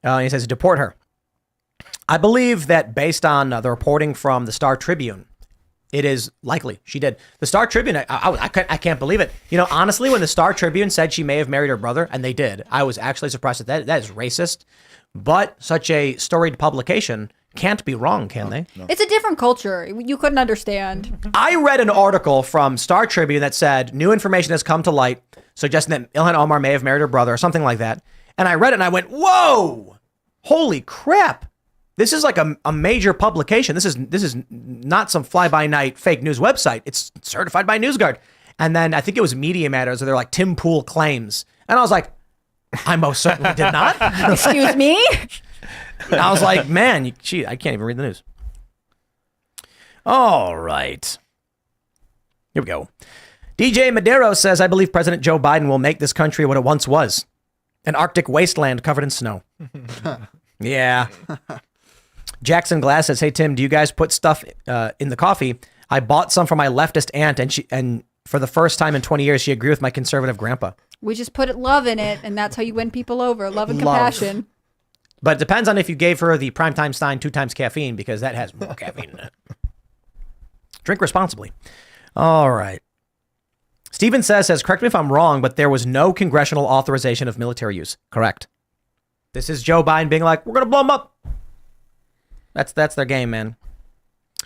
He says, deport her. I believe that based on the reporting from the Star Tribune, it is likely she did. The Star Tribune, I can't believe it. You know, honestly, when the Star Tribune said she may have married her brother, and they did, I was actually surprised at that. That is racist. But such a storied publication can't be wrong, can they? No. It's a different culture. You couldn't understand. I read an article from Star Tribune that said new information has come to light suggesting that Ilhan Omar may have married her brother or something like that. And I read it and I went, whoa, holy crap. This is like a major publication. This is not some fly-by-night fake news website. It's certified by NewsGuard. And then I think it was Media Matters, or they're like Tim Pool claims. And I was like, I most certainly did not. Excuse me? And I was like, man, I can't even read the news. All right. Here we go. DJ Madero says, I believe President Joe Biden will make this country what it once was. An Arctic wasteland covered in snow. Yeah. Jackson Glass says, hey, Tim, do you guys put stuff in the coffee? I bought some for my leftist aunt, and for the first time in 20 years, she agreed with my conservative grandpa. We just put love in it, and that's how you win people over. Love and Love. compassion. But it depends on if you gave her the primetime Stein 2 times caffeine, because that has more caffeine in it. Drink responsibly. All right. Steven says, correct me if I'm wrong, but there was no congressional authorization of military use. Correct. This is Joe Biden being like, we're going to blow them up. That's their game, man.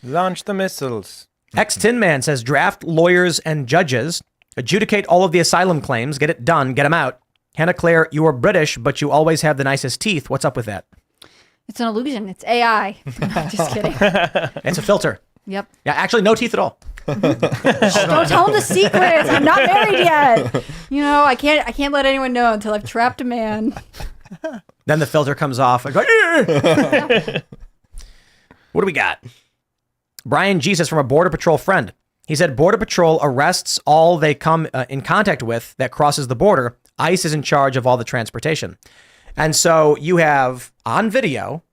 Launch the missiles. Tin Man says, draft lawyers and judges, adjudicate all of the asylum claims, get it done, get them out. Hannah Claire, you are British, but you always have the nicest teeth. What's up with that? It's an illusion. It's AI. Just kidding. It's a filter. Yep. Yeah, actually, no teeth at all. Don't tell him the secrets. I'm not married yet. You know, I can't let anyone know until I've trapped a man. Then the filter comes off. I go, "Yeah." What do we got? Brian G says, from a Border Patrol friend. He said, Border Patrol arrests all they come in contact with that crosses the border. ICE is in charge of all the transportation. And so you have on video,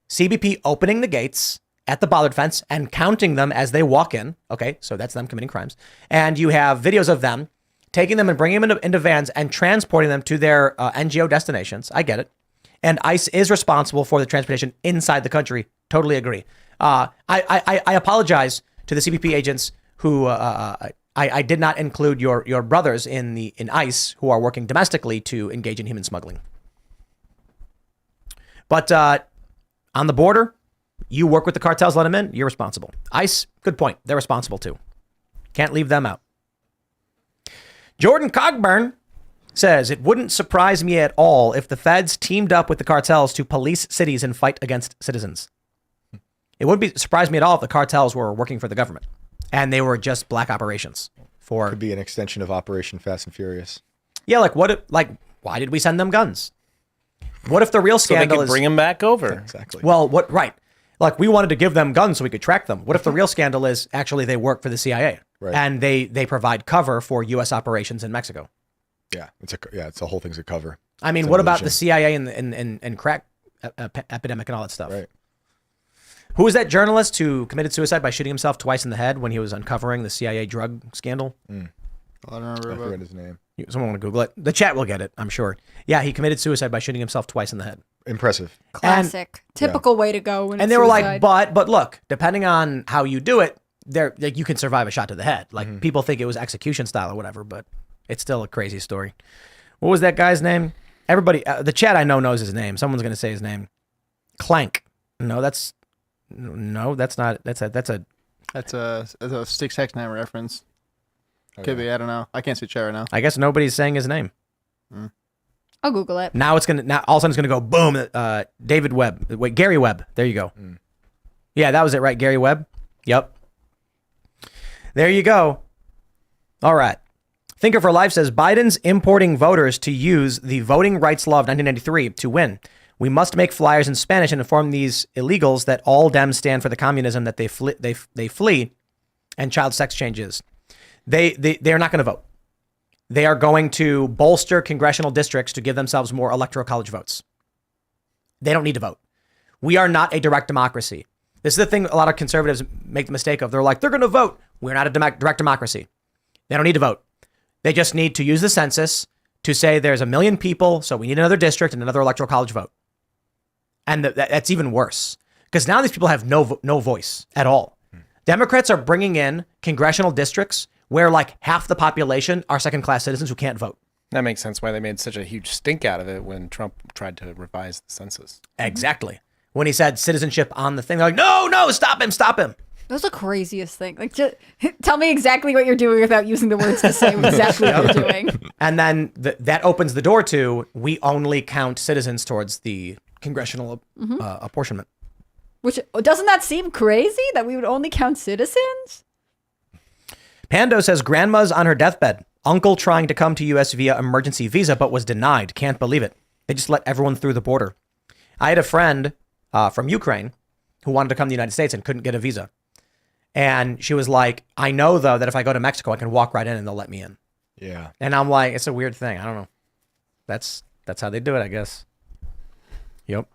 CBP opening the gates at the bollard fence and counting them as they walk in. Okay, so that's them committing crimes. And you have videos of them taking them and bringing them into vans and transporting them to their NGO destinations. I get it. And ICE is responsible for the transportation inside the country. Totally agree. I apologize to the CBP agents who I did not include your brothers in ICE who are working domestically to engage in human smuggling. But on the border, you work with the cartels, let them in, you're responsible. ICE, good point. They're responsible too. Can't leave them out. Jordan Cogburn says, it wouldn't surprise me at all if the feds teamed up with the cartels to police cities and fight against citizens. It wouldn't surprise me at all if the cartels were working for the government and they were just black operations. Could be an extension of Operation Fast and Furious. Yeah, why did we send them guns? What if the real scandal so they could bring them back over? Exactly. Well, right. Like, we wanted to give them guns so we could track them. What if the real scandal is actually they work for the CIA, right, and they provide cover for U.S. operations in Mexico? Yeah, it's a whole thing's a cover. I mean, what about the CIA and crack epidemic and all that stuff? Right. Who was that journalist who committed suicide by shooting himself twice in the head when he was uncovering the CIA drug scandal? I don't remember. I forget his name. Someone want to Google it? The chat will get it, I'm sure. Yeah, he committed suicide by shooting himself twice in the head. Impressive. Classic. Typical way to go. And they were like, but look, depending on how you do it, you can survive a shot to the head. Like, people think it was execution style or whatever, but it's still a crazy story. What was that guy's name? Everybody, the chat I know knows his name. Someone's going to say his name. Clank. No, that's not. That's a Sticks Hexname reference. Could be. I don't know. I can't see chat right now. I guess nobody's saying his name. I'll Google it. Now all of a sudden it's gonna go boom. David Webb. Wait, Gary Webb. There you go. Yeah, that was it, right? Gary Webb. Yep. There you go. All right. Thinker for Life says Biden's importing voters to use the voting rights law of 1993 to win. We must make flyers in Spanish and inform these illegals that all Dems stand for the communism that they flee, and child sex changes. They are not going to vote. They are going to bolster congressional districts to give themselves more electoral college votes. They don't need to vote. We are not a direct democracy. This is the thing a lot of conservatives make the mistake of. They're like, they're going to vote. We're not a direct democracy. They don't need to vote. They just need to use the census to say there's 1 million people, so we need another district and another electoral college vote. And that's even worse, because now these people have no voice at all. Democrats are bringing in congressional districts where like half the population are second-class citizens who can't vote. That makes sense why they made such a huge stink out of it when Trump tried to revise the census. Exactly. When he said citizenship on the thing, they're like, no, stop him. That was the craziest thing. Like, just tell me exactly what you're doing without using the words to say exactly what you're doing. And then that opens the door to, we only count citizens towards the congressional apportionment. Which, doesn't that seem crazy that we would only count citizens? Pando says grandma's on her deathbed. Uncle trying to come to U.S. via emergency visa, but was denied. Can't believe it. They just let everyone through the border. I had a friend from Ukraine who wanted to come to the United States and couldn't get a visa. And she was like, I know, though, that if I go to Mexico, I can walk right in and they'll let me in. Yeah. And I'm like, it's a weird thing. I don't know. That's how they do it, I guess. Yep.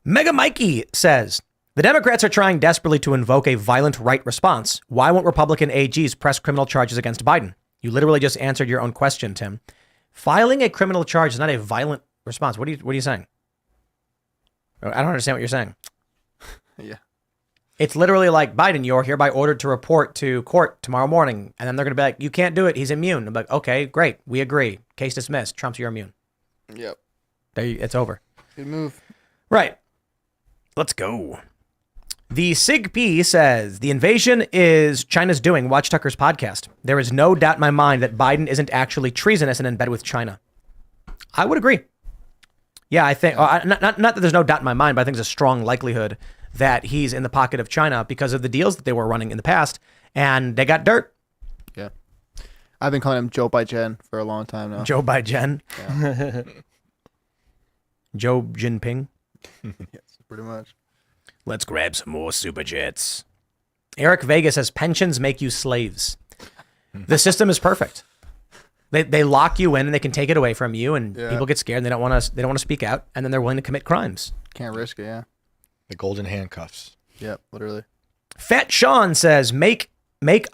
Mega Mikey says, the Democrats are trying desperately to invoke a violent right response. Why won't Republican AGs press criminal charges against Biden? You literally just answered your own question, Tim. Filing a criminal charge is not a violent response. What are you saying? I don't understand what you're saying. Yeah. It's literally like, Biden, you're hereby ordered to report to court tomorrow morning. And then they're going to be like, you can't do it. He's immune. I'm like, okay, great. We agree. Case dismissed. Trump's, you're immune. Yep. It's over. Good move. Right. Let's go. The Sig P says, the invasion is China's doing. Watch Tucker's podcast. There is no doubt in my mind that Biden isn't actually treasonous and in bed with China. I would agree. Yeah, I think, not that there's no doubt in my mind, but I think there's a strong likelihood that he's in the pocket of China because of the deals that they were running in the past, and they got dirt. Yeah. I've been calling him Joe Biden for a long time now. Joe Biden. Yeah. Joe Jinping. Yes, pretty much. Let's grab some more super jets. Eric Vega says pensions make you slaves. The system is perfect. They lock you in and they can take it away from you, and people get scared and they don't want to speak out, and then they're willing to commit crimes. Can't risk it, yeah. The golden handcuffs. Yep, literally. Fat Sean says, make it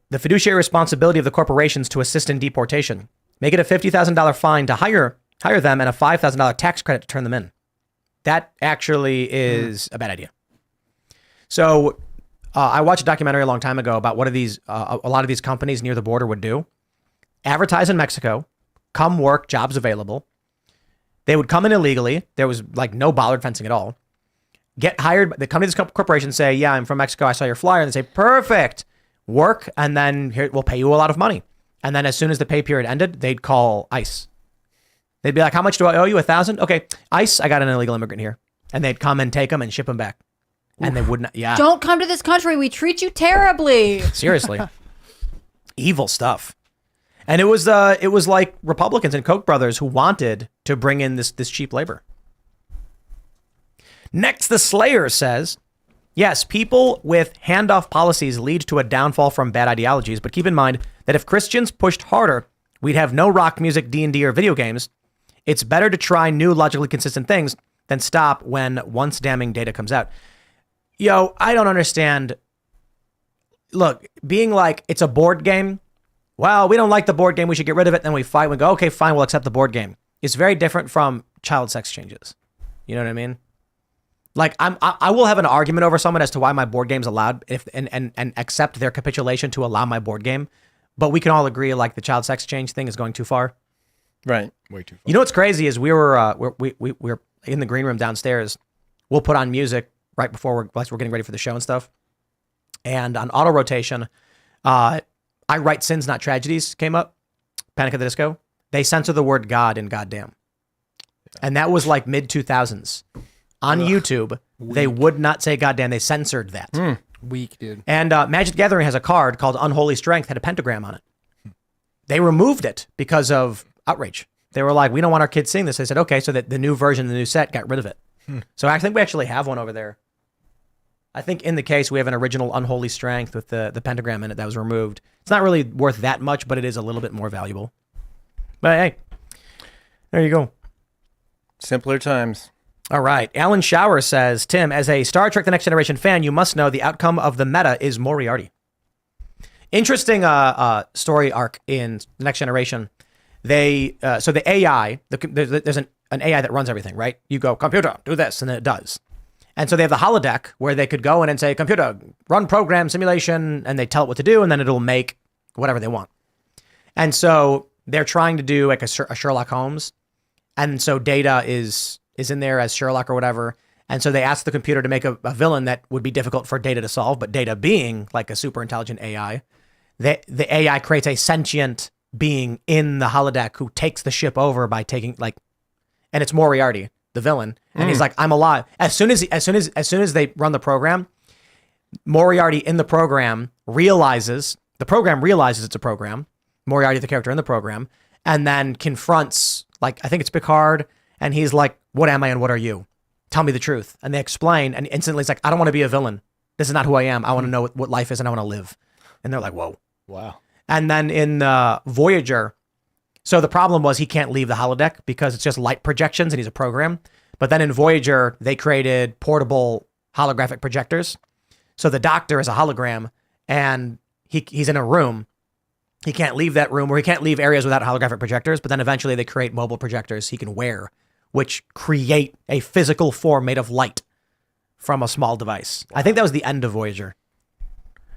the fiduciary responsibility of the corporations to assist in deportation. Make it a $50,000 fine to hire them and a $5,000 tax credit to turn them in. That actually is a bad idea. So I watched a documentary a long time ago about what a lot of these companies near the border would do. Advertise in Mexico, come work, jobs available. They would come in illegally. There was like no bollard fencing at all. Get hired. They come to this corporation, say, yeah, I'm from Mexico. I saw your flyer. And they say, perfect, work. And then here, we'll pay you a lot of money. And then as soon as the pay period ended, they'd call ICE. They'd be like, how much do I owe you? $1,000? Okay, ICE, I got an illegal immigrant here. And they'd come and take them and ship them back. And they wouldn't. Yeah. Don't come to this country. We treat you terribly. Seriously. Evil stuff. And it was like Republicans and Koch brothers who wanted to bring in this cheap labor. Next, the Slayer says, yes, people with handoff policies lead to a downfall from bad ideologies, but keep in mind that if Christians pushed harder, we'd have no rock music, D&D, or video games. It's better to try new logically consistent things than stop when once damning data comes out. Yo, I don't understand. Look, being like, it's a board game. Well, we don't like the board game. We should get rid of it. Then we fight. We go, okay, fine. We'll accept the board game. It's very different from child sex changes. You know what I mean? Like I will have an argument over someone as to why my board game's allowed and accept their capitulation to allow my board game. But we can all agree like the child sex change thing is going too far. Right. Way too far. You know what's crazy is we were in the green room downstairs. We'll put on music right before we're getting ready for the show and stuff. And on auto rotation, I Write Sins, Not Tragedies came up. Panic at the Disco. They censor the word God in goddamn. And that was like mid 2000s. On YouTube, they would not say goddamn. They censored that. Weak, dude. And Magic the Gathering has a card called Unholy Strength, had a pentagram on it. They removed it because of outrage. They were like, we don't want our kids seeing this. They said, okay, so that the new version, the new set got rid of it. So I think we actually have one over there. I think in the case, we have an original Unholy Strength with the pentagram in it that was removed. It's not really worth that much, but it is a little bit more valuable. But hey, there you go. Simpler times. All right. Alan Shower says, Tim, as a Star Trek The Next Generation fan, you must know the outcome of the meta is Moriarty. Interesting story arc in The Next Generation. So the AI, there's an AI that runs everything, right? You go, computer, do this, and then it does. And so they have the holodeck where they could go in and say, computer, run program simulation, and they tell it what to do, and then it'll make whatever they want. And so they're trying to do like a Sherlock Holmes. And so Data is in there as Sherlock or whatever. And so they asked the computer to make a villain that would be difficult for Data to solve, but Data being like a super intelligent AI, the AI creates a sentient being in the holodeck who takes the ship over by taking and it's Moriarty, the villain. And he's like, I'm alive. As soon as they run the program, Moriarty in the program realizes it's a program, Moriarty, the character in the program, and then confronts, I think it's Picard, and he's like, what am I and what are you? Tell me the truth. And they explain, and instantly it's like, I don't want to be a villain. This is not who I am. I want to know what life is, and I want to live. And they're like, whoa. Wow. And then in Voyager, so the problem was he can't leave the holodeck because it's just light projections and he's a program. But then in Voyager, they created portable holographic projectors. So the Doctor is a hologram and he's in a room he can't leave that room, or he can't leave areas without holographic projectors. But then eventually they create mobile projectors he can wear, which create a physical form made of light from a small device. I think that was the end of Voyager.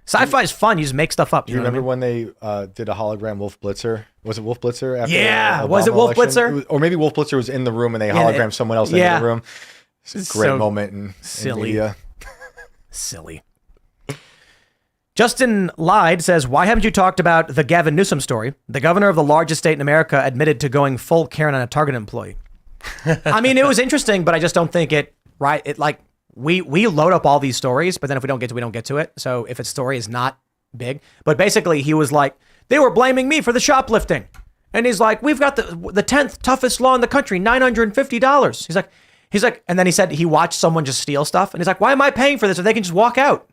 Sci-fi is fun. You just make stuff up. Do you remember when they did a hologram Wolf Blitzer? Was it Wolf Blitzer? After Yeah. the Was it Obama Wolf election? Blitzer? Or maybe Wolf Blitzer was in the room and they hologrammed someone else yeah. in the room. It's a great So moment in silly. media. Silly. Justin Lied says, why haven't you talked about the Gavin Newsom story? The governor of the largest state in America admitted to going full Karen on a Target employee. I mean, it was interesting, but I just don't think it, right? It like, we load up all these stories, but then if we don't get to it, we don't get to it. So if a story is not big, but basically he was like, they were blaming me for the shoplifting. And he's like, we've got the 10th toughest law in the country, $950. He's like, and then he said he watched someone just steal stuff. And he's like, why am I paying for this if they can just walk out?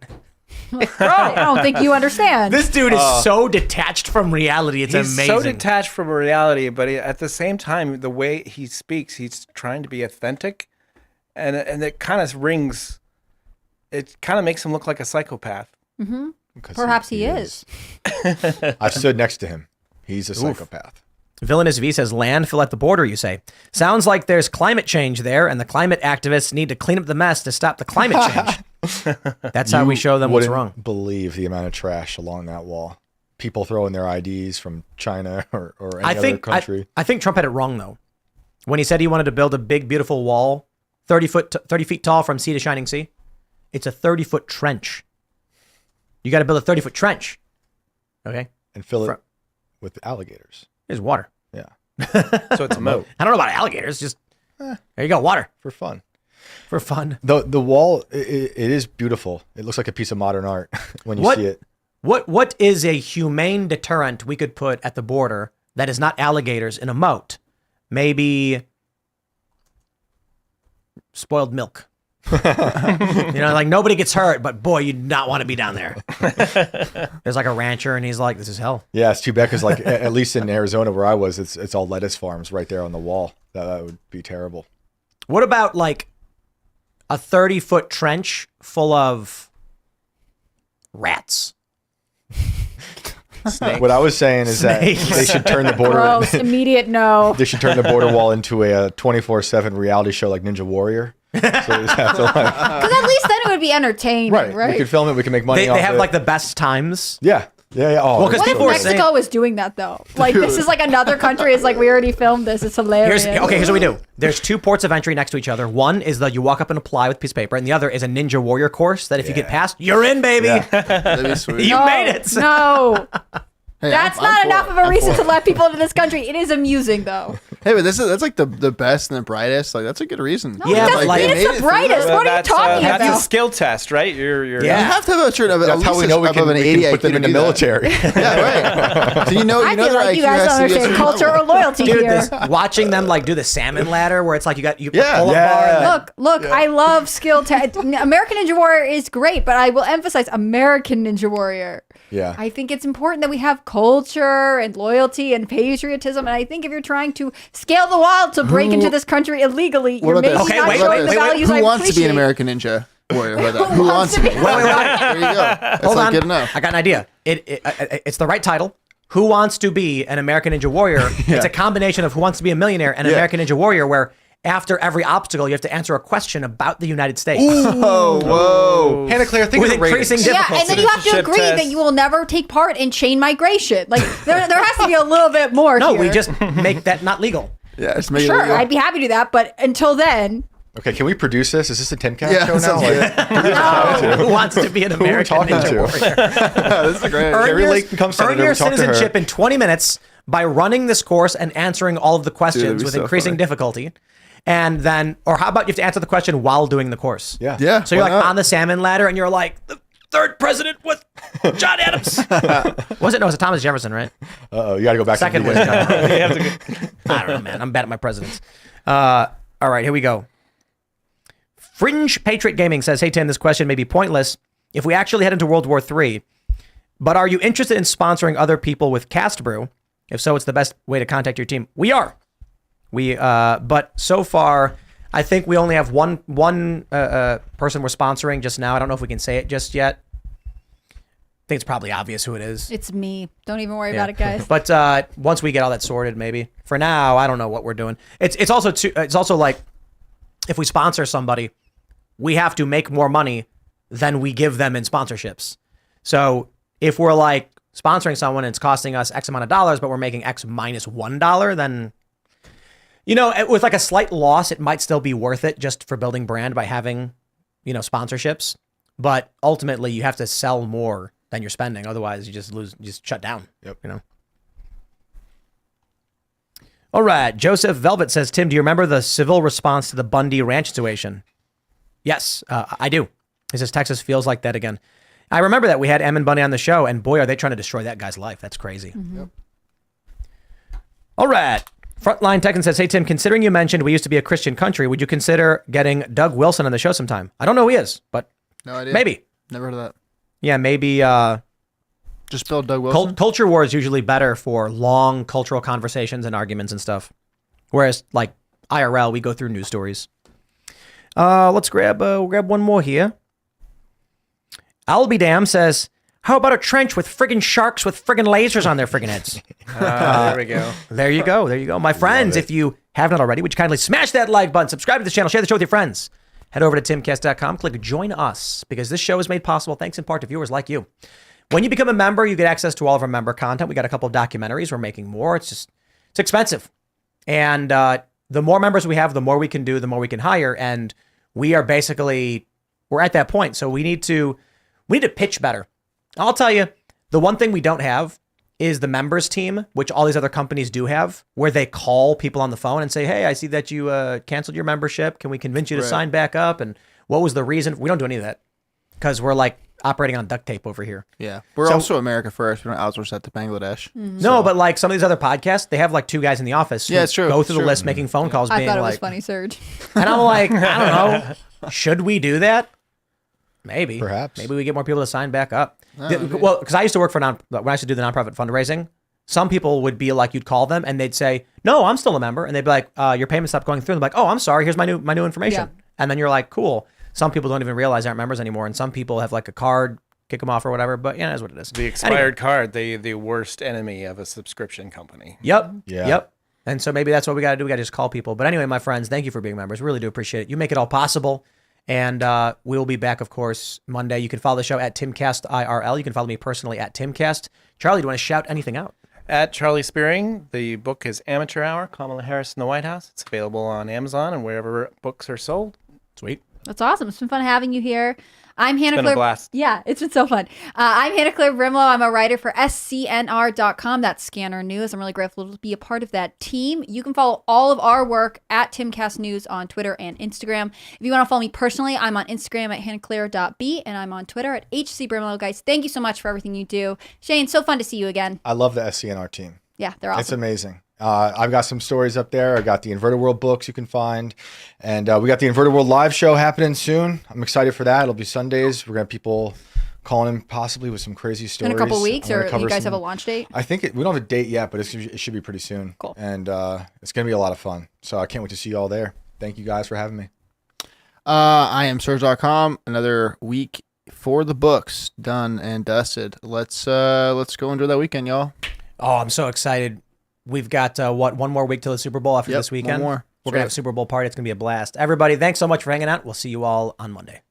Bro, I don't think you understand. This dude is so detached from reality. It's He's amazing. so detached from reality, but at the same time, the way he speaks, he's trying to be authentic, and it kind of rings. It kind of makes him look like a psychopath. Because Perhaps he is. I've stood next to him. He's a psychopath. Villainous V says, landfill at the border, you say. Sounds like there's climate change there, and the climate activists need to clean up the mess to stop the climate change. That's how we show them what's wrong. Believe the amount of trash along that wall. People throwing their IDs from China or any other country. I think Trump had it wrong, though. When he said he wanted to build a big, beautiful wall, 30 feet tall from sea to shining sea. It's a 30-foot trench. You got to build a 30-foot trench. Okay? And fill it with alligators. There's water. Yeah. So it's a moat. I don't know about alligators. Just, there you go, water. For fun. For fun. The wall, it is beautiful. It looks like a piece of modern art when you see it. What is a humane deterrent we could put at the border that is not alligators in a moat? Maybe spoiled milk. Like nobody gets hurt, but boy, you do not want to be down there. There's like a rancher and he's like, this is hell. Yeah, it's too bad because like at least in Arizona where I was, it's all lettuce farms right there on the wall. That would be terrible. What about like a 30-foot trench full of rats? What I was saying is that they should turn the border. Gross, immediate no. They should turn the border wall into a 24/7 reality show like Ninja Warrior. So they just have to Because at least then it would be entertaining, right? We could film it. We can make money. They have like the best times. Yeah. Oh, Well, 'cause What if people are Mexico is doing that though? Like this is like another country. It's like we already filmed this. It's hilarious. Here's what we do. There's two ports of entry next to each other. One is that you walk up and apply with a piece of paper, and the other is a Ninja Warrior course that if you get past, you're in, baby. That'd be sweet. You made it. No. Hey, That's I'm not for enough it. of a I'm reason for to let people into this country. It is amusing though. Hey, but that's like the best and the brightest. Like that's a good reason. Yeah, It but doesn't like- mean they it's made the it brightest. through. What are you talking That's about? a skill test, right? You're You have to have a certain. That's how we know we can, an we 80 can put them IQ in the to do that. military. Yeah, right. So you know I their feel like you IQ guys has don't to be at understand a culture certain or loyalty Dude, here. watching them like do the salmon ladder where it's like you Yeah. pull up bar and Look, I love skill. American Ninja Warrior is great, but I will emphasize American Ninja Warrior. Yeah. I think it's important that we have culture and loyalty and patriotism. And I think if you're trying to scale the wall to break into this country illegally, you're about maybe this? Okay, not wait, showing the wait, values Who I wants to be an appreciate. American Ninja warrior? How about that? Who Who wants wants to to be- be? There you go. That's Hold like on. good enough. I got an idea. It's the right title. Who Wants to Be an American Ninja Warrior? It's a combination of Who Wants to Be a Millionaire and American Ninja Warrior, where after every obstacle you have to answer a question about the United States. Oh, whoa. Hannah Claire, think With of the increasing ratings. difficulty. Yeah, and then you have to Citizenship agree test. that you will never take part in chain migration. Like there has to be a little bit more. No, here. we just make that not legal. Yeah, just make it sure. legal. I'd be happy to do that, but until then, Okay, can we produce this? Is this a Timcast Yeah, show now? sounds Like, Who wants to be an American talking Ninja to? Warrior? This is great. Carrie Lake becomes Earn senator, your we talk to her. citizenship in 20 minutes by running this course and answering all of the questions be with so increasing funny. difficulty. And then, or how about you have to answer the question while doing the course? Yeah. Yeah. So you're why like not? on the salmon ladder and you're like, the third president was John Adams. Was it? No, it was Thomas Jefferson, right? Uh-oh, you got to go back Second to was the John beginning. Adams. I don't know, man. I'm bad at my presidents. All right, here we go. Fringe Patriot Gaming says, hey, Tim, this question may be pointless if we actually head into World War III, but are you interested in sponsoring other people with Cast Brew? If so, it's the best way to contact your team. We are. But so far, I think we only have one person we're sponsoring just now. I don't know if we can say it just yet. think it's probably obvious who it is. It's me. Don't even worry about it, guys. But once we get all that sorted, maybe. For now, I don't know what we're doing. It's also like if we sponsor somebody, we have to make more money than we give them in sponsorships. So if we're like sponsoring someone and it's costing us X amount of dollars, but we're making X minus $1, then, you know, with like a slight loss, it might still be worth it just for building brand by having, you know, sponsorships. But ultimately, you have to sell more than you're spending. Otherwise, you just shut down. Yep. You know. All right. Joseph Velvet says, Tim, do you remember the civil response to the Bundy Ranch situation? Yes, I do. He says, Texas feels like that again. I remember that we had Emmon Bundy on the show, and boy, are they trying to destroy that guy's life. That's crazy. Mm-hmm. Yep. All right. Frontline Texan says, hey, Tim, considering you mentioned we used to be a Christian country, would you consider getting Doug Wilson on the show sometime? I don't know who he is, but No idea. maybe. Never heard of that. Yeah, maybe Just spelled Doug Wilson. culture war is usually better for long cultural conversations and arguments and stuff. Whereas, like, IRL, we go through news stories. Let's grab one more here. I'll be damned says, how about a trench with friggin' sharks with friggin' lasers on their friggin' heads? There we go. There you go. There you go. My friends, if you haven't already, would you kindly smash that like button, subscribe to the channel, share the show with your friends. Head over to timcast.com, click join us, because this show is made possible thanks in part to viewers like you. When you become a member, you get access to all of our member content. We got a couple of documentaries. We're making more. It's expensive. And the more members we have, the more we can do, the more we can hire. And we're at that point. So we need to pitch better. I'll tell you, the one thing we don't have is the members team, which all these other companies do have, where they call people on the phone and say, hey, I see that you canceled your membership. Can we convince you to sign back up? And what was the reason? We don't do any of that because we're like operating on duct tape over here. Yeah. We're also America first. We don't outsource that to Bangladesh. Mm-hmm. No, but like some of these other podcasts, they have like two guys in the office who it's true. go through It's the true. list, making phone calls, I being thought it like, was funny, Serge. and I'm like, I don't know. Should we do that? Maybe. Perhaps. Maybe we get more people to sign back up. Well, because I used to work for when I used to do the nonprofit fundraising, some people would be like, you'd call them and they'd say, no, I'm still a member. And they'd be like, your payment stopped going through. And they're like, oh, I'm sorry. Here's my new information. Yeah. And then you're like, cool. Some people don't even realize they aren't members anymore. And some people have like a card, kick them off or whatever. But yeah, that's what it is. The expired card, the worst enemy of a subscription company. Yep. Yeah. Yep. And so maybe that's what we got to do. We got to just call people. But anyway, my friends, thank you for being members. We really do appreciate it. You make it all possible. And we'll be back, of course, Monday. You can follow the show at Timcast IRL. You can follow me personally at Timcast. Charlie, do you want to shout anything out? At Charlie Spiering, the book is Amateur Hour, Kamala Harris in the White House. It's available on Amazon and wherever books are sold. Sweet. That's awesome. It's been fun having you here. I'm Hannah been a Claire. blast. Yeah, it's been so fun. I'm Hannah Claire Brimlow. I'm a writer for SCNR.com. That's Scanner News. I'm really grateful to be a part of that team. You can follow all of our work at Timcast News on Twitter and Instagram. If you want to follow me personally, I'm on Instagram at hannahclaire.b and I'm on Twitter at HC Guys, thank you so much for everything you do. Shane, so fun to see you again. I love the SCNR team. Yeah, they're awesome. It's amazing. I've got some stories up there. I got the Inverted World books you can find. And we got the Inverted World live show happening soon. I'm excited for that. It'll be Sundays. We're going to have people calling in possibly with some crazy stories. In a couple weeks, I'm or gonna cover you guys some- have a launch date? I think we don't have a date yet, but it should be pretty soon. Cool. And it's going to be a lot of fun. So I can't wait to see you all there. Thank you guys for having me. I am Serge.com. Another week for the books done and dusted. Let's go enjoy that weekend, y'all. Oh, I'm so excited. We've got, one more week till the Super Bowl after Yep, this weekend? one more. We're going to have a Super Bowl party. It's going to be a blast. Everybody, thanks so much for hanging out. We'll see you all on Monday.